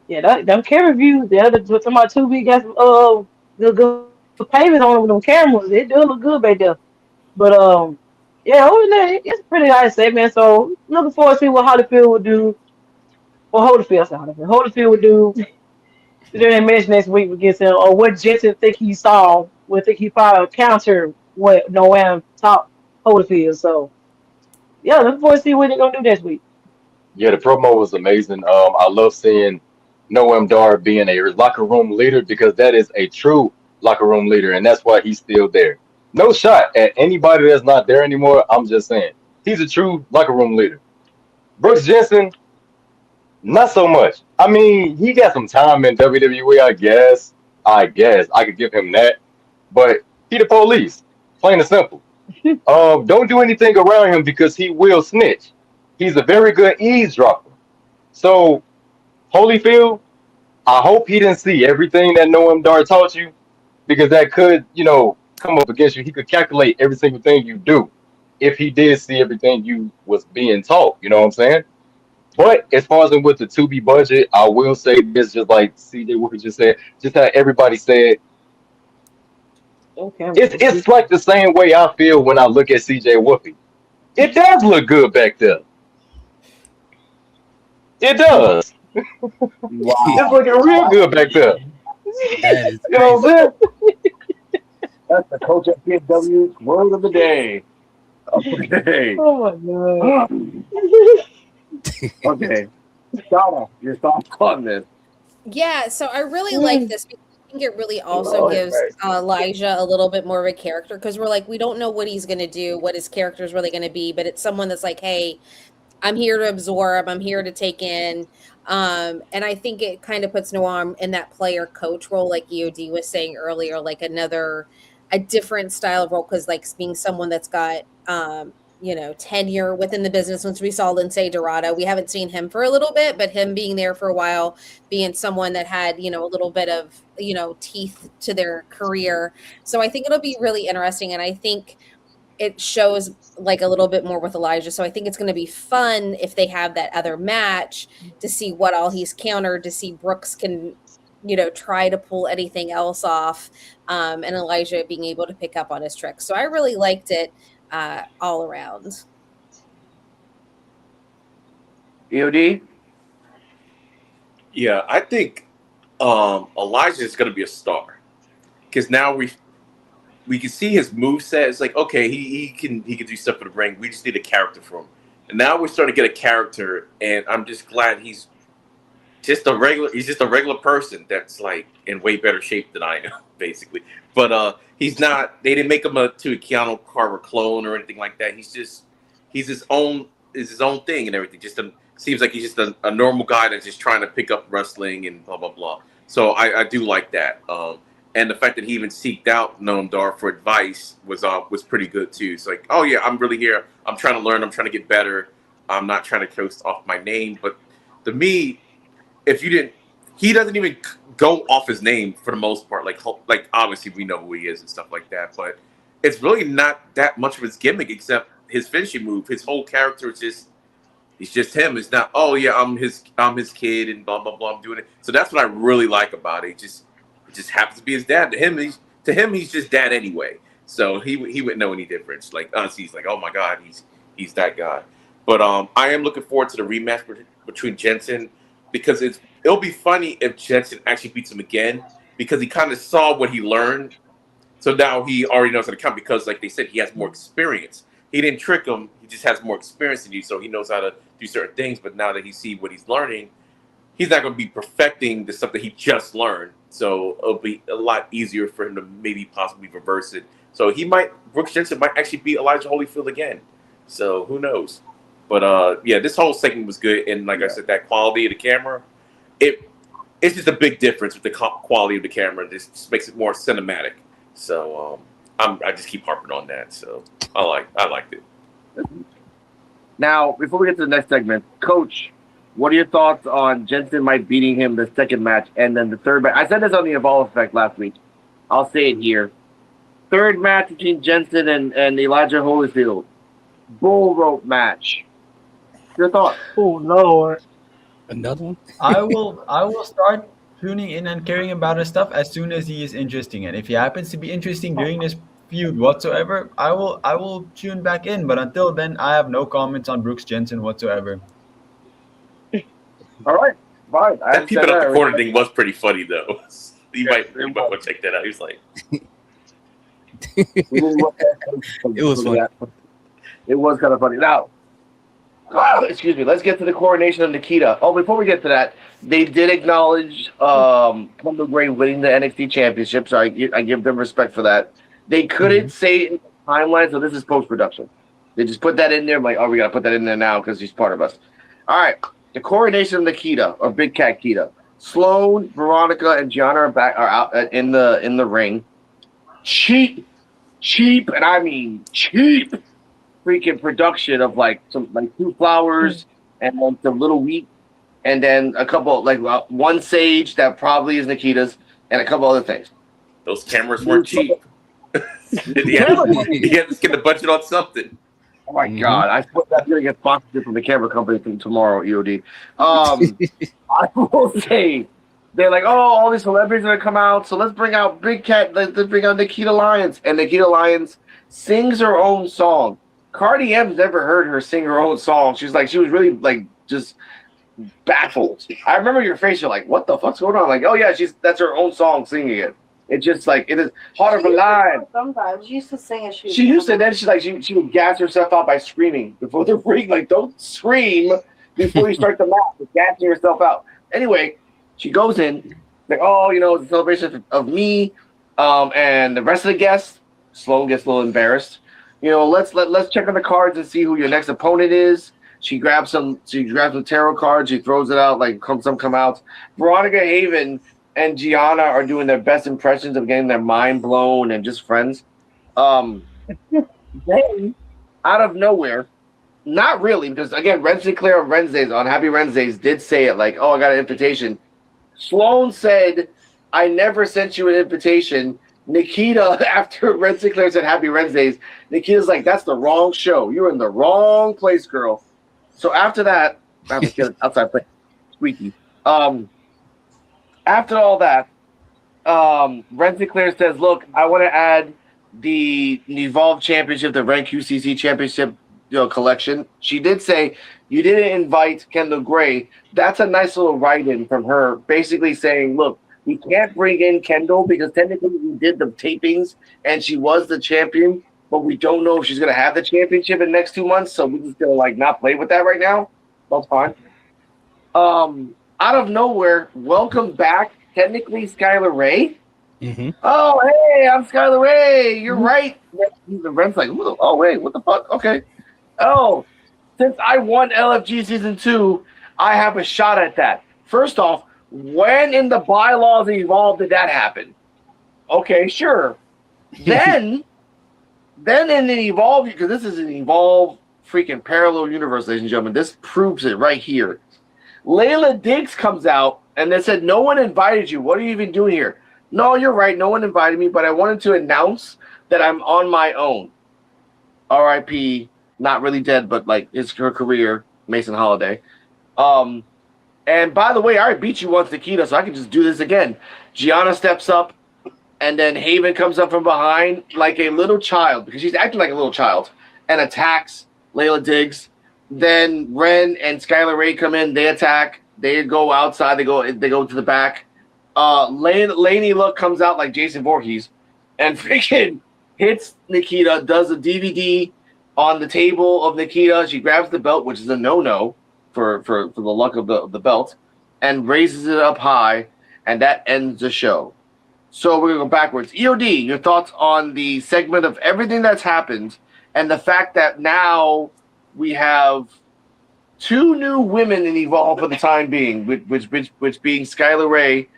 yeah, them camera views, the other talking about 2B got some good payments on them with them cameras. They do look good back there. But yeah, other than that, it's a pretty nice segment. So looking forward to see what Holyfield would do. Well, Holyfield would do during the match next week against him, or what Jensen think he saw. Would think he probably counter what Noam taught Holyfield. So yeah, looking forward to see what they're gonna do next week. Yeah, the promo was amazing. I love seeing Noam Dar being a locker room leader because that is a true locker room leader, and that's why he's still there. No shot at anybody that's not there anymore. I'm just saying he's a true locker room leader. Brooks Jensen, not so much. I mean, he got some time in WWE, I guess. I could give him that, but he the police, plain and simple. Don't do anything around him because he will snitch. He's a very good eavesdropper. So, Holyfield, I hope he didn't see everything that Noam Dar taught you because that could, come up against you. He could calculate every single thing you do if he did see everything you was being taught. You know what I'm saying? But as far as with the 2B budget, I will say this, just like CJ Wolfie just said, just how everybody said, Okay. it's like the same way I feel when I look at CJ Wolfie. It does look good back there. It does. Wow. It's looking real good back there. That is You know what I'm saying? That's the Coach at PFW's word of the day. Okay. Oh my god. Okay. Shana, your thoughts on this? Yeah, so I really like this because I think it really also gives Elijah a little bit more of a character because we're like, we don't know what he's going to do, what his character is really going to be, but it's someone that's like, hey, I'm here to absorb, I'm here to take in. And I think it kind of puts Noam in that player coach role, like EOD was saying earlier, like a different style of role because like being someone that's got tenure within the business. Once we saw Lindsay Dorado, we haven't seen him for a little bit, but him being there for a while, being someone that had, a little bit of, teeth to their career. So I think it'll be really interesting. And I think it shows like a little bit more with Elijah. So I think it's going to be fun if they have that other match to see what all he's countered, to see Brooks can, try to pull anything else off. And Elijah being able to pick up on his tricks. So I really liked it. All around. EOD? Yeah, I think Elijah is going to be a star because now we can see his moveset. It's like, okay, he can do stuff in the ring. We just need a character for him, and now we're starting to get a character. And I'm just glad he's just a regular person that's like in way better shape than I am, basically. But he's not. They didn't make him to a Keanu Carver clone or anything like that. He's his own thing and everything. Seems like he's just a normal guy that's just trying to pick up wrestling and blah blah blah. So I do like that. And the fact that he even seeked out Noam Dar for advice was pretty good too. It's like, oh yeah, I'm really here. I'm trying to learn. I'm trying to get better. I'm not trying to coast off my name. But to me, he doesn't even go off his name for the most part. Like obviously we know who he is and stuff like that, but it's really not that much of his gimmick except his finishing move. His whole character is just him. It's not, oh yeah, I'm his kid and blah blah blah. I'm doing it. So that's what I really like about it. It just happens to be his dad. To him, he's just dad anyway. So he wouldn't know any difference. Like honestly, he's like, oh my god, he's that guy. But I am looking forward to the rematch between Jensen because it'll be funny if Jensen actually beats him again because he kind of saw what he learned. So now he already knows how to count because, like they said, he has more experience. He didn't trick him; he just has more experience than you, so he knows how to do certain things. But now that he sees what he's learning, he's not going to be perfecting the stuff that he just learned. So it'll be a lot easier for him to maybe possibly reverse it. So Brooks Jensen might actually beat Elijah Holyfield again. So who knows? But yeah, this whole segment was good, and like I said, that quality of the camera, it's just a big difference with the quality of the camera. This just makes it more cinematic. So I just keep harping on that. So I liked it. Now, before we get to the next segment, Coach, what are your thoughts on Jensen might beating him the second match and then the third match? I said this on the Evolve Effect last week. I'll say it here. Third match between Jensen and Elijah Holyfield. Bull rope match. Your thoughts? Oh Lord. Another one? I will start tuning in and caring about his stuff as soon as he is interesting. And if he happens to be interesting during this feud whatsoever, I will tune back in. But until then, I have no comments on Brooks Jensen whatsoever. All right, fine. That people up the corner thing was pretty funny though. You might want to check that out. He was like, It was funny. It was kind of funny. Now, excuse me. Let's get to the coronation of Nikita. Oh, before we get to that, they did acknowledge Kendall Gray winning the NXT Championship, so I give them respect for that. They couldn't say it in the timeline, so this is post-production. They just put that in there. I'm like, oh, we got to put that in there now because he's part of us. All right. The coronation of Nikita, or Big Cat Kita. Sloan, Veronica, and Gianna are out in the ring. Cheap, and I mean cheap freaking production of like two flowers and then some little wheat and then a couple one sage that probably is Nikita's and a couple other things. Those cameras weren't cheap. He had to get the budget on something. Oh my God! I thought that's gonna get sponsored from the camera company from tomorrow. EOD. I will say they're like, oh, all these celebrities are gonna come out, so let's bring out Big Cat. Let's bring out Nikita Lyons, and Nikita Lyons sings her own song. Cardi M's never heard her sing her own song. She was really like just baffled. I remember your face. You're like, what the fuck's going on? Like, oh yeah, that's her own song singing it. It's just like it is Heart of a Lion. Sometimes she used to sing it. She used to. Then she would gas herself out by screaming before the ring. Like, don't scream before you start the match. You're gassing yourself out. Anyway, she goes in like, oh, it's a celebration of me, and the rest of the guests. Sloan gets a little embarrassed. Let's check on the cards and see who your next opponent is. She grabs some tarot cards. She throws it out like some come out. Veronica Haven and Gianna are doing their best impressions of getting their mind blown and just friends. Then, out of nowhere, not really, because again, Ren Sinclair on Happy Wednesdays did say it like, oh, I got an invitation. Sloan said, I never sent you an invitation. Nikita, after Ren Sinclair said Happy Wednesdays, Nikita's like, that's the wrong show. You're in the wrong place, girl. So after that, I'm just outside play. Squeaky. After all that, Ren Sinclair says, look, I want to add the Evolve Championship, the Rank QCC Championship collection. She did say you didn't invite Kendall Gray. That's a nice little write-in from her, basically saying, look, we can't bring in Kendall because technically we did the tapings and she was the champion, but we don't know if she's going to have the championship in the next 2 months, so we're just going to not play with that right now. That's fine. Out of nowhere, welcome back, technically, Skylar Ray. Mm-hmm. Oh, hey, I'm Skylar Ray. You're right. The Ren's like, oh, wait, what the fuck? Okay. Oh, since I won LFG Season 2, I have a shot at that. First off, when in the bylaws of Evolve did that happen? Okay, sure. Then in the Evolve, because this is an Evolve freaking parallel universe, ladies and gentlemen, this proves it right here. Layla Diggs comes out and they said, no one invited you. What are you even doing here? No, you're right. No one invited me, but I wanted to announce that I'm on my own. R.I.P. Not really dead, but her career, Mason Holiday. And by the way, I already beat you once, Nikita, so I can just do this again. Gianna steps up. and then Haven comes up from behind like a little child because she's acting like a little child and attacks Layla Diggs. Then Ren and Skylar Ray come in. They attack. They go outside. They go to the back. Laney Look comes out like Jason Voorhees and freaking hits Nikita. Does a DVD on the table of Nikita. She grabs the belt, which is a no-no for the luck of the belt, and raises it up high, and that ends the show. So we're going to go backwards. EOD, your thoughts on the segment of everything that's happened and the fact that now we have 2 new women in Evolve for the time being, which being Skylar Ray.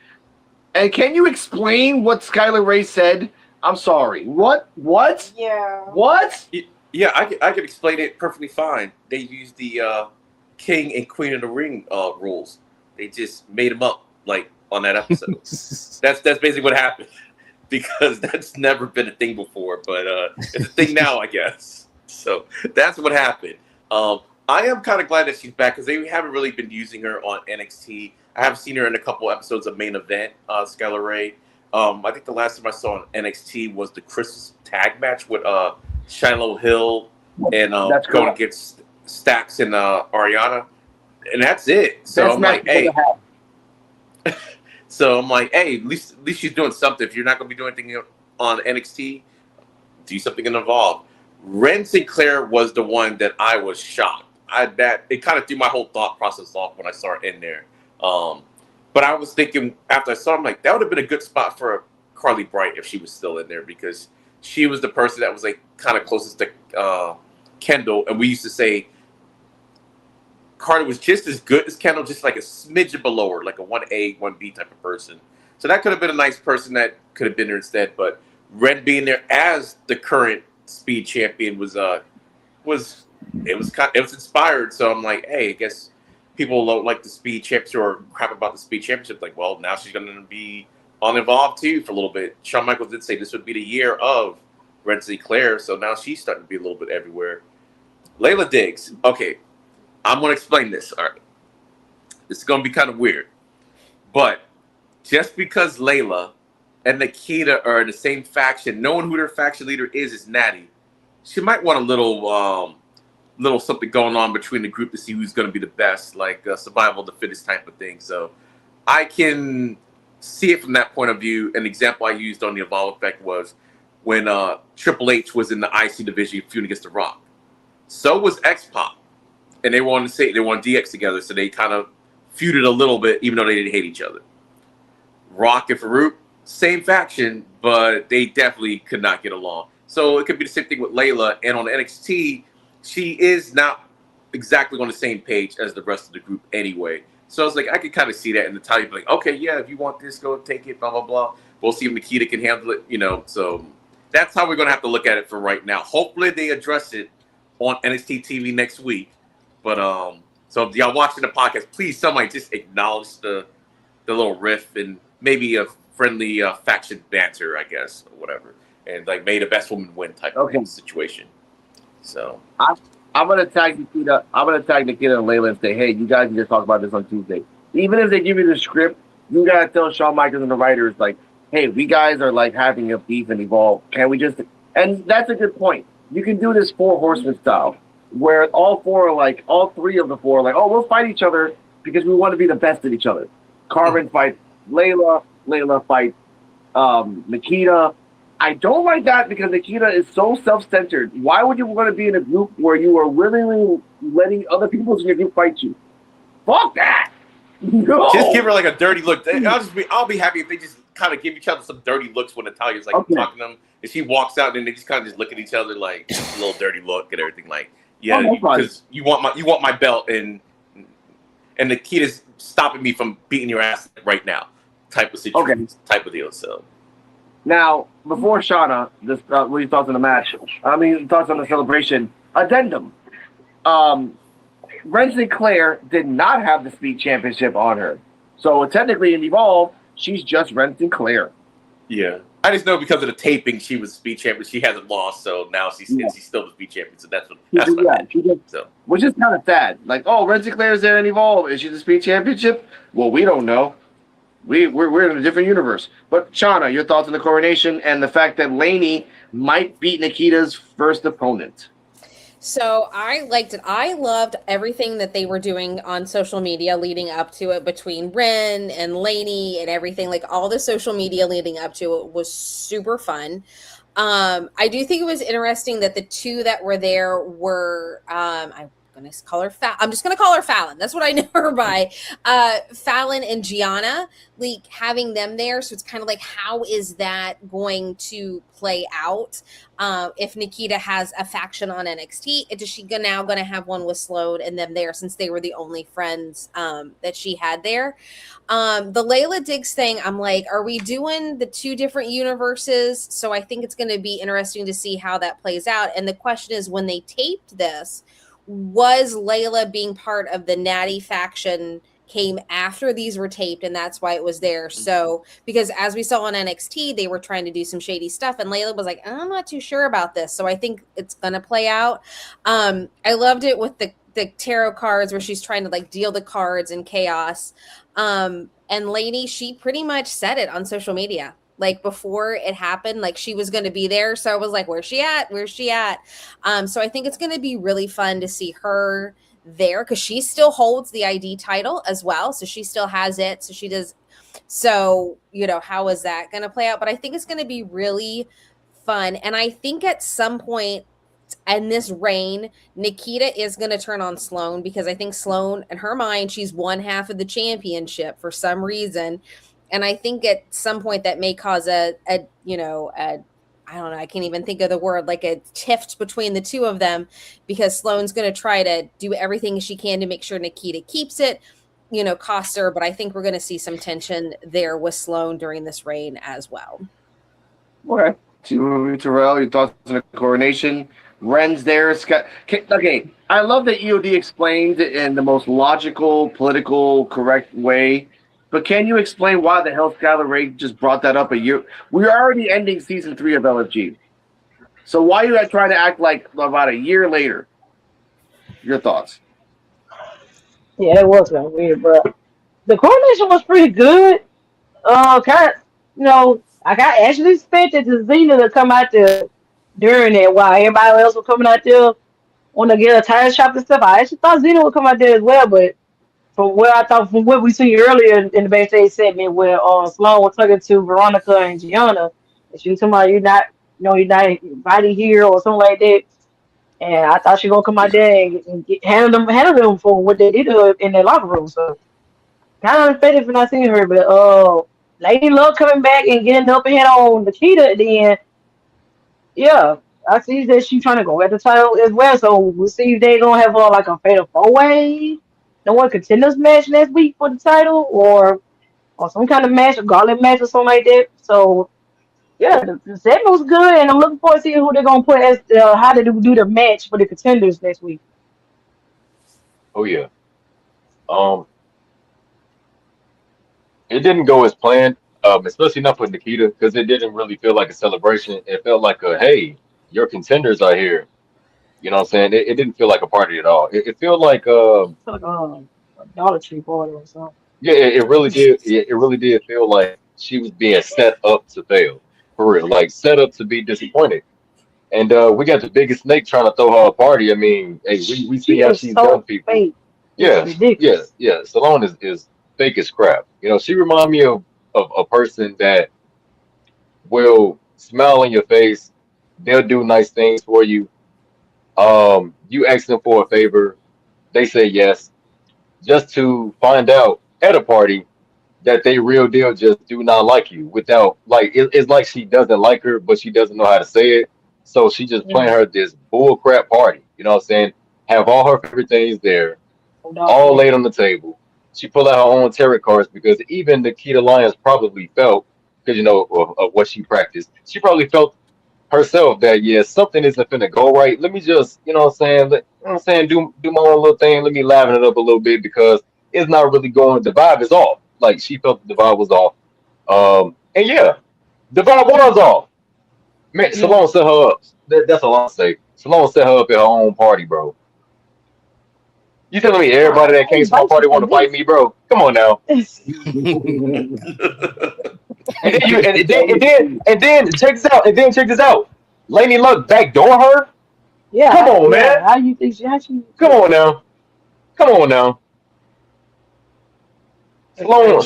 And can you explain what Skylar Ray said? I'm sorry. What? Yeah. What? Yeah, I could explain it perfectly fine. They used the King and Queen of the Ring rules. They just made them up like on that episode. That's basically what happened, because that's never been a thing before, but it's a thing now, I guess. So that's what happened. I am kind of glad that she's back because they haven't really been using her on NXT. I have seen her in a couple episodes of Main Event, Skylar Ray. I think the last time I saw on NXT was the Christmas tag match with Shiloh Hill and going against Stax and Ariana, and that's it. So I'm like, hey. So I'm like, hey, at least she's doing something. If you're not going to be doing anything on NXT, do something in Evolve. Ren Sinclair was the one that I was shocked. It kind of threw my whole thought process off when I saw her in there. But I was thinking after I saw her, I'm like, that would have been a good spot for Carly Bright if she was still in there, because she was the person that was like kind of closest to Kendall, and we used to say Carter was just as good as Kendall, just like a smidgen below her, like a 1A, 1B type of person. So that could have been a nice person that could have been there instead. But Ren being there as the current Speed champion was inspired. So I'm like, hey, I guess people like the Speed Championship or crap about the Speed Championship. Like, well, now she's going to be on Evolve too for a little bit. Shawn Michaels did say this would be the year of Ren Sinclair, so now she's starting to be a little bit everywhere. Layla Diggs. Okay, I'm going to explain this. All right. This is going to be kind of weird. But just because Layla and Nikita are in the same faction, knowing who their faction leader is Natty, she might want a little something going on between the group to see who's going to be the best, like survival of the fittest type of thing. So I can see it from that point of view. An example I used on the Evolve effect was when Triple H was in the IC division feuding against The Rock. So was X-Pac. And they wanted DX together, so they kind of feuded a little bit, even though they didn't hate each other. Rock and Farouk, same faction, but they definitely could not get along. So it could be the same thing with Layla. And on NXT, she is not exactly on the same page as the rest of the group anyway. So I was like, I could kind of see that in the title. Like, okay, yeah, if you want this, go take it, blah, blah, blah. We'll see if Nikita can handle it, So that's how we're going to have to look at it for right now. Hopefully they address it on NXT TV next week. But so if y'all watching the podcast, please somebody just acknowledge the little riff and maybe a friendly faction banter, I guess, or whatever. And like may the best woman win type of situation. So I'm gonna tag Nikita. I'm gonna tag Nikita and Layla and say, hey, you guys can just talk about this on Tuesday. Even if they give you the script, you gotta tell Shawn Michaels and the writers, like, hey, we guys are like having a beef and Evolve. Can we just? And that's a good point. You can do this 4 horsemen style, where all three of the four are like, oh, we'll fight each other because we want to be the best at each other. Carmen fights Layla fights Nikita. I don't like that because Nikita is so self-centered. Why would you want to be in a group where you are willingly letting other people in your group fight you? Fuck that! No. Just give her like a dirty look. I'll be happy if they just kind of give each other some dirty looks when Natalia's like talking to them, and she walks out, and they just kind of just look at each other like a little dirty look and everything. Like, yeah, because you want my belt, and Nikita's stopping me from beating your ass right now, type of situation, type of deal. So. Now, before Shauna, what are your thoughts on the match? Thoughts on the celebration. Addendum. Ren Sinclair did not have the Speed Championship on her. So technically in Evolve, she's just Ren Sinclair. Yeah. I just know because of the taping, she was Speed Champion. She hasn't lost, so now she's still the Speed Champion. So that's what I meant. Which is kind of sad. Like, oh, Ren Sinclair's there in Evolve. Is she the Speed Championship? Well, we don't know. We're in a different universe. But Shauna, your thoughts on the coronation and the fact that Laney might beat Nikita's first opponent. So I liked it. I loved everything that they were doing on social media leading up to it between Ren and Lainey and everything. Like all the social media leading up to it was super fun. I do think it was interesting that the two that were there were I'm just gonna call her Fallon. That's what I know her by. Fallon and Gianna, like having them there. So it's kind of like, how is that going to play out? If Nikita has a faction on NXT, is she now going to have one with Sloan and them there, since they were the only friends that she had there? The Layla Diggs thing, I'm like, are we doing the two different universes? So I think it's going to be interesting to see how that plays out. And the question is, when they taped this, was Layla being part of the Natty faction came after these were taped, and that's why it was there? So because as we saw on NXT, they were trying to do some shady stuff, and Layla was like, I'm not too sure about this. So I think it's gonna play out. I loved it with the tarot cards where she's trying to like deal the cards in chaos. And Lainey, she pretty much said it on social media. Like before it happened, like she was going to be there. So I was like, where's she at? Where's she at? So I think it's going to be really fun to see her there, because she still holds the ID title as well. So she still has it. So she does. So, how is that going to play out? But I think it's going to be really fun. And I think at some point in this reign, Nikita is going to turn on Sloan, because I think Sloan, in her mind, she's one half of the championship for some reason. And I think at some point that may cause a I don't know, I can't even think of the word, like a tiff between the two of them, because Sloane's going to try to do everything she can to make sure Nikita keeps it, cost her. But I think we're going to see some tension there with Sloan during this reign as well. Okay. Terrell, your thoughts on the coronation? Ren's there. Scott. Okay, I love that EOD explained it in the most logical, political, correct way. But can you explain why the hell Skylar Ray just brought that up a year? We're already ending season 3 of LFG. So why are you trying to act like about a year later? Your thoughts? Yeah, it was kind of weird, but the coronation was pretty good. I got actually expected the Xena to come out there during that while everybody else was coming out there on to get a tire shop and stuff. I actually thought Xena would come out there as well, but from what we seen earlier in the backstage segment where Sloan was talking to Veronica and Gianna, and she was talking about you're not invited here or something like that. And I thought she gonna come out there and handle them for what they did in their locker room. So kind of unexpected for not seeing her, but Lady Love coming back and getting the upper hand on Nikita at the end. Yeah, I see that she's trying to go at the title as well. So we'll see if they gonna have like a fatal 4-way, no one contenders match next week for the title, or some kind of match, a gauntlet match or something like that. So yeah, the segment was good, and I'm looking forward to seeing who they're gonna put as how to do the match for the contenders next week. Oh yeah. It didn't go as planned, especially not for Nikita, because it didn't really feel like a celebration. It felt like a, hey, your contenders are here. You know what I'm saying? It didn't feel like a party at all. It felt like It's like a Dollar Tree party or something. yeah, it really did. It really did feel like she was being set up to fail, for real, like set up to be disappointed. And we got the biggest snake trying to throw her a party. I mean, hey, we see She how is she's done so people. fake. Yeah, It's ridiculous. yeah. Salone is fake as crap. She reminds me of a person that will smile in your face. They'll do nice things for you. You ask them for a favor, they say yes, just to find out at a party that they real deal just do not like you. Without like, it's like she doesn't like her, but she doesn't know how to say it. So she just playing Yeah. her this bull crap party. You know what I'm saying? Have all her favorite things there, No doubt. all Yeah. laid on the table. She pulled out her own tarot cards because even Nikita Lyons probably felt, because of what she practiced, she probably felt herself that yeah, something isn't finna go right. Let me just, what I'm saying, do my own little thing. Let me liven it up a little bit because it's not really going. The vibe is off. Like she felt the vibe was off. And yeah, the vibe was off. Man, Yeah. Salone set her up. That's all I'll say. Salone set her up at her own party, bro. You telling me everybody that came to my party want to fight me, bro? Come on now. And then check this out. And then check this out. Lady Luck backdoor her. Yeah. Come on, man. How you think she actually? Come on now. Come on now. Sloan,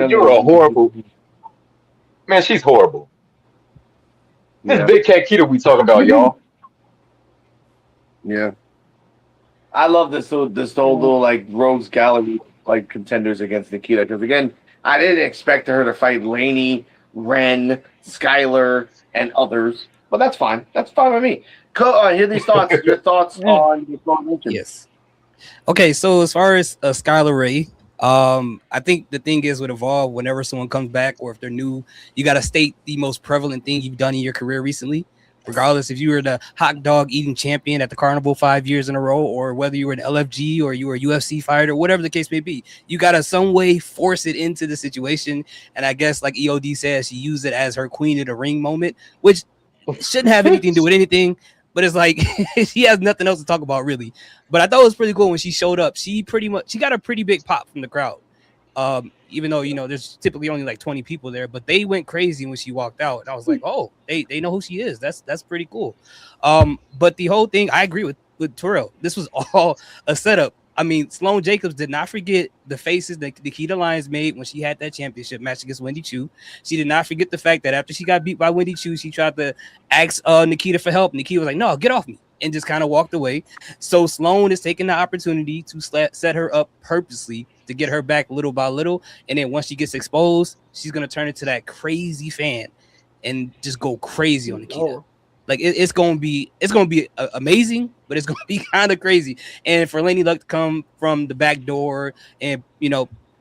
you're a horrible man. She's horrible. This big cat Keto we talking about, y'all. Yeah. I love this whole little like rogues gallery like contenders against Nikita because again, I didn't expect her to fight Lainey, Ren, Skylar, and others, but that's fine. That's fine with me. Hear these thoughts. Your thoughts on your Coronation. Yes. Okay, so as far as Skylar Ray, I think the thing is with Evolve, whenever someone comes back or if they're new, you got to state the most prevalent thing you've done in your career recently. Regardless if you were the hot dog eating champion at the carnival 5 years in a row, or whether you were an LFG or you were a UFC fighter, whatever the case may be, you got to some way force it into the situation. And I guess like EOD says, she used it as her queen of the ring moment, which shouldn't have anything to do with anything. But it's like she has nothing else to talk about, really. But I thought it was pretty cool when she showed up. She got a pretty big pop from the crowd. Even though, there's typically only like 20 people there, but they went crazy when she walked out. And I was like, oh, they know who she is. That's pretty cool. But the whole thing, I agree with Terrell. This was all a setup. I mean, Sloane Jacobs did not forget the faces that Nikita Lyons made when she had that championship match against Wendy Chu. She did not forget the fact that after she got beat by Wendy Chu, she tried to ask Nikita for help. Nikita was like, no, get off me, and just kind of walked away. So Sloane is taking the opportunity to set her up purposely to get her back little by little. And then once she gets exposed, she's going to turn into that crazy fan and just go crazy on Nikita. Like it's gonna be amazing, but it's gonna be kind of crazy. And for Lainey Luck to come from the back door and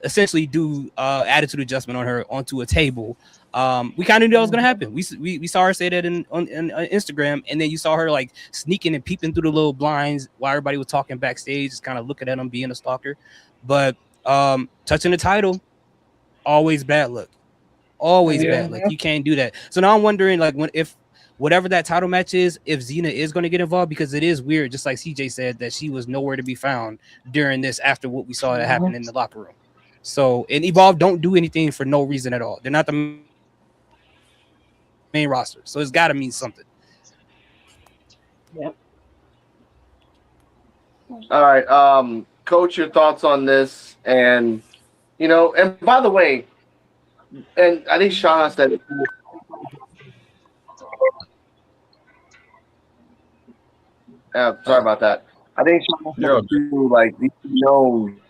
essentially do attitude adjustment on her onto a table, we kind of knew that was gonna happen. We saw her say that on Instagram, and then you saw her like sneaking and peeping through the little blinds while everybody was talking backstage, just kind of looking at them being a stalker. But touching the title, always bad luck. Always bad luck. You can't do that. So now I'm wondering, like, if whatever that title match is, if Xena is going to get involved, because it is weird, just like CJ said, that she was nowhere to be found during this after what we saw that happen in the locker room. So, and Evolve don't do anything for no reason at all. They're not the main roster, so it's got to mean something. Yep. All right, Coach, your thoughts on this, and and by the way, and I think Shauna said it. Sorry about that. I think like the known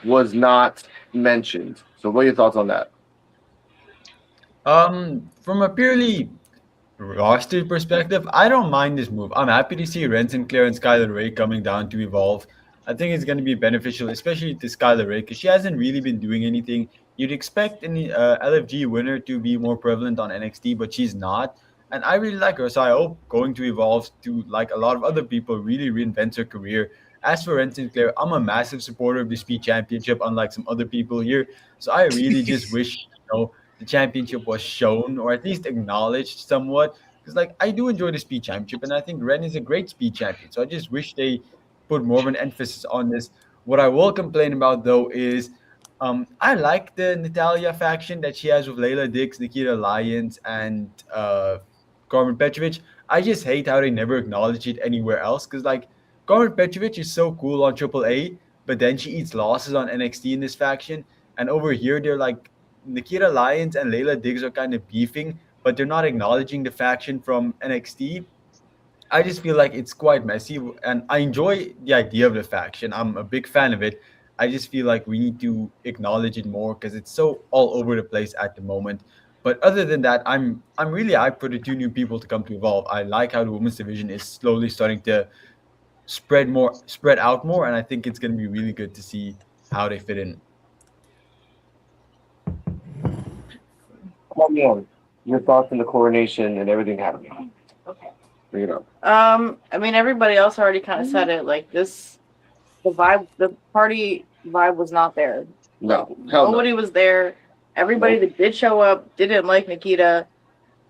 was not mentioned. So, what are your thoughts on that? From a purely roster perspective, I don't mind this move. I'm happy to see Ren Sinclair and Skylar Ray coming down to Evolve. I think it's going to be beneficial, especially to Skylar Ray, because she hasn't really been doing anything. You'd expect an LFG winner to be more prevalent on NXT, but she's not. And I really like her, so I hope going to Evolve to, like a lot of other people, really reinvents her career. As for Ren Sinclair, I'm a massive supporter of the Speed Championship, unlike some other people here. So I really just wish, the championship was shown or at least acknowledged somewhat. Because, like, I do enjoy the Speed Championship, and I think Ren is a great Speed Champion. So I just wish they put more of an emphasis on this. What I will complain about, though, is I like the Natalya faction that she has with Layla Dix, Nikita Lyons, and Carmen Petrovic. I just hate how they never acknowledge it anywhere else. Because, like, Carmen Petrovic is so cool on AAA, but then she eats losses on NXT in this faction. And over here, they're like, Nikita Lyons and Layla Diggs are kind of beefing, but they're not acknowledging the faction from NXT. I just feel like it's quite messy, and I enjoy the idea of the faction. I'm a big fan of it. I just feel like we need to acknowledge it more because it's so all over the place at the moment. But other than that, I'm really hyped for the two new people to come to Evolve. I like how the women's division is slowly starting to spread out more, and I think it's going to be really good to see how they fit in. Your thoughts on the Coronation and everything happening. Okay. Bring it up. I mean, everybody else already kind of said it. Like the party vibe was not there. No, nobody was there. Everybody that did show up didn't like Nikita,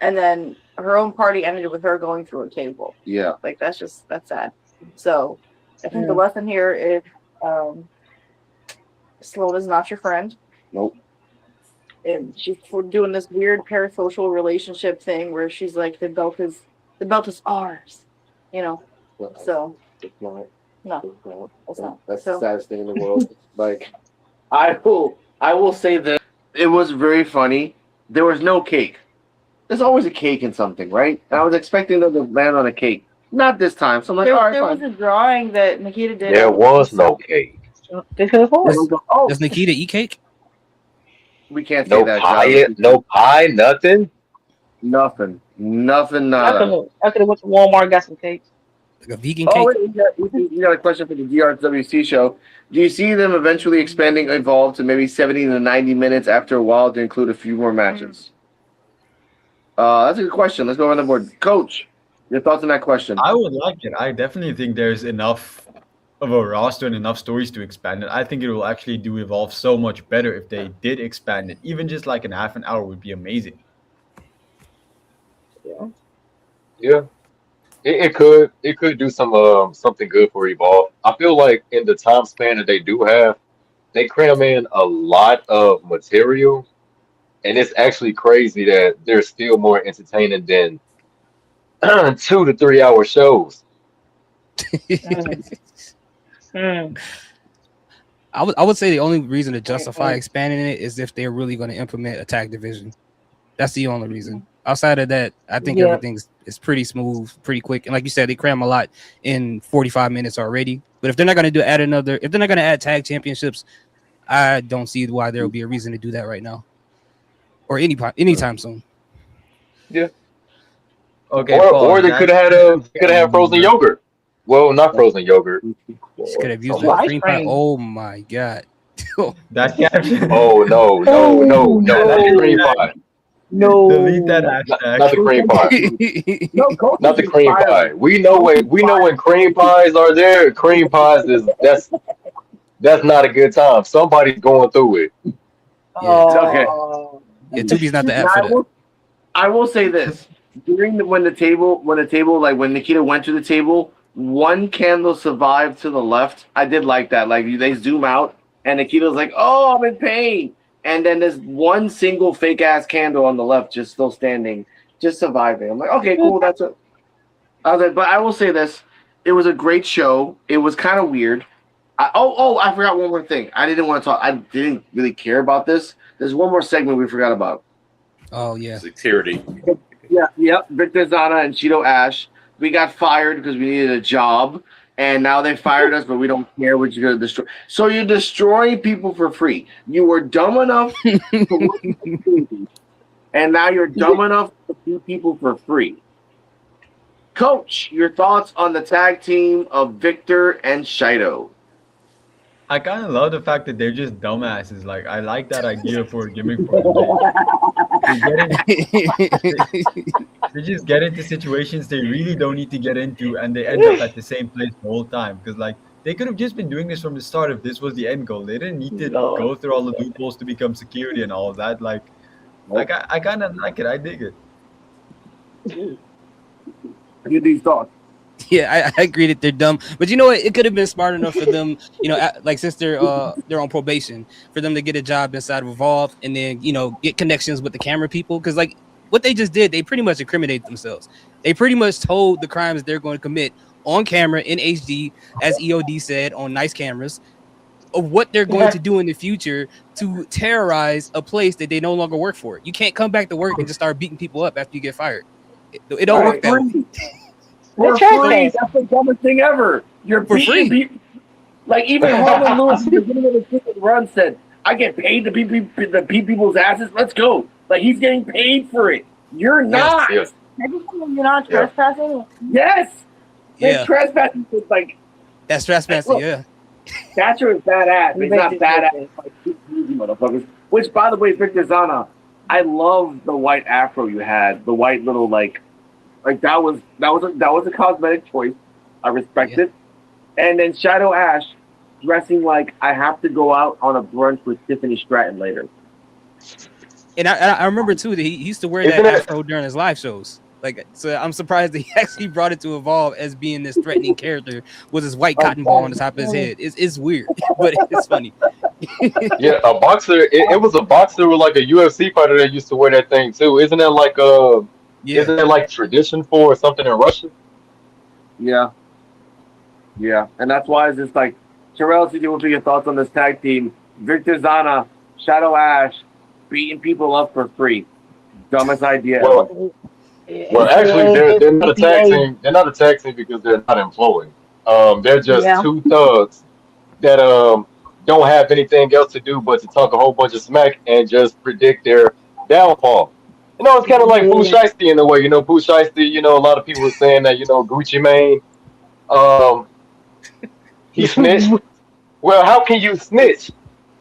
and then her own party ended with her going through a table. Yeah, like that's sad. So, I think the lesson here is Sloan is not your friend. Nope. And she's doing this weird parasocial relationship thing where she's like, the belt is ours, you know. So It's not. no, it's not. That's So the saddest thing in the world. Like, I will say that it was very funny. There was no cake. There's always a cake in something, right? And I was expecting them to land on a cake. Not this time. So I'm like, all right, there was fine. a drawing that Nikita did. There was no cake. They could afford it. Oh, Does Nikita eat cake? we can't say No that. pie. John. No pie. Nothing. Nothing. Nothing. I Nada. could have went to Walmart and got some cakes. Like a vegan Oh, cake? wait, we got a question for the DRWC show. Do you see them eventually expanding Evolve to maybe 70 to 90 minutes after a while to include a few more matches? That's a good question. Let's go on the board. Coach, your thoughts on that question? I would like it. I definitely think there's enough of a roster and enough stories to expand it. I think it will actually do Evolve so much better if they did expand it. Even just like in half an hour would be amazing. Yeah. It could do some something good for Evolve. I feel like in the time span that they do have, they cram in a lot of material, and it's actually crazy that they're still more entertaining than 2 to 3 hour shows. I would say the only reason to justify expanding it is if they're really going to implement a tag division. That's the only reason. Outside of that, I think everything's pretty smooth, pretty quick. And like you said, they cram a lot in 45 minutes already. But if they're not going to if they're not going to add tag championships, I don't see why there will be a reason to do that right now or anytime soon. Yeah. Okay. Or they could have had frozen yogurt. Well, not frozen yogurt. Could have used that cream pie. Oh my god. That caption. Oh no, not the cream pie. No. Delete that hashtag. Not the cream pie. Not the cream pie. We know when cream pies are there. Cream pies that's not a good time. Somebody's going through it. Okay. Yeah, Tubi's not the app for that. I will say this: when Nikita went to the table, one candle survived to the left. I did like that. Like they zoom out, and Nikita's like, "Oh, I'm in pain," and then there's one single fake ass candle on the left, just still standing, just surviving. I'm like, okay, cool. That's it. But I will say this: it was a great show. It was kind of weird. I forgot one more thing. I didn't want to talk. I didn't really care about this. There's one more segment we forgot about. Oh yeah, security. Yeah, yep. Victor Zana and Cheeto Ash. We got fired because we needed a job, and now they fired us, but we don't care what you're gonna destroy. So you're destroying people for free. You were dumb enough to work and now you're dumb enough to beat people for free. Coach, your thoughts on the tag team of Victor and Shido? I kind of love the fact that they're just dumbasses. Like, I like that idea for a gimmick for they just get into situations they really don't need to get into, and they end up at the same place the whole time. Because, like, they could have just been doing this from the start if this was the end goal. They didn't need to go through all the loopholes to become security and all of that. Like I kind of like it. I dig it. Get these thoughts. Yeah, I agree that they're dumb, but you know what? It could have been smart enough for them, like since they're on probation, for them to get a job inside of Evolve and then get connections with the camera people. Because like what they just did, they pretty much incriminate themselves. They pretty much told the crimes they're going to commit on camera in HD, as EOD said, on nice cameras, of what they're going to do in the future to terrorize a place that they no longer work for. You can't come back to work and just start beating people up after you get fired. It don't work that way. For free. That's the dumbest thing ever. You're beating people. Like even Harlan Lewis at the beginning of the ticket run said, "I get paid to beat people's asses. Let's go." Like he's getting paid for it. You're not. You're not trespassing. Yes. Yeah. Trespassing is like. That's trespassing. Yeah. Thatcher is badass. But he's not badass like these motherfuckers. Which, by the way, Victor Zana, I love the white afro you had. The white little like that was a cosmetic choice. I respect it. And then Shadow Ash dressing like I have to go out on a brunch with Tiffany Stratton later. And I remember too that he used to wear that afro during his live shows. Like, so I'm surprised that he actually brought it to Evolve as being this threatening character with his white cotton ball on the top of his head. It's weird, but it's funny. Yeah, a boxer. It was a boxer with like a UFC fighter that used to wear that thing too. Isn't that like Yeah. Isn't that like tradition for something in Russia? Yeah. Yeah. And that's why it's just like, Terrell, what are your thoughts on this tag team? Victor Zana, Shadow Ash, beating people up for free. Dumbest idea ever. Well, actually, they're not a tag team. They're not a tag team because they're not employed. They're just two thugs that don't have anything else to do but to talk a whole bunch of smack and just predict their downfall. You know, it's kind of like Pooh Shiesty in a way. You know, Pooh Shiesty. You know, a lot of people were saying that. You know, Gucci Mane, he snitched. Well, how can you snitch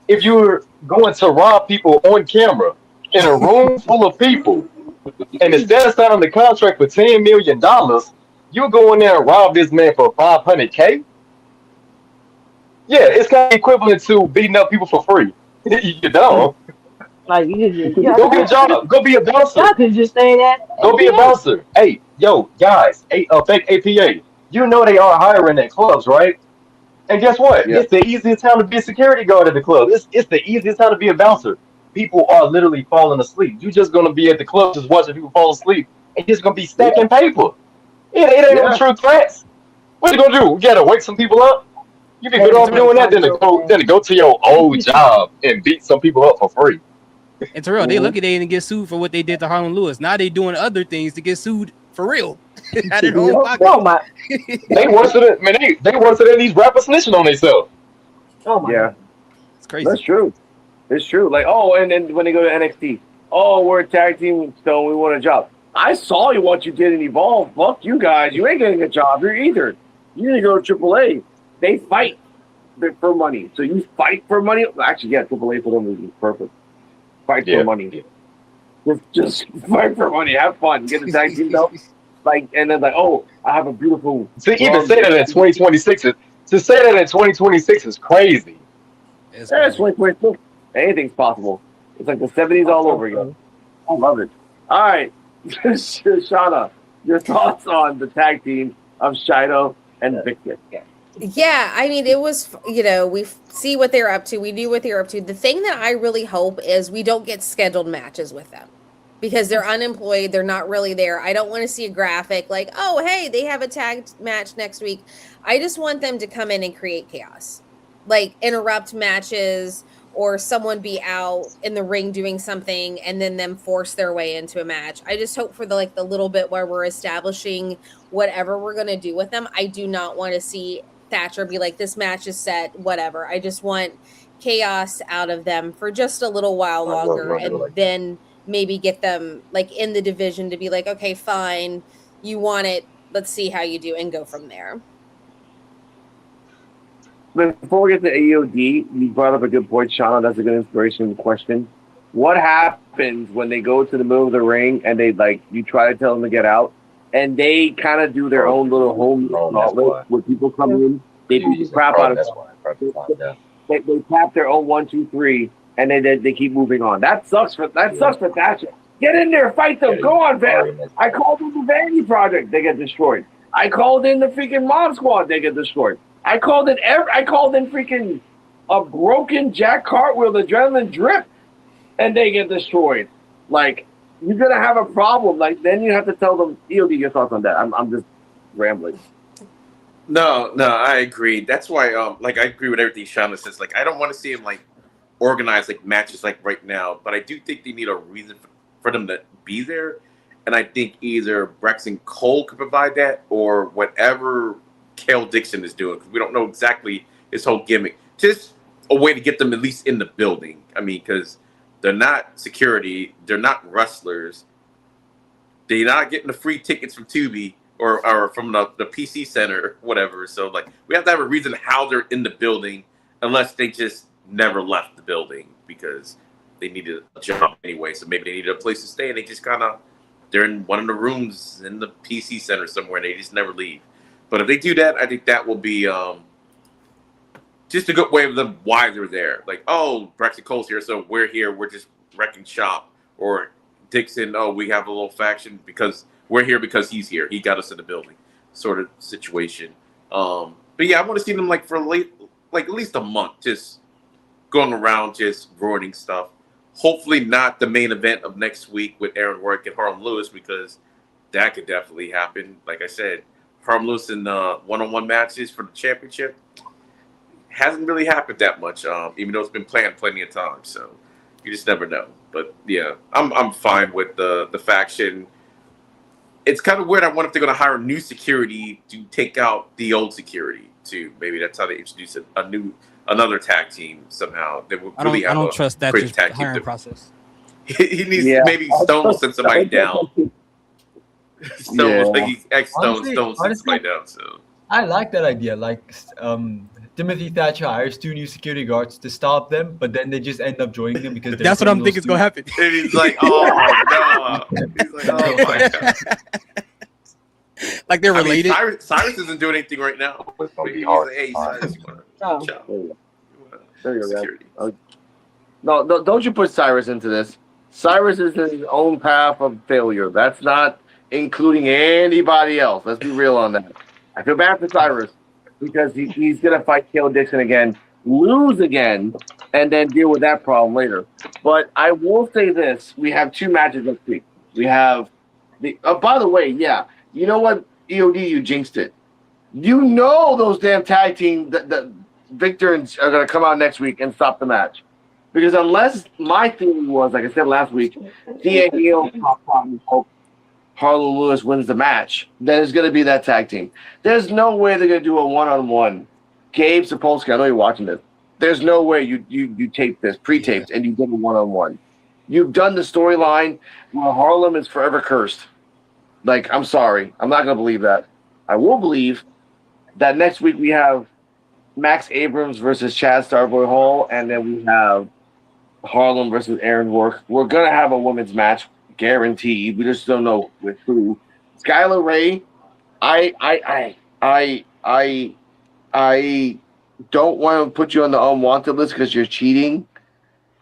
if you're going to rob people on camera in a room full of people? And instead of signing the contract for $10 million, you go in there and rob this man for $500K? Yeah, it's kind of equivalent to beating up people for free. You know, Like you just go get a job. Go be a bouncer. y'all could just say that. Go be a bouncer. Hey, yo, guys, thank APA. You know they are hiring at clubs, right? And guess what? Yeah. It's the easiest time to be a security guard at the club. It's the easiest time to be a bouncer. People are literally falling asleep. You're just gonna be at the club just watching people fall asleep, and you're just gonna be stacking paper. It ain't no true threats. What you gonna do? You gotta wake some people up. You be good off doing that than to go to your old job and beat some people up for free. And Terrell, they lucky they didn't get sued for what they did to Harlan Lewis. Now they doing other things to get sued for real. Out of their own pocket. Oh my! They worse than man. They worse than these rappers snitching on themselves. Oh my! Yeah, it's crazy. That's true. It's true. Like, oh, and then when they go to NXT, oh, we're a tag team, so we want a job. I saw you what you did in Evolve. Fuck you guys. You ain't getting a job here either. You need to go to AAA. They fight for money. So you fight for money. Actually, yeah, AAA for them is perfect. Fight for money. Just fight for money. Have fun. Get the tag team though. Like, and then like, oh, I have a beautiful. To even say that in 2026 is crazy. It's 2026. Anything's possible. It's like the 70s all over again. I love it. All right, Shauna, your thoughts on the tag team of Shido and Victor? Yeah, I mean, it was, we see what they're up to. We knew what they're up to. The thing that I really hope is we don't get scheduled matches with them because they're unemployed. They're not really there. I don't want to see a graphic like, oh, hey, they have a tag match next week. I just want them to come in and create chaos, like interrupt matches or someone be out in the ring doing something and then them force their way into a match. I just hope for the little bit where we're establishing whatever we're going to do with them. I do not want to see Thatcher be like, this match is set, whatever. I just want chaos out of them for just a little while longer and then maybe get them in the division to be like, okay, fine, you want it, let's see how you do and go from there. Before we get to AOD, you brought up a good point, Shauna. That's a good inspiration question. What happens when they go to the middle of the ring and they you try to tell them to get out and they kind of do their own little home gauntlet where people come in, they beat the crap out of them. They tap their own 1, 2, 3, and then they keep moving on. That sucks for Thatcher. Get in there, fight them. Go on, Van. I called in the Vanity Project, they get destroyed. I called in the freaking Mod Squad, they get destroyed. I called in freaking a broken Jack Cartwheel, Adrenaline Drip, and they get destroyed. You're gonna have a problem. Then you have to tell them. EOD, your thoughts on that? I'm just rambling. No, I agree. That's why, I agree with everything Shauna says. I don't want to see him organize matches right now, but I do think they need a reason for them to be there, and I think either Braxton Cole could provide that or whatever Kale Dixon is doing, because we don't know exactly his whole gimmick. Just a way to get them at least in the building. I mean, because they're not security, they're not wrestlers, they're not getting the free tickets from Tubi or from the PC Center or whatever. So we have to have a reason how they're in the building, unless they just never left the building because they needed a job anyway. So maybe they needed a place to stay and they just they're in one of the rooms in the PC Center somewhere and they just never leave. But if they do that, I think that will be just a good way of them why they're there. Oh, Braxton Cole's here, so we're here. We're just wrecking shop. Or Dixon, oh, we have a little faction because we're here because he's here. He got us in the building, sort of situation. But yeah, I want to see them like for at least a month, just going around, just ruining stuff. Hopefully not the main event of next week with Aaron Work and Harlem Lewis, because that could definitely happen. Like I said, Harlem Lewis in one-on-one matches for the championship hasn't really happened that much, even though it's been planned plenty of times. So you just never know. But yeah, I'm fine with the faction. It's kind of weird. I wonder if they're going to hire new security to take out the old security too. Maybe that's how they introduce another tag team somehow. They would really I don't trust that great tag hiring team. process. He needs maybe Stone will send somebody down. Stone will think Stone sends somebody down. So I like that idea. Like Timothy Thatcher hires 2 new security guards to stop them, but then they just end up joining them because That's what I'm thinking is gonna happen. And he's like, oh no. He's like, oh my god. Like they're related. I mean, Cyrus isn't doing anything right now. He's like, hey, Cyrus, you want to There you go. No, don't you put Cyrus into this. Cyrus is in his own path of failure. That's not including anybody else. Let's be real on that. I feel bad for Cyrus because he's going to fight Kale Dixon again, lose again, and then deal with that problem later. But I will say this. We have 2 matches next week. We have by the way, yeah, you know what, EOD, you jinxed it. You know those damn tag team, the victors are going to come out next week and stop the match. Because unless my theory was, like I said last week, Diego Harlem Lewis wins the match, then it's going to be that tag team. There's no way they're going to do a one-on-one. Gabe Sapolsky, I know you're watching this. There's no way you taped this, pre-taped, and you did a one-on-one. You've done the storyline where Harlem is forever cursed. Like, I'm sorry. I'm not going to believe that. I will believe that next week we have Max Abrams versus Chad Starboy Hall, and then we have Harlem versus Aaron Work. We're going to have a women's match, guaranteed. We just don't know with who. Skylar Ray, I don't want to put you on the unwanted list because you're cheating.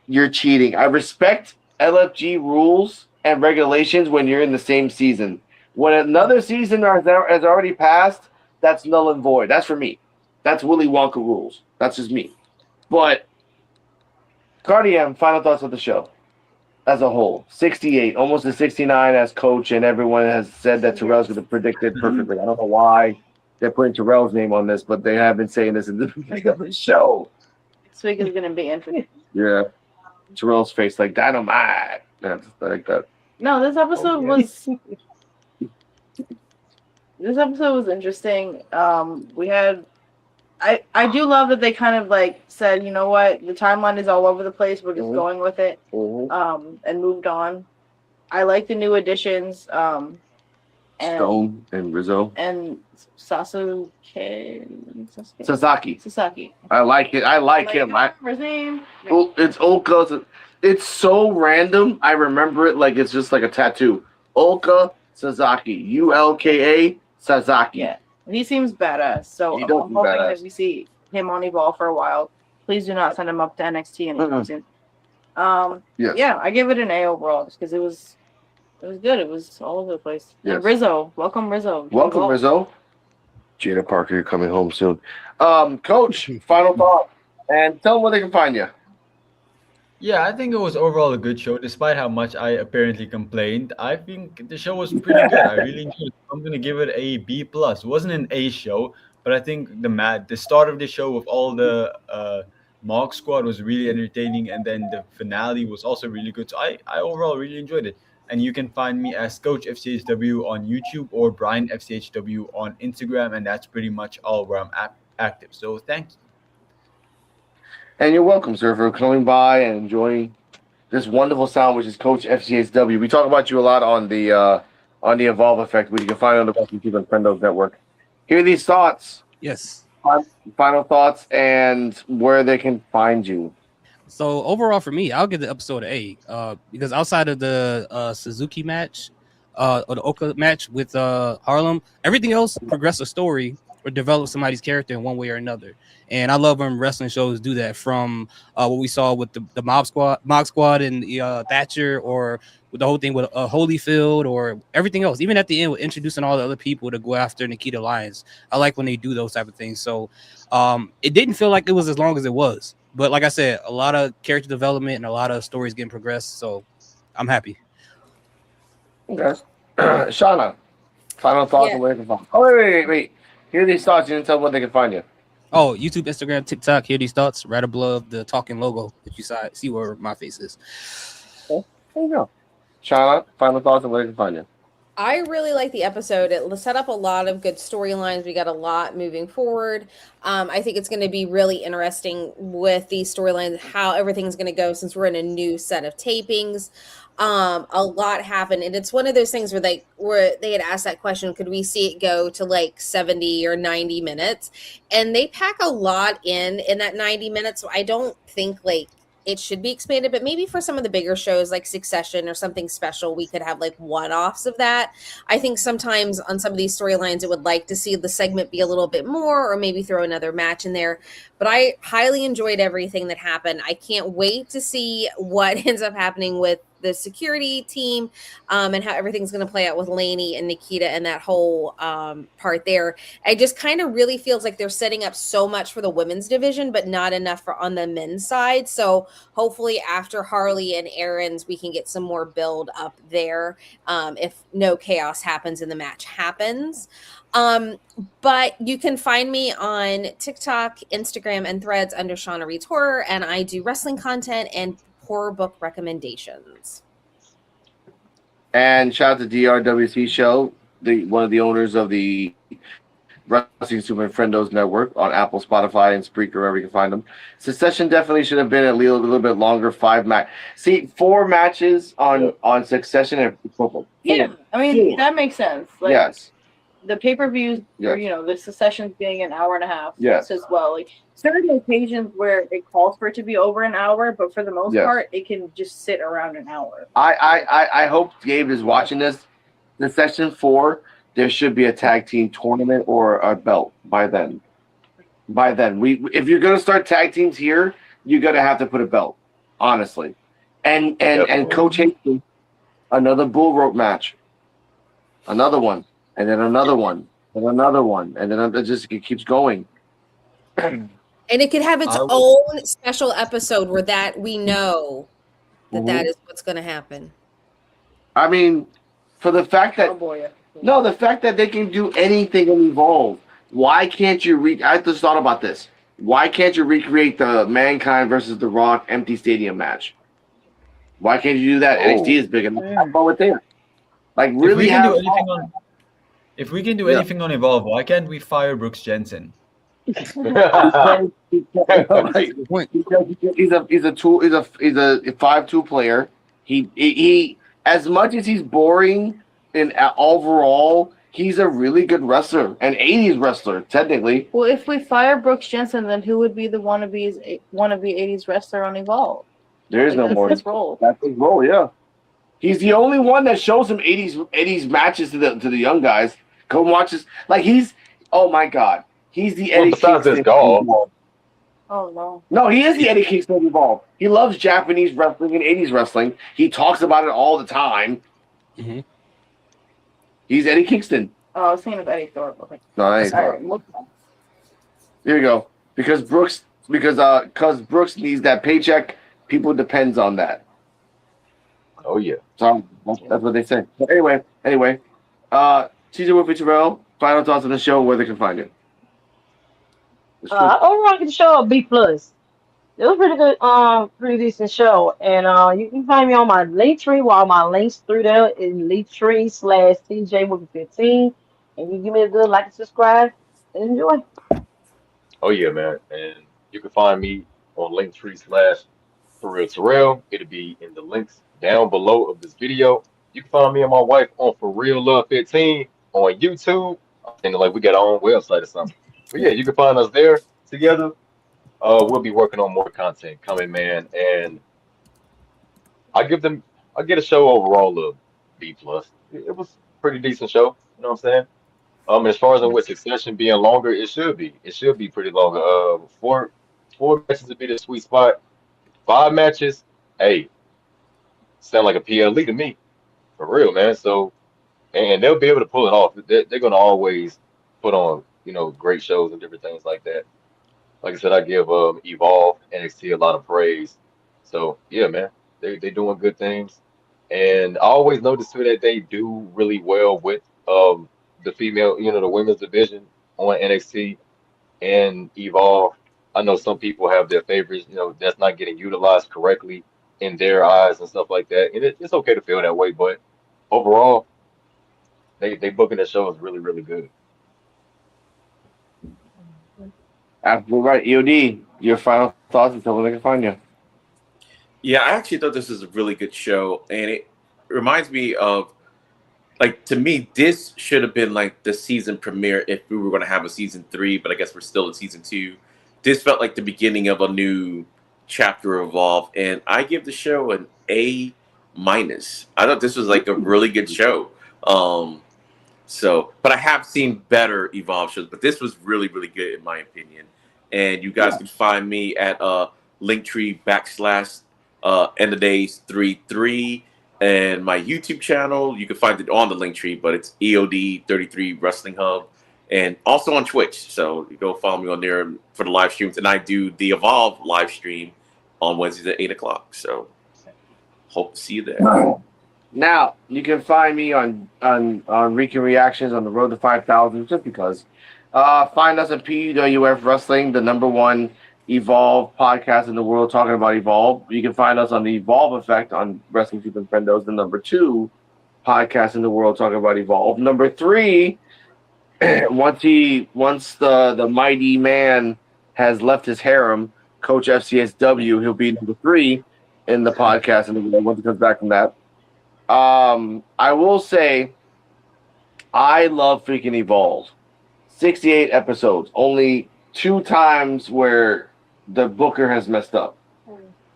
You're cheating. I respect LFG rules and regulations when you're in the same season. When another season has already passed, that's null and void. That's for me. That's Willy Wonka rules. That's just me. But Cardiam, final thoughts of the show as a whole. 68, almost a 69 as coach, and everyone has said that Terrell's going to predict it perfectly. I don't know why they're putting Terrell's name on this, but they have been saying this in the beginning of the show. Next week is going to be interesting. Yeah. Terrell's face like dynamite. Yeah, just like that. No, this episode was interesting. We had I do love that they kind of like said, you know what, the timeline is all over the place. We're just going with it, and moved on. I like the new additions, and Stone and Rizzo and Sasaki. I like it. I like him. His name. It's Ulka. It's so random. I remember it like it's just like a tattoo. Ulka Sasaki. ULKA Sasaki. Yeah. He seems badass. So I'm hoping that we see him on Evolve for a while. Please do not send him up to NXT anytime soon. Yeah, I give it an A overall just because it was good. It was all over the place. Yes. And Rizzo, welcome Rizzo. Welcome Rizzo. Jada Parker, you're coming home soon. Coach, final thought, and tell them where they can find you. Yeah, I think it was overall a good show, despite how much I apparently complained. I think the show was pretty good. I really enjoyed it. I'm gonna give it a B plus. It wasn't an A show, but I think the start of the show with all the Mock Squad was really entertaining, and then the finale was also really good. So I overall really enjoyed it. And you can find me as Coach FCHW on YouTube or Brian FCHW on Instagram, and that's pretty much all where I'm active. So thank you. And you're welcome, sir, for coming by and enjoying this wonderful sound, which is Coach FCHW. We talk about you a lot on the Evolve Effect, which you can find on the Wrestling People and Friendos Network. Hear these thoughts. Yes. Final thoughts and where they can find you. So overall, for me, I'll give the episode an A because outside of the Suzuki match or the Oka match with Harlem, everything else progressed a story or develop somebody's character in one way or another. And I love when wrestling shows do that. From what we saw with the Mob Squad, and the Thatcher, or with the whole thing with Holyfield, or everything else. Even at the end, with introducing all the other people to go after Nikita Lyons. I like when they do those type of things. So it didn't feel like it was as long as it was. But like I said, a lot of character development and a lot of stories getting progressed. So I'm happy. Okay. Shauna, final thoughts on where they can find. Oh, wait. Here are these thoughts. You didn't tell them where they can find you. Oh, YouTube, Instagram, TikTok. Hear these thoughts right above the talking logo if you see where my face is. Okay. There you go. Shauna, final thoughts on where they can find you. I really like the episode. It set up a lot of good storylines. We got a lot moving forward. I think it's going to be really interesting with these storylines, how everything's going to go since we're in a new set of tapings. A lot happened, and it's one of those things where they had asked that question, could we see it go to like 70 or 90 minutes? And they pack a lot in that 90 minutes. So I don't think like it should be expanded, but maybe for some of the bigger shows like Succession or something special, we could have like one-offs of that. I think sometimes on some of these storylines, it would like to see the segment be a little bit more, or maybe throw another match in there. But I highly enjoyed everything that happened. I can't wait to see what ends up happening with the security team, and how everything's going to play out with Lainey and Nikita and that whole part there. It just kind of really feels like they're setting up so much for the women's division, but not enough for on the men's side. So hopefully after Harley and Aaron's, we can get some more build up there, if no chaos happens and the match happens. But you can find me on TikTok, Instagram, and Threads under Shauna Reed's Horror, and I do wrestling content and horror book recommendations. And shout out to DRWC Show, one of the owners of the Wrestling Super Friendos Network on Apple, Spotify, and Spreaker, wherever you can find them. Succession definitely should have been a little bit longer. 4 matches on Succession. Yeah, I mean, that makes sense. Like, yes. The pay-per-views, or, the Succession being an hour and a half, yes, as well. Like, certain occasions where it calls for it to be over an hour, but for the most part, it can just sit around an hour. I hope Gabe is watching this. The Succession 4, there should be a tag team tournament or a belt by then. If you're gonna start tag teams here, you're gonna have to put a belt, honestly. And Coach Hastings, another bull rope match, another one. And then another one, and another one, and then it keeps going. And it could have its own special episode where that we know that is what's going to happen. I mean, for the fact that the fact that they can do anything and evolve. Why can't you I just thought about this. Why can't you recreate the Mankind versus The Rock empty stadium match? Why can't you do that? NXT is big enough. How about with there? Like really If we can do anything on Evolve, why can't we fire Brooks Jensen? He's a 5'2" player. He as much as he's boring in overall, he's a really good wrestler, an 80s wrestler technically. Well, if we fire Brooks Jensen, then who would be the wannabe 80s wrestler on Evolve? There is no more. That's his role. That's his role. Yeah, he's the only one that shows him 80s matches to the young guys. Go watch this. Like oh my God, he's the Eddie Kingston. Oh no. No, he is the Eddie Kingston Evolve. He loves Japanese wrestling and 80s wrestling. He talks about it all the time. Mm-hmm. He's Eddie Kingston. Oh, I was thinking of Eddie Thorpe. Okay. No, that ain't Thorpe. Here you go. Because Brooks needs that paycheck. People depends on that. Oh yeah. So that's what they say. But anyway. Caesar Wolfie Terrell, final thoughts on the show, where they can find it. Overall, the show B+. It was pretty good, pretty decent show. And you can find me on my Linktree, while my links through there is Linktree/TJ15. And you give me a good like and subscribe and enjoy. Oh yeah, man. And you can find me on Linktree/ForRealTerrell. It'll be in the links down below of this video. You can find me and my wife on For Real Love 15 on YouTube. And like we got our own website or something. But yeah, you can find us there together. We'll be working on more content coming, man. And I get a show overall of B+. It was a pretty decent show. You know what I'm saying? As far as with Succession being longer, it should be. It should be pretty longer. Four matches would be the sweet spot. 5 matches, hey, sound like a PLE to me, for real, man. So, and they'll be able to pull it off. They're gonna always put on, great shows and different things like that. Like I said, I give Evolve NXT a lot of praise. So yeah, man, they doing good things, and I always notice too that they do really well with the female, the women's division on NXT and Evolve. I know some people have their favorites, that's not getting utilized correctly in their eyes and stuff like that, and it's okay to feel that way, but overall, they booking the shows really really good. Absolutely right. EOD, your final thoughts and tell where they can find you. Yeah, I actually thought this was a really good show, and it reminds me of, like, to me, this should have been like the season premiere if we were going to have a season 3, but I guess we're still in season 2. This felt like the beginning of a new chapter of Evolve, and I give the show an A minus. I thought this was like a really good show. But I have seen better Evolve shows, but this was really, really good in my opinion. And you guys can find me at Linktree / End of Days 33, and my YouTube channel. You can find it on the Linktree, but it's EOD33 Wrestling Hub, and also on Twitch. So you go follow me on there for the live streams, and I do the Evolve live stream on Wednesdays at 8:00. So hope to see you there. Now you can find me on Rico Reactions on the road to 5,000, just because. Find us at PWF Wrestling, the #1 Evolve podcast in the world, talking about Evolve. You can find us on the Evolve Effect on Wrestling Super Friendos, the #2 podcast in the world, talking about Evolve. #3, once the mighty man has left his harem, Coach FCSW, he'll be #3 in the podcast in the world once he comes back from that. I will say, I love freaking Evolve. 68 episodes, only 2 times where the booker has messed up.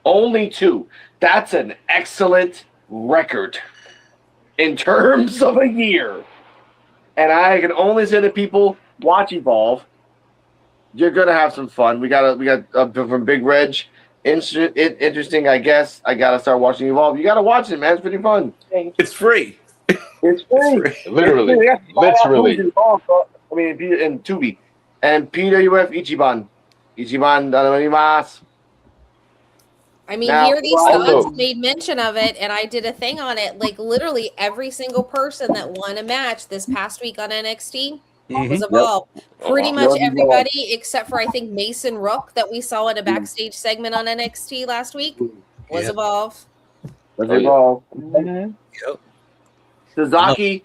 Only 2. That's an excellent record in terms of a year. And I can only say to people, watch Evolve. You're gonna have some fun. We got from Big Reg. Interesting, I guess. I gotta start watching Evolve. You gotta watch it, man. It's pretty fun. It's free. It's free. Literally. I mean, and Tubi. And PWF Ichiban. Ichiban, danamarimasu. I mean, Now, here these also- thoughts made mention of it, and I did a thing on it. Like, literally every single person that won a match this past week on NXT was Evolve. Pretty much everybody except for, I think, Mason Rook that we saw in a backstage segment on NXT last week was Evolve. Evolve. Yep. Sasaki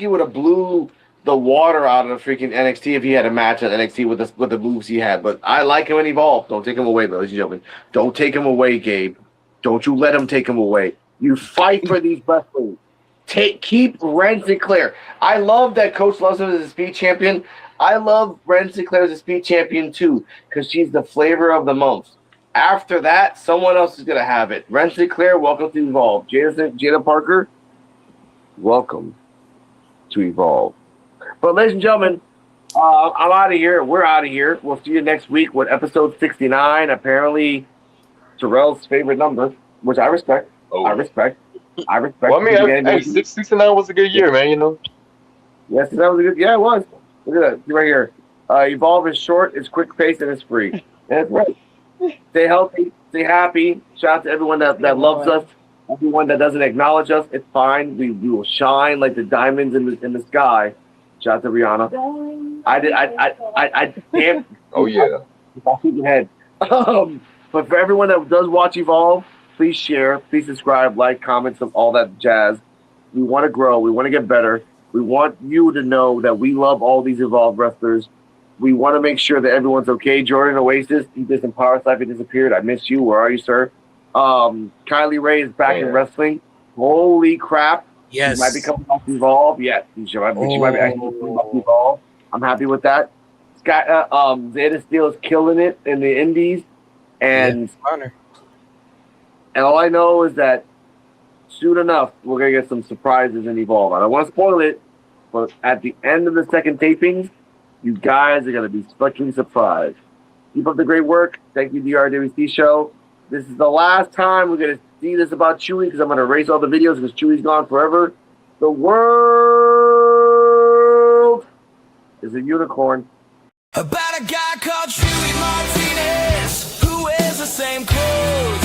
would have blew the water out of freaking NXT if he had a match at NXT with the moves he had. But I like him in Evolve. Don't take him away, ladies and gentlemen. Don't take him away, Gabe. Don't you let him take him away. You fight for these wrestlers. Keep Ren Sinclair. I love that Coach loves him as a speed champion. I love Ren Sinclair as a speed champion too, because she's the flavor of the month. After that, someone else is gonna have it. Ren Sinclair, welcome to Evolve. Jada Parker, welcome to Evolve. But ladies and gentlemen, I'm out of here. We're out of here. We'll see you next week with episode 69. Apparently, Terrell's favorite number, which I respect. I respect. Well, I mean, 69 was a good year, man. Yes, that was a good. Yeah, it was. Look at that right here. Evolve is short, it's quick paced, and it's free. And it's right. Stay healthy, stay happy. Shout out to everyone that loves us. Everyone that doesn't acknowledge us, it's fine. We will shine like the diamonds in the sky. Shout out to Rihanna. I damn. Oh yeah. I'll keep your head. But for everyone that does watch Evolve, please share, please subscribe, like, comments, all that jazz. We want to grow. We want to get better. We want you to know that we love all these Evolve wrestlers. We want to make sure that everyone's okay. Jordan Oasis, he did some power slap. He disappeared. I miss you. Where are you, sir? Kylie Ray is back in wrestling. Holy crap. Yes. She might be coming off Evolve. Yes. She might be actually coming off Evolve. I'm happy with that. Zeta Steel is killing it in the indies. And all I know is that soon enough, we're going to get some surprises in Evolve. I don't want to spoil it, But at the end of the second taping, you guys are going to be fucking surprised. Keep up the great work. Thank you, DRWC Show. This is the last time we're going to see this about Chewy because I'm going to erase all the videos because Chewy's gone forever. The world is a unicorn. About a guy called Chewy Martinez who wears the same clothes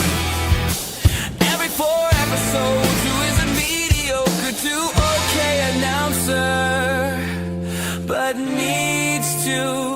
every 4 episodes, who is a mediocre to okay announcer but needs to